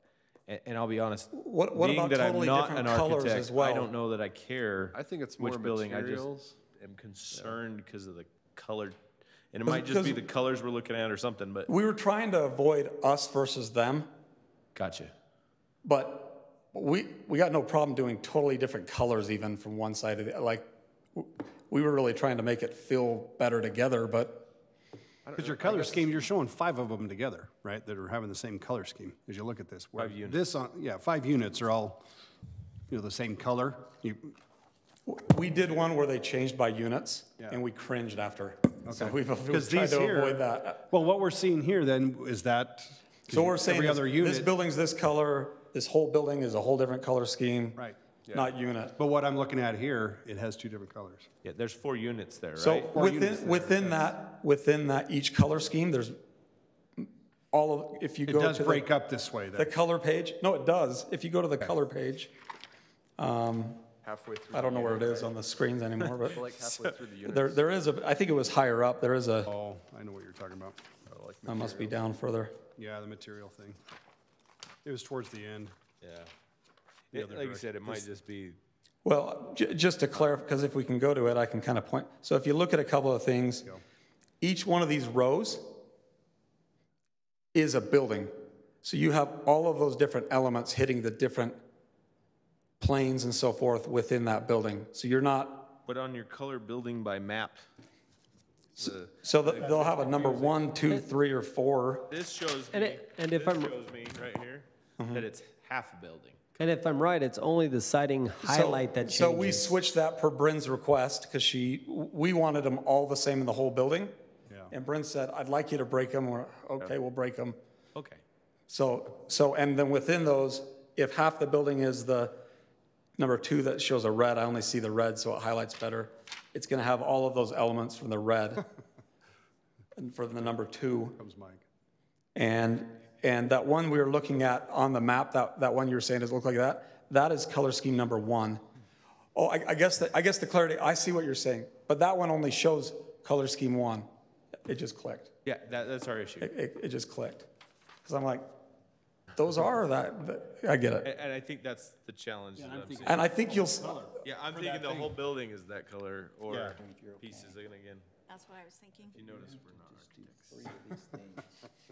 and I'll be honest, What being about that totally I'm not different an colors architect, as well? I don't know that I care. I think it's more which building. I just materials. am concerned because of the color. And it might just be the colors we're looking at or something, but. We were trying to avoid us versus them. Gotcha. But we got no problem doing totally different colors even from one side of the, like, we were really trying to make it feel better together, but. Because your color scheme, you're showing 5 of them together, right, that are having the same color scheme as you look at this. 5 units. 5 units are all, the same color. We did one where they changed by units, and we cringed after. So we've tried to avoid that. Well, what we're seeing here then is that. So we're saying every other unit. this building's this color, this whole building is a whole different color scheme. Right. Not unit. But what I'm looking at here, it has 2 different colors. Yeah, there's 4 units there, right? So within that, each color scheme, there's if you go to It does break up this way. the color page. No, it does. If you go to the color page, halfway through. I don't know where it is on the screens anymore, but Like halfway through the units. there is I think it was higher up. There is a, Oh, I know what you're talking about. that must be down further. Yeah, the material thing. It was towards the end. Yeah. The other Like you direction. said, it might just be. Well, just to clarify, because if we can go to it, I can kind of point. So if you look at a couple of things, each one of these rows is a building. So you have all of those different elements hitting the different planes and so forth within that building. So you're not. But on your color building by map. So they'll have a number 1, 2, 3, or 4. This shows And me. and if this I'm- shows me right here that it's half a building. And if I'm right, it's only the siding highlight that changes. So we switched that per Bryn's request because we wanted them all the same in the whole building. Yeah. And Bryn said, I'd like you to break them. We're, okay, we'll break them. Okay. So, and then within those, if half the building is the number 2 that shows a red, I only see the red, so it highlights better. It's going to have all of those elements from the red. And for the number 2. Comes Mike. And that one we were looking at on the map, that one you were saying does look like that is color scheme number 1. Oh, I guess the clarity, I see what you're saying, but that one only shows color scheme 1. It just clicked. Yeah, that's our issue. It just clicked. Because I'm like, those are that, I get it. And I think that's the challenge. that I'm seeing. And I think you'll, Yeah, I'm thinking the whole building is that color or pieces. And again, That's what I was thinking. you notice we're not architects.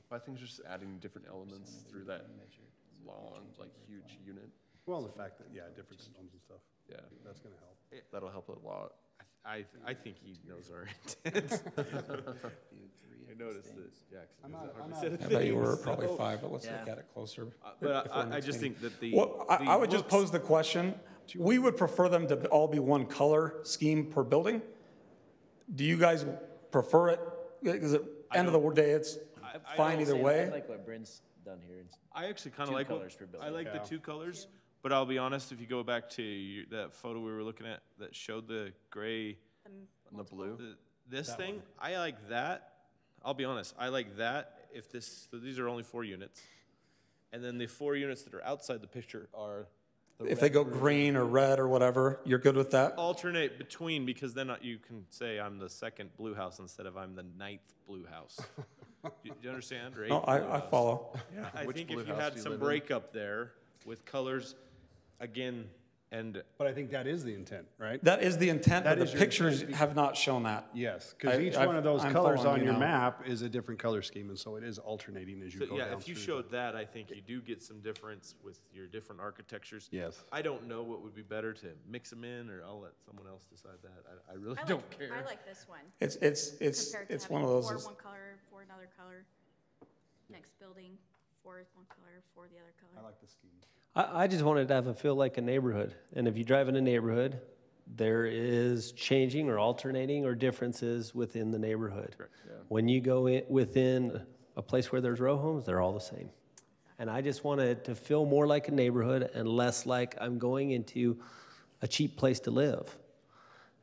I think it's just adding different elements through that long, like huge unit. Well, the fact that, different stones and stuff. Yeah, That's going to help. that'll help a lot. I think he knows our intent. I noticed that Jackson. I bet you were probably 5, but let's look at it closer. But I just think that the. Well, I would just pose the question, we would prefer them to all be one color scheme per building. Do you guys prefer it? Because at the end of the day, it's fine either way. I like what Bryn's done here. I actually kind of Two like colors per building. I like Yeah. the two colors, but I'll be honest. If you go back to that photo we were looking at that showed the gray, And the blue. this thing, I like that. I'll be honest. I like that. If this, so these are only 4 units, and then the 4 units that are outside the picture are. If they go green or red or whatever, you're good with that? Alternate between, because then you can say I'm the 2nd blue house instead of I'm the 9th blue house. Do you understand? Or No, 8th blue I house. follow. Yeah, I Which think blue if you house had do you some live in? breakup there with colors, again, and But I think that is the intent, right? That is the intent, That but is the your pictures intent. have not shown that. Yes, because each one of those colors on your map is a different color scheme, and so it is alternating as you so, go yeah, down if you through showed that, I think you do get some difference with your different architectures. Yes. I don't know what would be better to mix them in, or I'll let someone else decide that. I really I don't like, care. I like this one. It's Compared to it's having one of those. 4 is- one color, 4 another color. Next building, 4 is one color, 4 the other color. I like the scheme. I just wanted to have it feel like a neighborhood. And if you drive in a neighborhood, there is changing or alternating or differences within the neighborhood. When you go within a place where there's row homes, they're all the same. And I just wanted it to feel more like a neighborhood and less like I'm going into a cheap place to live.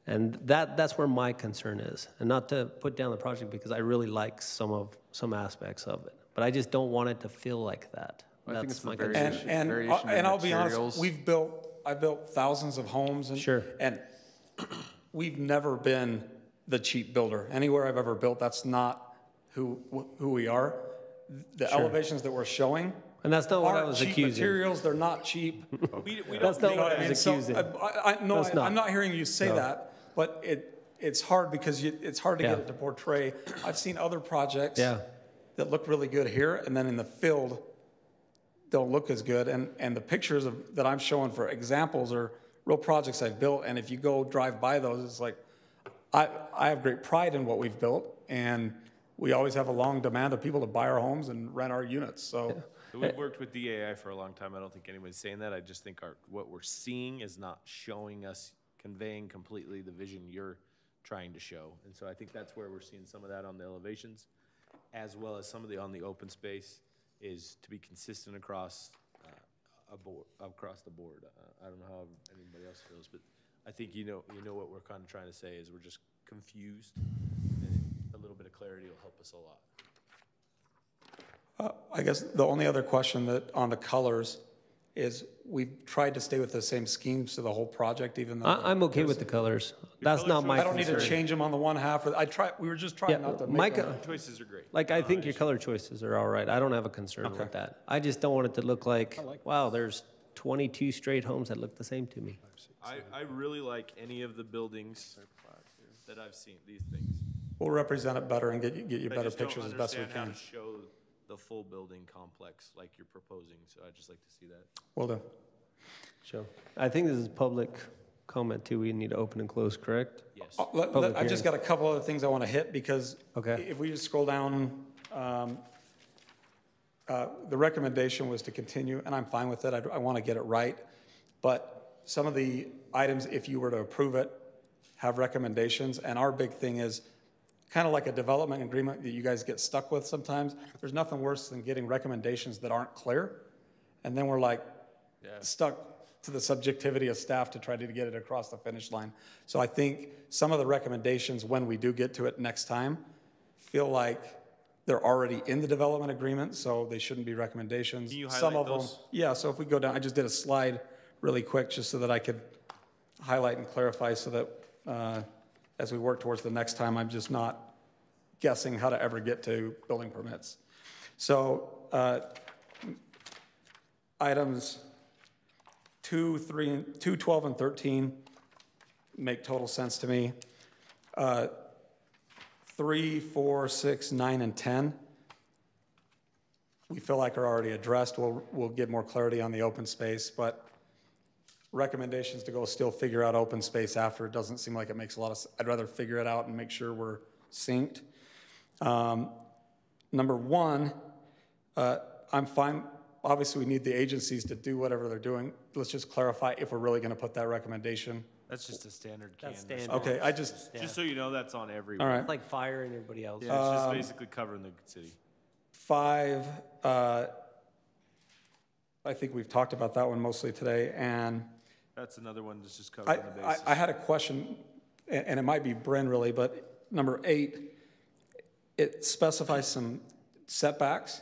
And that's where my concern is. And not to put down the project, because I really like some aspects of it. But I just don't want it to feel like that. I think it's the my variation. concern. And I'll be honest, materials. I've built thousands of homes and Sure. and we've never been the cheap builder. Anywhere I've ever built, that's not who we are. The Sure. elevations that we're showing And that's not what I aren't was cheap accusing. materials, they're not cheap. We That's don't not what I I was mean, so, accusing. no, That's not. I'm not hearing you say No. that, but it's hard because it's hard to Yeah. get it to portray. I've seen other projects Yeah. that look really good here, and then in the field, don't look as good. And the pictures that I'm showing for examples are real projects I've built, and if you go drive by those, it's like, I have great pride in what we've built, and we always have a long demand of people to buy our homes and rent our units, so. So we've worked with DAI for a long time. I don't think anybody's saying that. I just think what we're seeing is not showing us, conveying completely the vision you're trying to show. And so I think that's where we're seeing some of that on the elevations, as well as some of the on the open space, is to be consistent across across the board. I don't know how anybody else feels, but I think you know what we're kind of trying to say is we're just confused, and a little bit of clarity will help us a lot. I guess the only other question that on the colors is we've tried to stay with the same schemes to the whole project, even though. I'm okay with the colors. That's not my I don't need to concern. change them on the one half. We were just trying not to my make co- them. Choices are great. Like, I think your color choices are all right. I don't have a concern Okay. with that. I just don't want it to look like, wow, there's 22 straight homes that look the same to me. I really like any of the buildings that I've seen, these things. We'll represent it better and get you I better just don't pictures as best we understand how can. to show the full building complex like you're proposing, so I'd just like to see that. Will do. Sure. I think this is public comment too. We need to open and close, correct? Yes. Public I've just hearing. got a couple other things I want to hit because Okay. if we just scroll down, the recommendation was to continue, and I'm fine with it. I want to get it right. But some of the items, if you were to approve it, have recommendations. And our big thing is kind of like a development agreement that you guys get stuck with sometimes. There's nothing worse than getting recommendations that aren't clear. And then we're like stuck to the subjectivity of staff to try to get it across the finish line. So I think some of the recommendations, when we do get to it next time, feel like they're already in the development agreement, so they shouldn't be recommendations. Can you Some highlight of those? them, yeah, so if we go down, I just did a slide really quick just so that I could highlight and clarify so that as we work towards the next time, I'm just not guessing how to ever get to building permits. So items 2, 12, and 13 make total sense to me. 3, 4, 6, 9, and 10, we feel like are already addressed. We'll get more clarity on the open space, but recommendations to go still figure out open space after, it doesn't seem like it makes a lot of sense. I'd rather figure it out and make sure we're synced. Number 1, I'm fine. Obviously, we need the agencies to do whatever they're doing. Let's just clarify if we're really going to put that recommendation. That's just a standard That's can. standard. Okay, I just, Just so you know, that's on every. all right. It's like fire and everybody else. Yeah, it's just basically covering the city. 5, I think we've talked about that one mostly today, and That's another one that's just covering the bases. I had a question, and it might be Bryn really, but number 8, it specifies some setbacks,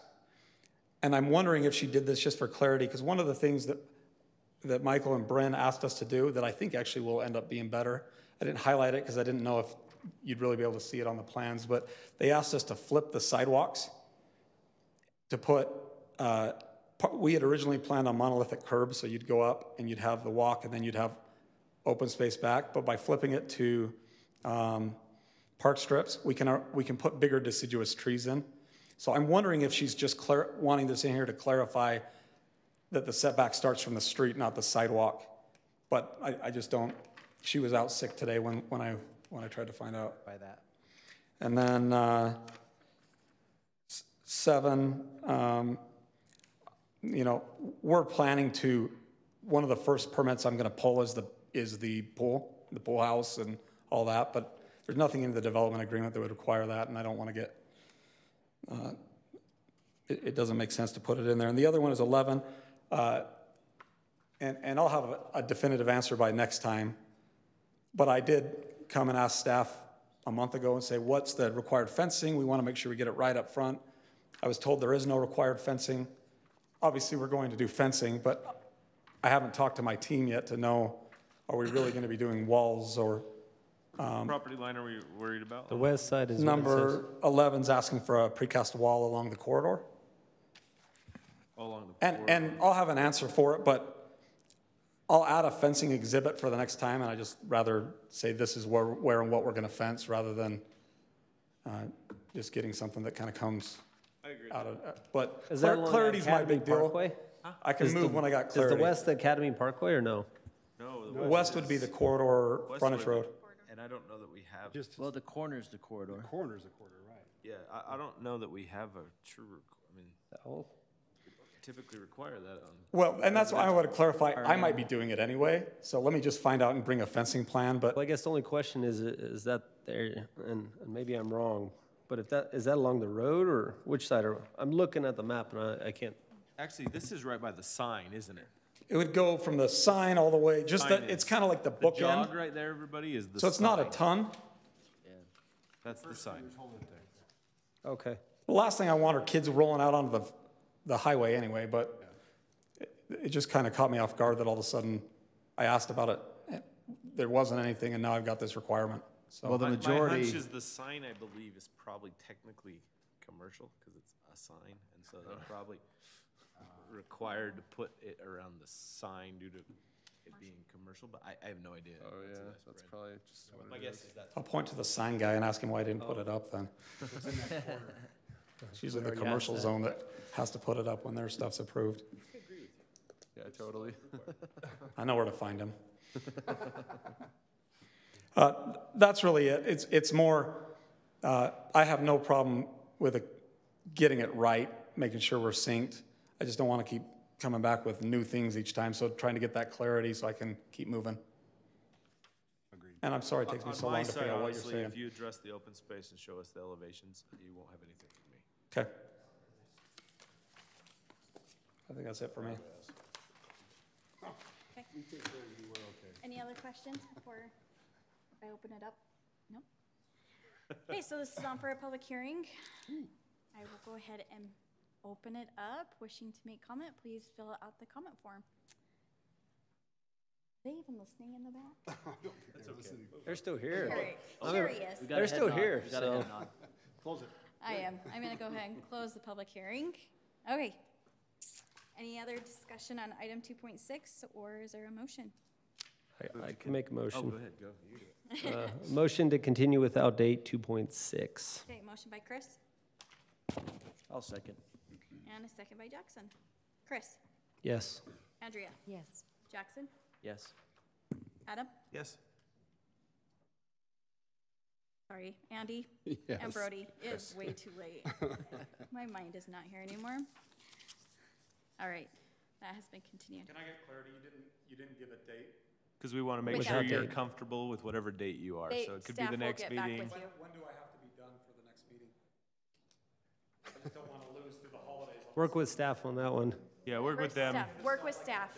and I'm wondering if she did this just for clarity, because one of the things that Michael and Bryn asked us to do that I think actually will end up being better, I didn't highlight it because I didn't know if you'd really be able to see it on the plans, but they asked us to flip the sidewalks to put, we had originally planned on monolithic curbs, so you'd go up and you'd have the walk and then you'd have open space back, but by flipping it to park strips, we can put bigger deciduous trees in. So I'm wondering if she's just wanting this in here to clarify that the setback starts from the street, not the sidewalk. But I just don't, she was out sick today when I tried to find out. By that. And then 7, you know, we're planning to, one of the first permits I'm gonna pull is the pool house and all that, but there's nothing in the development agreement that would require that, and I don't wanna get, it doesn't make sense to put it in there. And the other one is 11, and I'll have a definitive answer by next time, but I did come and ask staff a month ago and say, what's the required fencing? We wanna make sure we get it right up front. I was told there is no required fencing. Obviously, we're going to do fencing, but I haven't talked to my team yet to know, are we really gonna be doing walls or? Property line are we worried about? The west side is Number 11's asking for a precast wall along the corridor. Along the corridor. And I'll have an answer for it, but I'll add a fencing exhibit for the next time, and I just rather say this is where and what we're gonna fence rather than just getting something that kind of comes out of, but Is that along clarity's my Academy big deal. Parkway? I can Is move the- when I got Is clarity. the west the Academy Parkway or no? No, The west would be the corridor frontage road. And I don't know that we have. Well, the corner's the corridor. The corner's the corridor, right. Yeah, I don't know that we have a true, I mean, typically require that on. Well, and that's why I want to clarify, I might be doing it anyway, so let me just find out and bring a fencing plan, but. Well, I guess the only question is that there, and maybe I'm wrong, but is that along the road or which side I'm looking at the map and I can't. Actually, this is right by the sign, isn't it? It would go from the sign all the way, just that, it's kind of like the The jog bookend. right there, everybody, is the So it's not a sign. ton. That's the sign. Okay. The last thing I want are kids rolling out onto the highway anyway, but it just kind of caught me off guard that all of a sudden I asked about it. There wasn't anything, and now I've got this requirement. So Well, the majority. My hunch is the sign, I believe, is probably technically commercial because it's a sign, and so they're probably required to put it around the sign due to it being commercial, but I have no idea. Oh, yeah, that's probably just what My it guess is. is that. I'll point to the sign guy and ask him why I didn't put it up then. It's usually the commercial zone that has to put it up when their stuff's approved. Yeah, totally. I know where to find him. That's really it. It's more, I have no problem with getting it right, making sure we're synced. I just don't want to keep coming back with new things each time, so trying to get that clarity so I can keep moving. Agreed. And I'm sorry it takes me so long to figure out what you're Honestly, saying. if you address the open space and show us the elevations, you won't have anything from me. Okay. I think that's it for me. Okay. Any other questions before I open it up? No? Okay, so this is on for a public hearing. I will go ahead and open it up. Wishing to make comment, please fill out the comment form. Are they even listening in the back? They're still here. Curious. They're still here, so. Close it. I am. I'm gonna go ahead and close the public hearing. Okay. Any other discussion on item 2.6, or is there a motion? I can make a motion. Oh, go ahead, go. You do it. Motion to continue without date 2.6. Okay, motion by Chris, I'll second. and a second by Jackson. Chris, Yes. Andrea, Yes. Jackson, Yes. Adam, Yes. sorry, Andy, Yes. and Brody. It is way too late. My mind is not here anymore. All right, that has been continued. Can I get clarity? You didn't give a date? Because we want to make With sure that you're date. comfortable with whatever date you are. So it could be Staff the will next get back meeting. with you. When do I have to be done for the next meeting? I just don't want to lose Work with staff on that one. Yeah, work with them. Work with staff.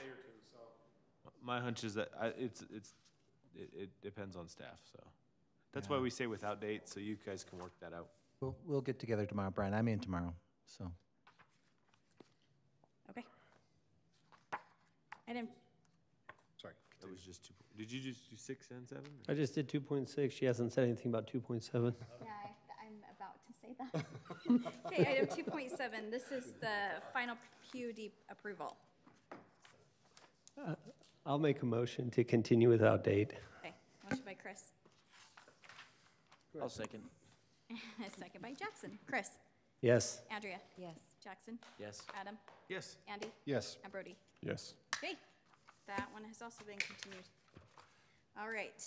My hunch is that it depends on staff, so. That's why we say without date, so you guys can work that out. We'll get together tomorrow, Brian. I'm in tomorrow, so. Okay. Item, Sorry. That was just two. Did you just do 6 and 7? I just did 2.6. She hasn't said anything about 2.7. yeah, I'm about to say that. Okay, item 2.7, this is the final PUD approval. I'll make a motion to continue without date. Okay, motion by Chris. I'll second. Second by Jackson. Chris? Yes. Andrea? Yes. Jackson? Yes. Adam? Yes. Andy? Yes. And Brody? Yes. Okay, that one has also been continued. All right,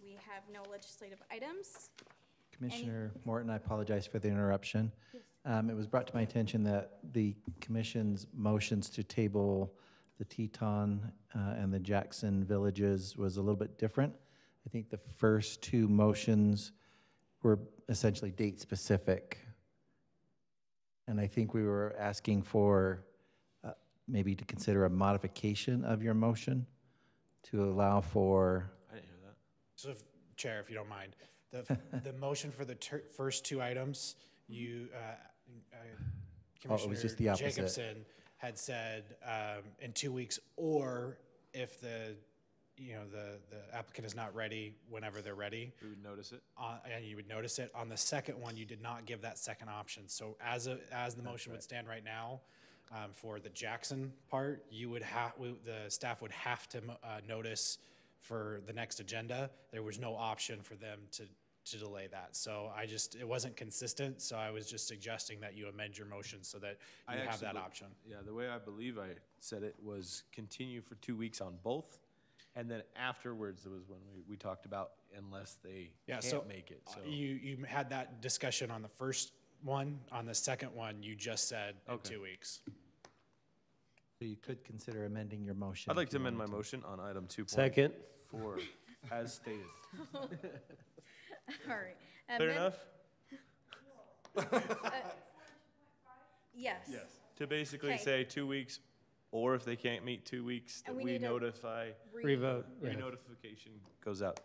we have no legislative items. Commissioner Morton, I apologize for the interruption. It was brought to my attention that the commission's motions to table the Teton and the Jackson villages was a little bit different. I think the first two motions were essentially date specific. And I think we were asking for maybe to consider a modification of your motion to allow for. I didn't hear that. So, Chair, if you don't mind, the motion for the first two items, you, Commissioner just the opposite. Jacobson had said in 2 weeks, or if the applicant is not ready whenever they're ready. We would notice it. And you would notice it. On the second one, you did not give that second option. So as the motion would stand right now, for the Jackson part, you would the staff would have to notice for the next agenda. There was no option for them to delay that. So it wasn't consistent. So I was just suggesting that you amend your motion so that you have that option. Yeah, the way I believe I said it was continue for 2 weeks on both. And then afterwards, it was when we talked about unless they can't make it. So You had that discussion on the first one. On the second one, you just said in 2 weeks. So you could consider amending your motion. I'd like to amend my motion on item 2.4 Second. as stated. All right. Fair enough? Yes. Yes. To basically Okay. say 2 weeks, or if they can't meet 2 weeks, that And we we need to notify. Revote. Yeah. Re-notification goes out.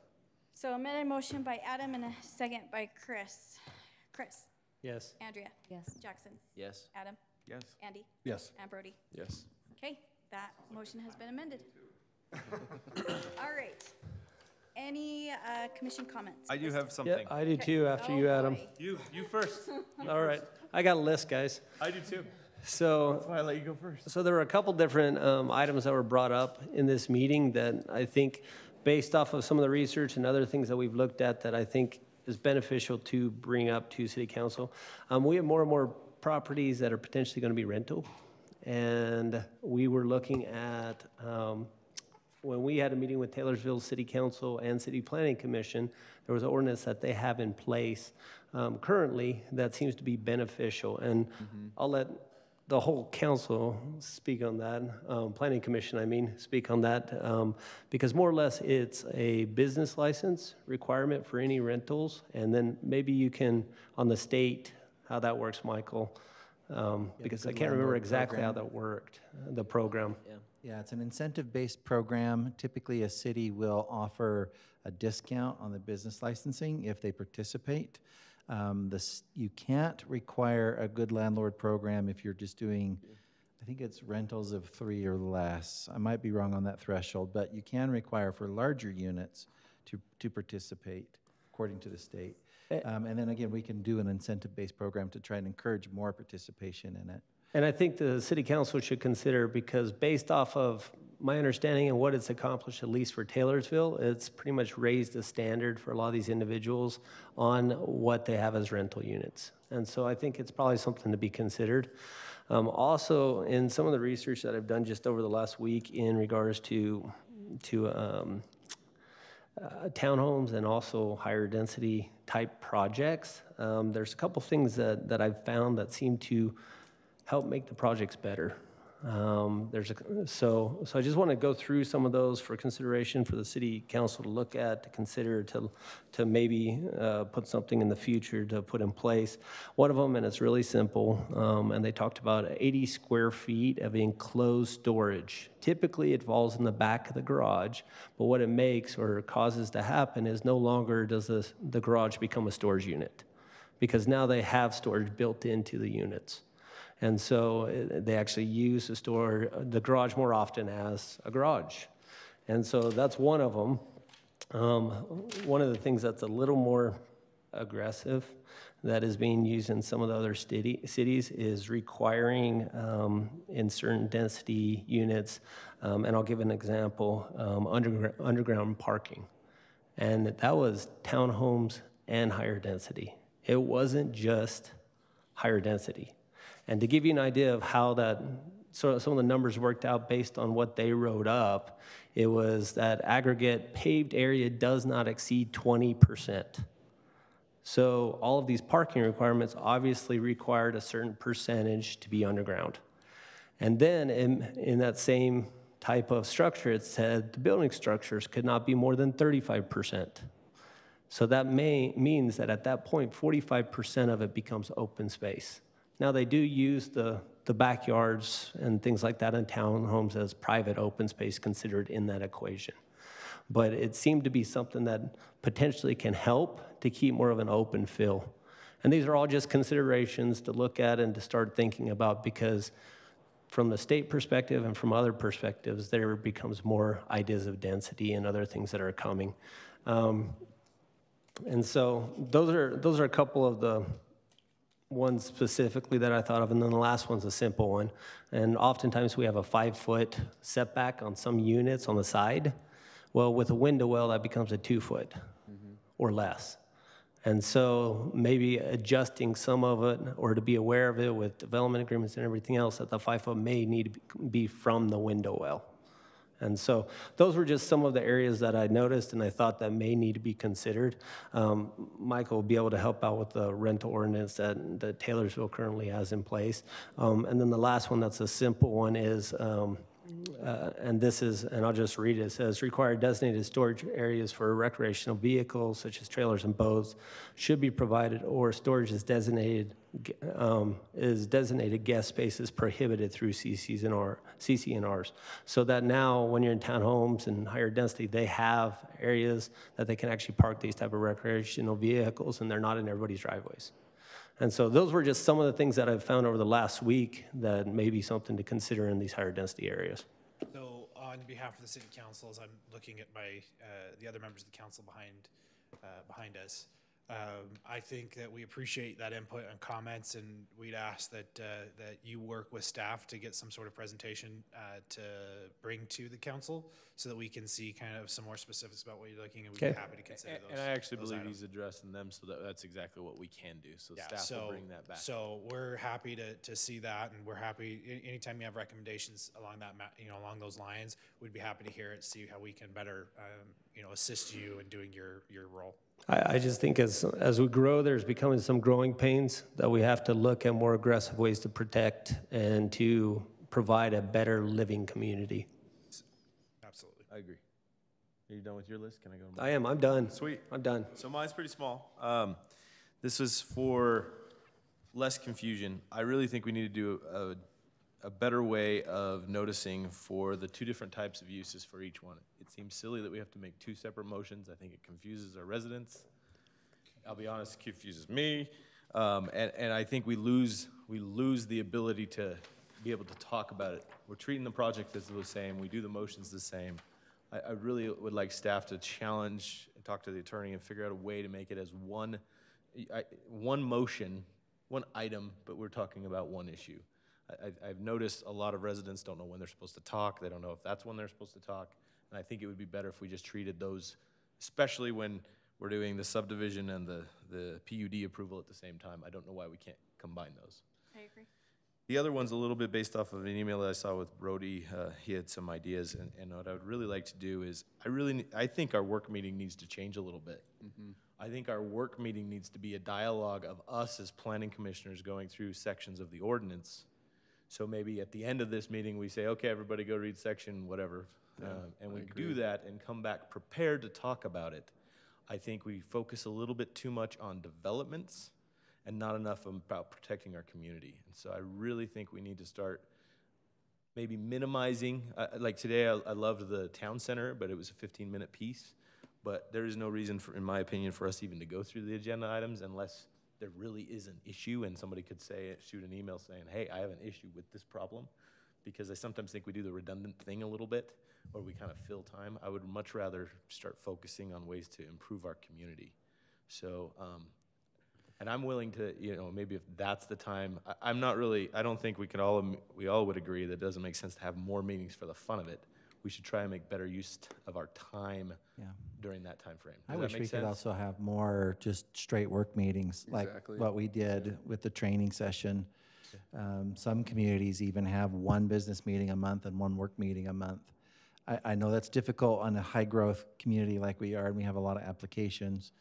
So amended motion by Adam and a second by Chris. Chris? Yes. Andrea? Yes. Jackson? Yes. Adam? Yes. Andy? Yes. And Brody? Yes. Okay, that motion has been amended. All right. Any commission comments? I do have Yeah, something. I do too, after you, Adam. boy. You first. All right. I got a list, guys. I do too. So. That's why I let you go first. So there were a couple different items that were brought up in this meeting that I think, based off of some of the research and other things that we've looked at, that I think is beneficial to bring up to City Council. We have more and more properties that are potentially going to be rental. And we were looking at, when we had a meeting with Taylorsville City Council and City Planning Commission, there was an ordinance that they have in place currently that seems to be beneficial. And I'll let the whole council speak on that, Planning Commission, I mean, speak on that, because more or less it's a business license requirement for any rentals, and then maybe you can, on the state, how that works, Michael, because I can't remember exactly how that worked, the program. Yeah, it's an incentive-based program. Typically, a city will offer a discount on the business licensing if they participate. You can't require a good landlord program if you're just doing, I think it's rentals of 3 or less. I might be wrong on that threshold, but you can require for larger units to participate according to the state. And then again, we can do an incentive-based program to try and encourage more participation in it. And I think the city council should consider, because based off of my understanding and what it's accomplished, at least for Taylorsville, it's pretty much raised the standard for a lot of these individuals on what they have as rental units. And so I think it's probably something to be considered. Also, in some of the research that I've done just over the last week in regards to townhomes and also higher density type projects, there's a couple things that I've found that seem to help make the projects better. So I just want to go through some of those for consideration for the city council to look at, to consider, to maybe put something in the future to put in place. One of them, and it's really simple, and they talked about 80 square feet of enclosed storage. Typically, it falls in the back of the garage, but what it makes or causes to happen is no longer does the garage become a storage unit, because now they have storage built into the units. And so they actually use to store the garage more often as a garage. And so that's one of them. One of the things that's a little more aggressive that is being used in some of the other cities is requiring in certain density units, and I'll give an example, underground parking. And that was townhomes and higher density. It wasn't just higher density. And to give you an idea of how some of the numbers worked out based on what they wrote up, it was that aggregate paved area does not exceed 20%. So all of these parking requirements obviously required a certain percentage to be underground. And then in that same type of structure, it said the building structures could not be more than 35%. So that means that at that point, 45% of it becomes open space. Now, they do use the backyards and things like that in townhomes as private open space considered in that equation. But it seemed to be something that potentially can help to keep more of an open feel. And these are all just considerations to look at and to start thinking about, because from the state perspective and from other perspectives, there becomes more ideas of density and other things that are coming. And so those are a couple of the ones specifically that I thought of, and then the last one's a simple one. And oftentimes we have a 5-foot setback on some units on the side. Well, with a window well, that becomes a 2-foot or less. And so maybe adjusting some of it, or to be aware of it with development agreements and everything else, that the 5-foot may need to be from the window well. And so those were just some of the areas that I noticed and I thought that may need to be considered. Michael will be able to help out with the rental ordinance that Taylorsville currently has in place. And then the last one that's a simple one is, and this is, and I'll just read it, it says, require designated storage areas for recreational vehicles such as trailers and boats should be provided, or storage is designated guest spaces prohibited through CC&Rs. So that now when you're in townhomes and higher density, they have areas that they can actually park these type of recreational vehicles, and they're not in everybody's driveways. And so those were just some of the things that I've found over the last week that may be something to consider in these higher density areas. So on behalf of the city council, as I'm looking at the other members of the council behind us, I think that we appreciate that input and comments, and we'd ask that you work with staff to get some sort of presentation to bring to the council so that we can see kind of some more specifics about what you're looking, and we'd be happy to consider those. And I actually believe items. he's addressing them, so that's exactly what we can do. So Yeah, staff will bring that back. So we're happy to see that, and we're happy anytime you have recommendations along that along those lines, we'd be happy to hear it, see how we can better assist you in doing your role. I just think as we grow, there's becoming some growing pains that we have to look at more aggressive ways to protect and to provide a better living community. Absolutely. I agree. Are you done with your list? Can I go? I am. I'm done. Sweet. I'm done. So mine's pretty small. This is for less confusion. I really think we need to do a better way of noticing for the two different types of uses for each one. It seems silly that we have to make two separate motions. I think it confuses our residents. I'll be honest, it confuses me. And I think we lose the ability to be able to talk about it. We're treating the project as the same. We do the motions the same. I really would like staff to challenge and talk to the attorney and figure out a way to make it as one motion, one item, but we're talking about one issue. I've noticed a lot of residents don't know when they're supposed to talk. They don't know if that's when they're supposed to talk. And I think it would be better if we just treated those, especially when we're doing the subdivision and the PUD approval at the same time. I don't know why we can't combine those. I agree. The other one's a little bit based off of an email that I saw with Brody. He had some ideas, and what I would really like to do is, I think our work meeting needs to change a little bit. I think our work meeting needs to be a dialogue of us as planning commissioners going through sections of the ordinance, So maybe at the end of this meeting, we say, okay, everybody go read section, whatever. And we do that and come back prepared to talk about it. I think we focus a little bit too much on developments and not enough about protecting our community. And so I really think we need to start maybe minimizing, like today I loved the town center, but it was a 15-minute piece. But there is no reason, for, in my opinion, for us even to go through the agenda items unless there really is an issue and somebody could say, shoot an email saying, hey, I have an issue with this problem. Because I sometimes think we do the redundant thing a little bit, or we kind of fill time. I would much rather start focusing on ways to improve our community. So, and I'm willing to, you know, maybe if that's the time, I'm not really, I don't think we all would agree that it doesn't make sense to have more meetings for the fun of it. We should try and make better use of our time during that time frame. I wish we could also have more just straight work meetings, like what we did with the training session. Some communities even have one business meeting a month and one work meeting a month. I know that's difficult on a high growth community like we are, and we have a lot of applications.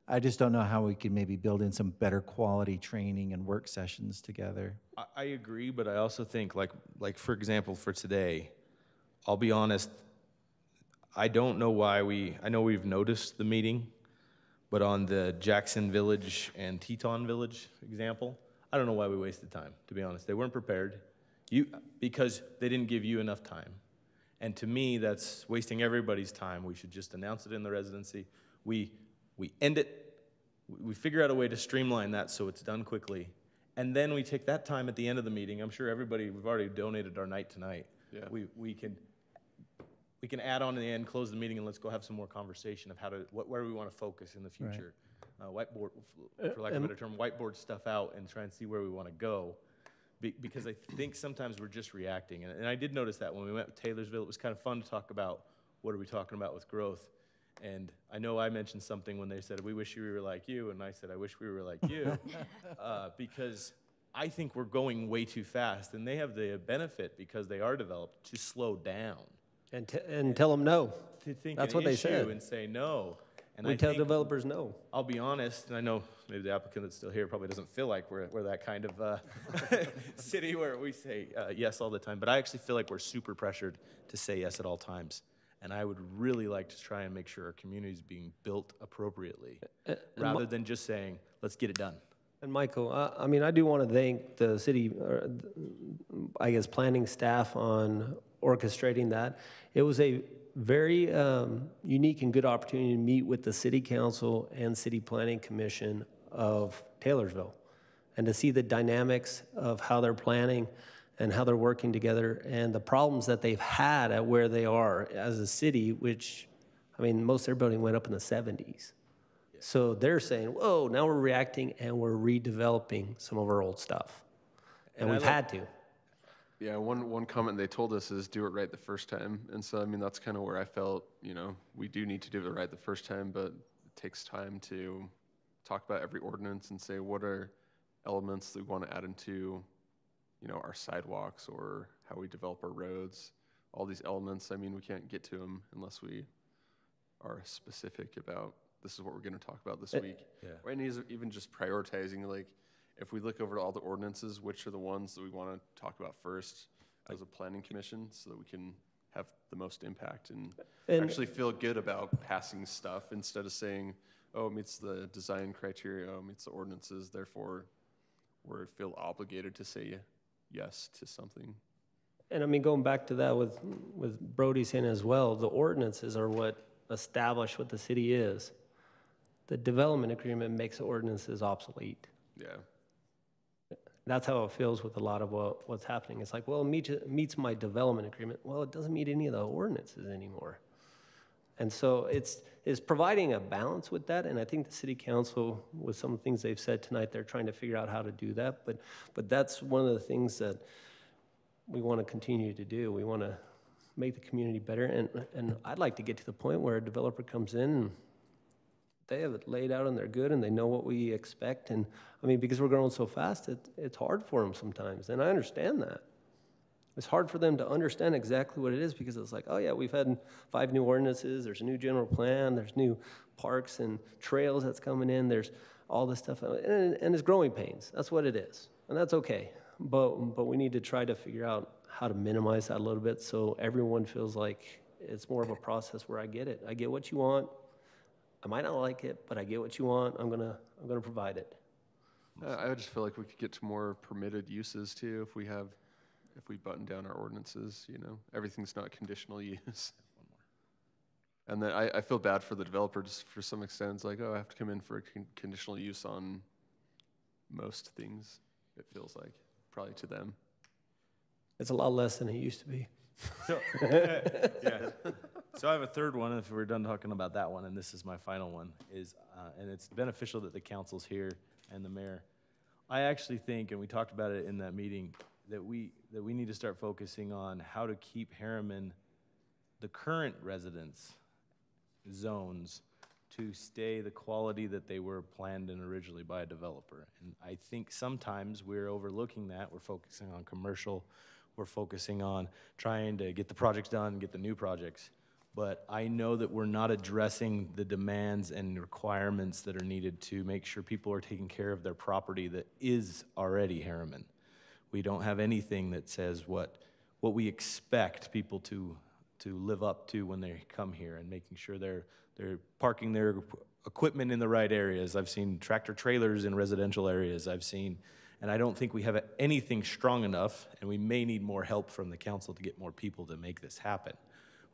I just don't know how we could maybe build in some better quality training and work sessions together. I agree, but I also think, like for example, for today, I'll be honest, I don't know why I know we've noticed the meeting, but on the Jackson Village and Teton Village example, I don't know why we wasted time, to be honest. They weren't prepared because they didn't give you enough time. And to me, that's wasting everybody's time. We should just announce it in the residency. We end it, we figure out a way to streamline that so it's done quickly. And then we take that time at the end of the meeting. I'm sure we've already donated our night tonight. Yeah. We can add on in the end, close the meeting, and let's go have some more conversation of where we want to focus in the future. Right. Whiteboard, for lack of a better term, whiteboard stuff out and try and see where we want to go. Because I think sometimes we're just reacting. And I did notice that when we went to Taylorsville, it was kind of fun to talk about what are we talking about with growth. And I know I mentioned something when they said, we wish we were like you. And I said, I wish we were like you. Because I think we're going way too fast. And they have the benefit, because they are developed, to slow down. And tell them no. To think That's an what they issue said. And say no. And we tell developers no. I'll be honest, and I know maybe the applicant that's still here probably doesn't feel like we're that kind of city where we say yes all the time, but I actually feel like we're super pressured to say yes at all times. And I would really like to try and make sure our community is being built appropriately, rather than just saying, let's get it done. And Michael, I mean, I do want to thank the city, I guess, planning staff on orchestrating that. It was a very unique and good opportunity to meet with the City Council and City Planning Commission of Taylorsville, and to see the dynamics of how they're planning and how they're working together, and the problems that they've had at where they are as a city, which, I mean, most of their building went up in the 70s. So they're saying, whoa, now we're reacting and we're redeveloping some of our old stuff. And we've had to. Yeah, one comment they told us is do it right the first time. And so, I mean, that's kind of where I felt, you know, we do need to do it right the first time, but it takes time to talk about every ordinance and say what are elements that we want to add into, you know, our sidewalks or how we develop our roads. All these elements, I mean, we can't get to them unless we are specific about this is what we're going to talk about this week. Yeah. And even just prioritizing, like, if we look over all the ordinances, which are the ones that we want to talk about first as a planning commission so that we can have the most impact and actually feel good about passing stuff instead of saying, oh, it meets the design criteria, it meets the ordinances, therefore we feel obligated to say yes to something. And I mean, going back to that with Brody saying as well, the ordinances are what establish what the city is. The development agreement makes the ordinances obsolete. Yeah. That's how it feels with a lot of what's happening. It's like, well, it meets my development agreement. Well, it doesn't meet any of the ordinances anymore. And so it's providing a balance with that. And I think the city council, with some of the things they've said tonight, they're trying to figure out how to do that. But that's one of the things that we want to continue to do. We want to make the community better. And I'd like to get to the point where a developer comes in and they have it laid out and they're good and they know what we expect. And I mean, because we're growing so fast, it's hard for them sometimes. And I understand that. It's hard for them to understand exactly what it is, because it's like, oh yeah, we've had 5 new ordinances, there's a new general plan, there's new parks and trails that's coming in, there's all this stuff. And it's growing pains. That's what it is. And that's okay. but we need to try to figure out how to minimize that a little bit so everyone feels like it's more of a process where I get it. I get what you want. I might not like it, but I get what you want. I'm gonna provide it. I just feel like we could get to more permitted uses too if we button down our ordinances. Everything's not conditional use. And then I feel bad for the developers for some extent. It's like, oh, I have to come in for a conditional use on most things. It feels like probably to them. It's a lot less than it used to be. So, yeah. So I have a third one, if we're done talking about that one, and this is my final one, and it's beneficial that the council's here and the mayor. I actually think, and we talked about it in that meeting, that we need to start focusing on how to keep Herriman, the current residence zones, to stay the quality that they were planned and originally by a developer. And I think sometimes we're overlooking that. We're focusing on commercial. We're focusing on trying to get the projects done, get the new projects. But I know that we're not addressing the demands and requirements that are needed to make sure people are taking care of their property that is already Herriman. We don't have anything that says what we expect people to live up to when they come here, and making sure they're parking their equipment in the right areas. I've seen tractor trailers in residential areas. And I don't think we have anything strong enough, and we may need more help from the council to get more people to make this happen.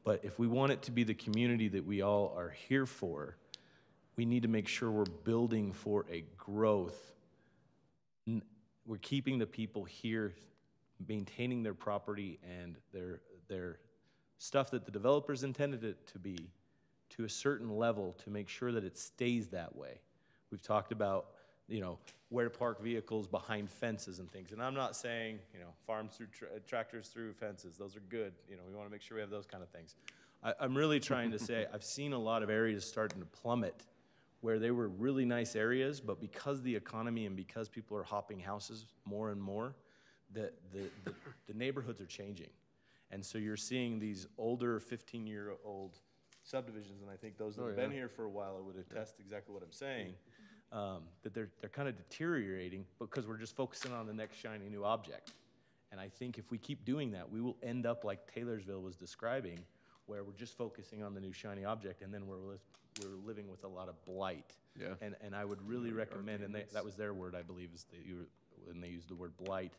But if we want it to be the community that we all are here for, we need to make sure we're building for a growth. We're keeping the people here, maintaining their property and their stuff that the developers intended it to be, to a certain level, to make sure that it stays that way. We've talked about, where to park vehicles behind fences and things. And I'm not saying, farms through tractors through fences. Those are good. We want to make sure we have those kind of things. I'm really trying to say I've seen a lot of areas starting to plummet where they were really nice areas, but because the economy and because people are hopping houses more and more, the neighborhoods are changing. And so you're seeing these older 15-year-old subdivisions, and I think those that have been here for a while would attest exactly what I'm saying. That they're kind of deteriorating because we're just focusing on the next shiny new object. And I think if we keep doing that, we will end up like Taylorsville was describing, where we're just focusing on the new shiny object, and then we're living with a lot of blight. Yeah. And I would really recommend, and that was their word, I believe, when they used the word blight,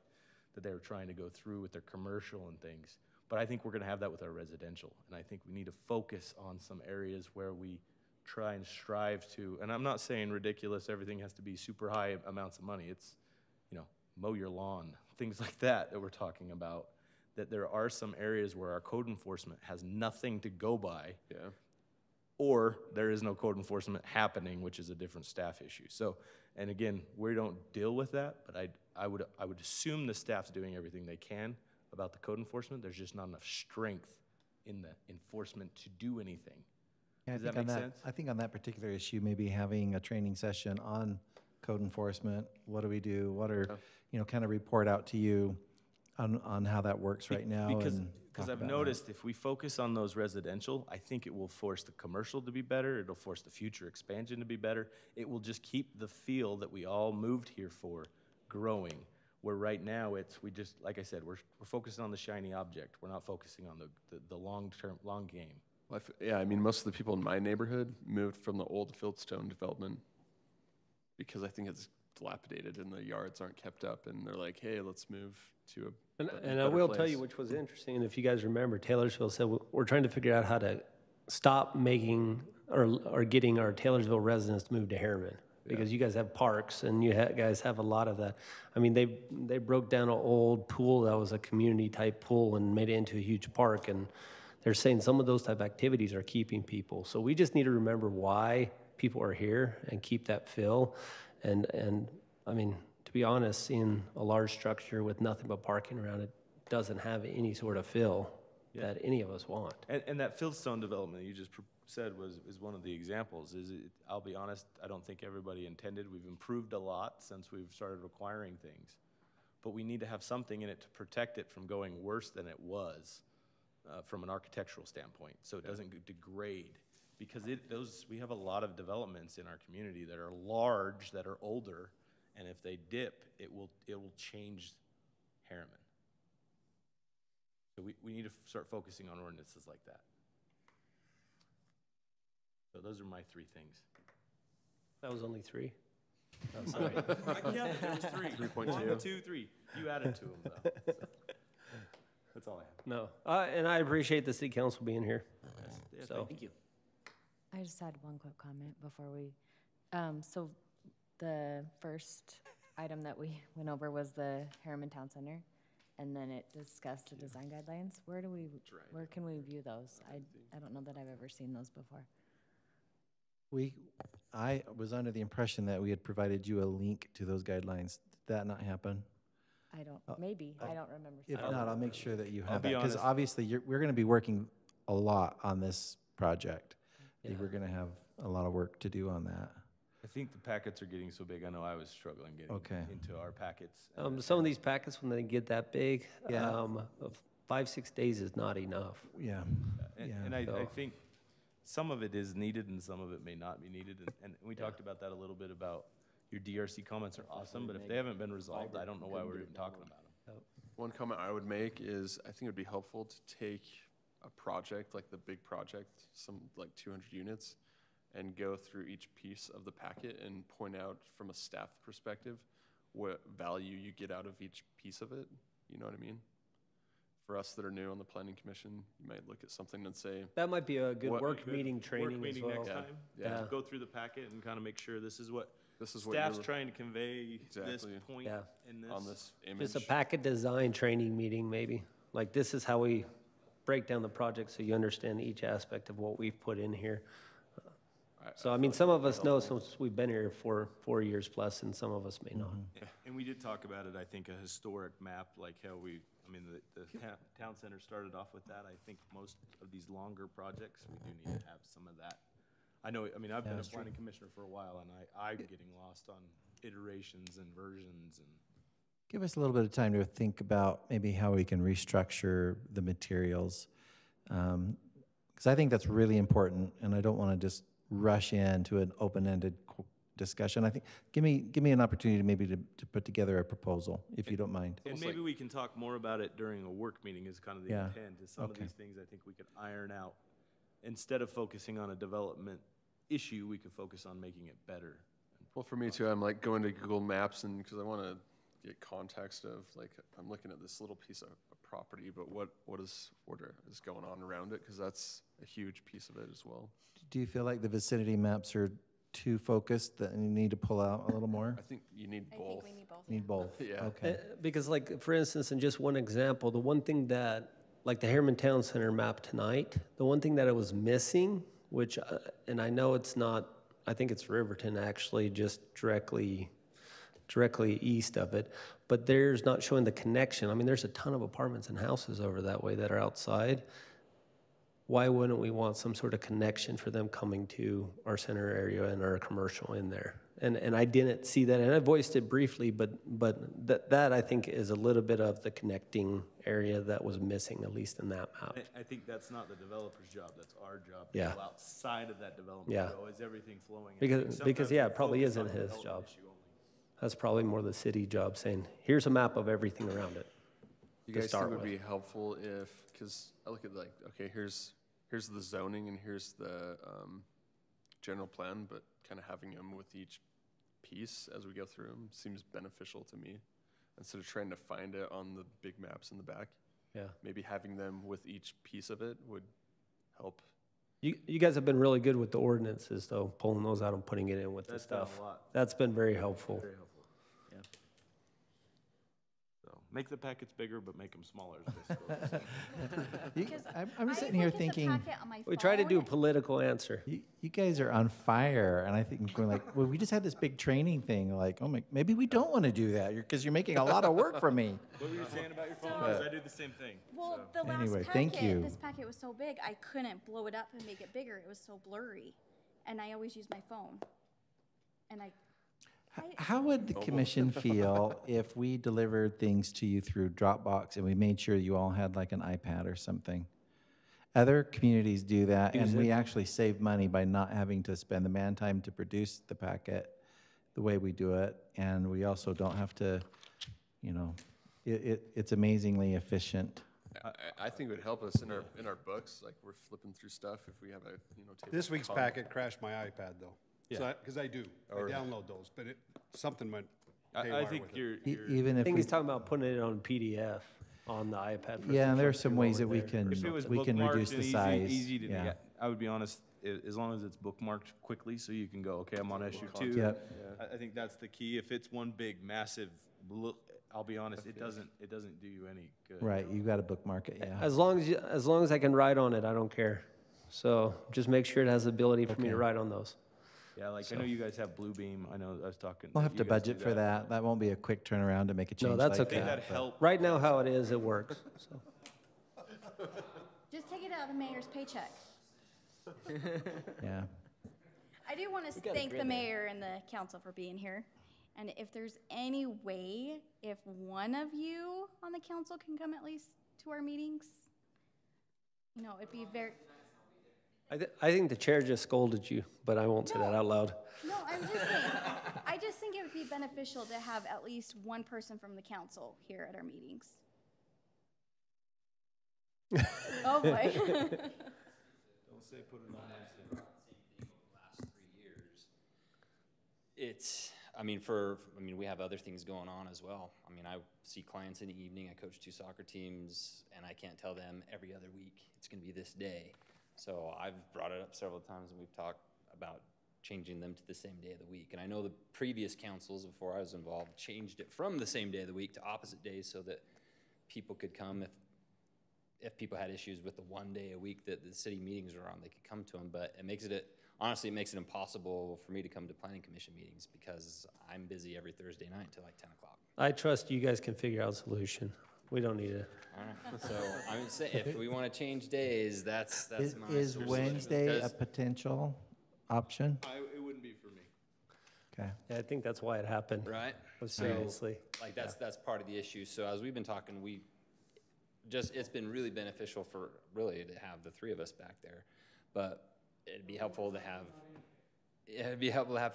that they were trying to go through with their commercial and things. But I think we're going to have that with our residential, and I think we need to focus on some areas where we try and strive to, and I'm not saying ridiculous, everything has to be super high amounts of money. It's, mow your lawn, things like that we're talking about, that there are some areas where our code enforcement has nothing to go by, or there is no code enforcement happening, which is a different staff issue. So, and again, we don't deal with that, but I would assume the staff's doing everything they can about the code enforcement. There's just not enough strength in the enforcement to do anything. Yeah, Does that make sense? I think on that particular issue, maybe having a training session on code enforcement. What do we do? What are, kind of report out to you on how that works right now. Because I've noticed if we focus on those residential, I think it will force the commercial to be better. It'll force the future expansion to be better. It will just keep the feel that we all moved here for growing. Where right now like I said, we're focusing on the shiny object. We're not focusing on the long game. Well, most of the people in my neighborhood moved from the old Fieldstone development because I think it's dilapidated and the yards aren't kept up, and they're like, hey, let's move to a And I will tell you, which was interesting, and if you guys remember, Taylorsville said we're trying to figure out how to stop making or getting our Taylorsville residents to move to Herriman. Because you guys have parks and you guys have a lot of that. I mean, they broke down an old pool that was a community type pool and made it into a huge park, and they're saying some of those type of activities are keeping people. So we just need to remember why people are here and keep that feel. And I mean, to be honest, seeing a large structure with nothing but parking around it doesn't have any sort of feel that any of us want. And that Fieldstone development you just said is one of the examples. I'll be honest, I don't think everybody intended. We've improved a lot since we've started requiring things, but we need to have something in it to protect it from going worse than it was from an architectural standpoint, so it doesn't degrade. Because we have a lot of developments in our community that are large, that are older, and if they dip, it will change we need to start focusing on ordinances like that. So those are my 3 things. That was only 3. I'm sorry. Yeah, there was 3. 3.2. 1, 2, 3. You added to them, though. So. That's all I have. No, and I appreciate the city council being here. Yeah, So, thank you. I just had one quick comment before we, so the first item that we went over was the Herriman Town Center, and then it discussed the design guidelines. Where can we view those? I don't know that I've ever seen those before. I was under the impression that we had provided you a link to those guidelines. Did that not happen? I don't, maybe, I don't remember. If seeing not, that. I'll make sure that you I'll have be that, because honest. obviously we're going to be working a lot on this project. We're going to have a lot of work to do on that. I think the packets are getting so big. I know I was struggling getting into our packets. some of these packets, when they get that big, Yeah. 5-6 days is not enough. Yeah. And I think some of it is needed and some of it may not be needed. And we talked about that a little bit about your DRC comments are awesome, but if they haven't been resolved, I don't know why we're even talking about them. One comment I would make is I think it would be helpful to take a project, like the big project, some like 200 units, and go through each piece of the packet and point out from a staff perspective what value you get out of each piece of it. You know what I mean? For us that are new on the planning commission, you might look at something and say, That might be a good work Good meeting training work as meeting well. next time. Yeah. Just go through the packet and kind of make sure this is what what staff's you're trying to convey this exactly point Yeah. in this. on this image. Just a packet design training meeting, maybe. Like, this is how we break down the project so you understand each aspect of what we've put in here. So, I mean, some of us know since we've been here for 4 years plus, and some of us may not. And we did talk about it, I think, a historic map, like how the town center started off with that. I think most of these longer projects, we do need to have some of that. I've been a planning commissioner for a while, and I'm getting lost on iterations and versions and. Give us a little bit of time to think about maybe how we can restructure the materials. Because I think that's really important, and I don't want to just rush into an open-ended discussion. I think, give me an opportunity to put together a proposal, if you don't mind. And maybe we can talk more about it during a work meeting is kind of the intent. Is some of these things I think we could iron out. Instead of focusing on a development issue, we could focus on making it better. Well, for me too, I'm like going to Google Maps and because I want to get context of like I'm looking at this little piece of property, but what is going on around it? Because that's a huge piece of it as well. Do you feel like the vicinity maps are too focused that you need to pull out a little more? I think you need both. I think we need both. Need both. Yeah. Okay. Because, like, for instance, in just one example, the one thing that, like the Herriman Town Center map tonight, the one thing that it was missing, which, and I know it's not, I think it's Riverton actually, just directly east of it, but there's not showing the connection. I mean, there's a ton of apartments and houses over that way that are outside. Why wouldn't we want some sort of connection for them coming to our center area and our commercial in there? And I didn't see that, and I voiced it briefly, but that I think is a little bit of the connecting area that was missing, at least in that map. I think that's not the developer's job, that's our job. Yeah. To go outside of that development, Yeah. go, is everything flowing? Because yeah, it probably isn't his job. That's probably more the city job, saying, here's a map of everything around it. You guys think it would be helpful if, because I look at like, okay, here's the zoning and here's the general plan, but kind of having them with each piece as we go through them seems beneficial to me. Instead of trying to find it on the big maps in the back, maybe having them with each piece of it would help. You guys have been really good with the ordinances, though, pulling those out and putting it in with the stuff. Done a lot. That's been very helpful. Very helpful, yeah. So, make the packets bigger, but make them smaller. I'm sitting here thinking, We try to do a political answer. you guys are on fire, and I think we're like, well, we just had this big training thing. Like, oh my, maybe we don't want to do that because you're making a lot of work for me. What were you saying about your phone? Because I do the same thing. Well, the last Anyway, packet, thank you. this packet was so big, I couldn't blow it up and make it bigger. It was so blurry. And I always use my phone. And How would the commission feel if we delivered things to you through Dropbox and we made sure you all had like an iPad or something? Other communities do that, and we actually save money by not having to spend the man time to produce the packet the way we do it, and we also don't have to, it's amazingly efficient. I think it would help us in our books, like we're flipping through stuff if we have a, table. This week's of packet crashed my iPad though. Yeah. So because I do, I download those, but something went I haywire think with it. Even I if think we, he's talking about putting it on PDF on the iPad. for yeah, the there are flip some through ways over that we there. can, If it was we can bookmarked reduce and the easy, size. easy to Yeah. get, I would be honest, as long as it's bookmarked quickly, so you can go, okay, I'm on issue 2. Yep. I think that's the key. If it's one big, massive, I'll be honest, it doesn't do you any good. Right, you got to bookmark it, yeah. As long as I can write on it, I don't care. So just make sure it has the ability for me to Okay. write on those. Yeah, like I know you guys have Bluebeam. I know I was talking. We'll that have you to guys do budget for that. That won't be a quick turnaround to make a change No, that's like okay. that but- help. Right now, how it is, it works. So. Just take it out of the mayor's paycheck. Yeah. I do want to got a thank the grid there. mayor and the council for being here. And if there's any way, if one of you on the council can come at least to our meetings, it'd be very, I think the chair just scolded you, but I won't say that out loud. no, I'm just saying, I just think it would be beneficial to have at least one person from the council here at our meetings. Oh, boy. Don't say put it on Wednesday. Last 3 years. We have other things going on as well. I see clients in the evening, I coach 2 soccer teams, and I can't tell them every other week it's gonna be this day. So I've brought it up several times, and we've talked about changing them to the same day of the week. And I know the previous councils, before I was involved, changed it from the same day of the week to opposite days so that people could come if people had issues with the one day a week that the city meetings were on, they could come to them. But honestly, it makes it impossible for me to come to planning commission meetings because I'm busy every Thursday night till like 10 o'clock. I trust you guys can figure out a solution. We don't need it. All right, so I'm saying, if we want to change days, that's my Is solution. Wednesday a Because- potential option? It wouldn't be for me. Okay. Yeah, I think that's why it happened. Right? Was So, seriously. Like, that's part of the issue. So as we've been talking, it's been really beneficial to have the 3 of us back there. But it'd be helpful to have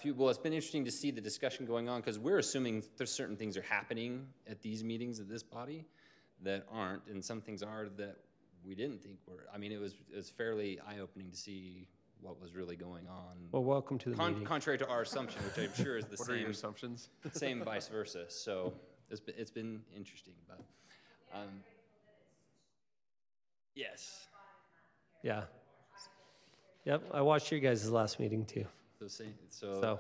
few. Well, it's been interesting to see the discussion going on because we're assuming there's certain things are happening at these meetings of this body that aren't, and some things are that we didn't think were. It was fairly eye-opening to see what was really going on. Well, welcome to the meeting. Contrary to our assumption, which I'm sure is the What same. are your assumptions? Same vice versa. So it's been interesting, but yes. Yeah. Yep, I watched your guys' last meeting too. So.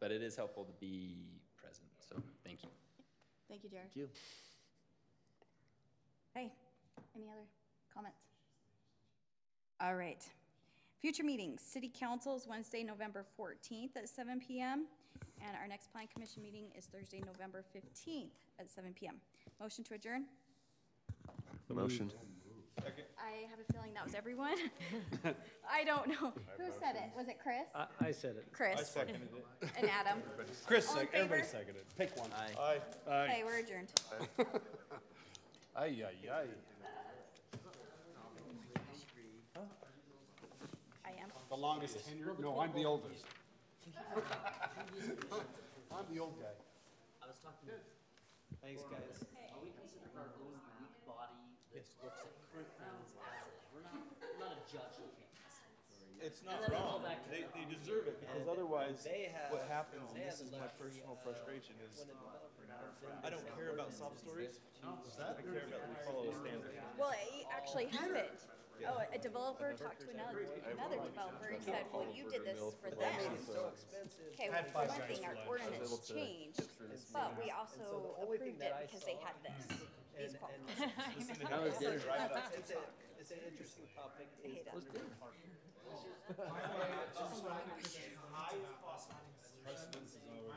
But it is helpful to be present. So thank you. Thank you, Jared. Thank you. Hey, any other comments? All right. Future meetings, City Council is Wednesday, November 14th at 7 p.m. And our next Plan Commission meeting is Thursday, November 15th at 7 p.m. Motion to adjourn? Motion. I have a feeling that was everyone. I don't know. Who said it? Was it Chris? I said it. Chris. I seconded it. And Adam. Chris, All in everybody favor? seconded. Pick one. Aye. Okay, we're adjourned. Ay, ay, ay. I am. The longest tenure? No, I'm the oldest. I'm the old guy. Thanks, guys. Are we considered our own unique body that looks at current things as we're not a judge of things. It's not wrong. They deserve it because otherwise, what happens, and this is my personal frustration, is I don't care about sob stories. I care about we follow a standard. Well, it actually happened. Oh, a developer talked to another developer and said, well, you did this for them. Okay, well, for one thing, our ordinance changed, but we also approved it because they had these qualifications. It's an interesting topic. I hate it. My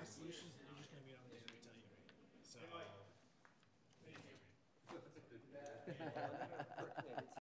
solution is that you're just gonna meet on the Zoom and tell you. So.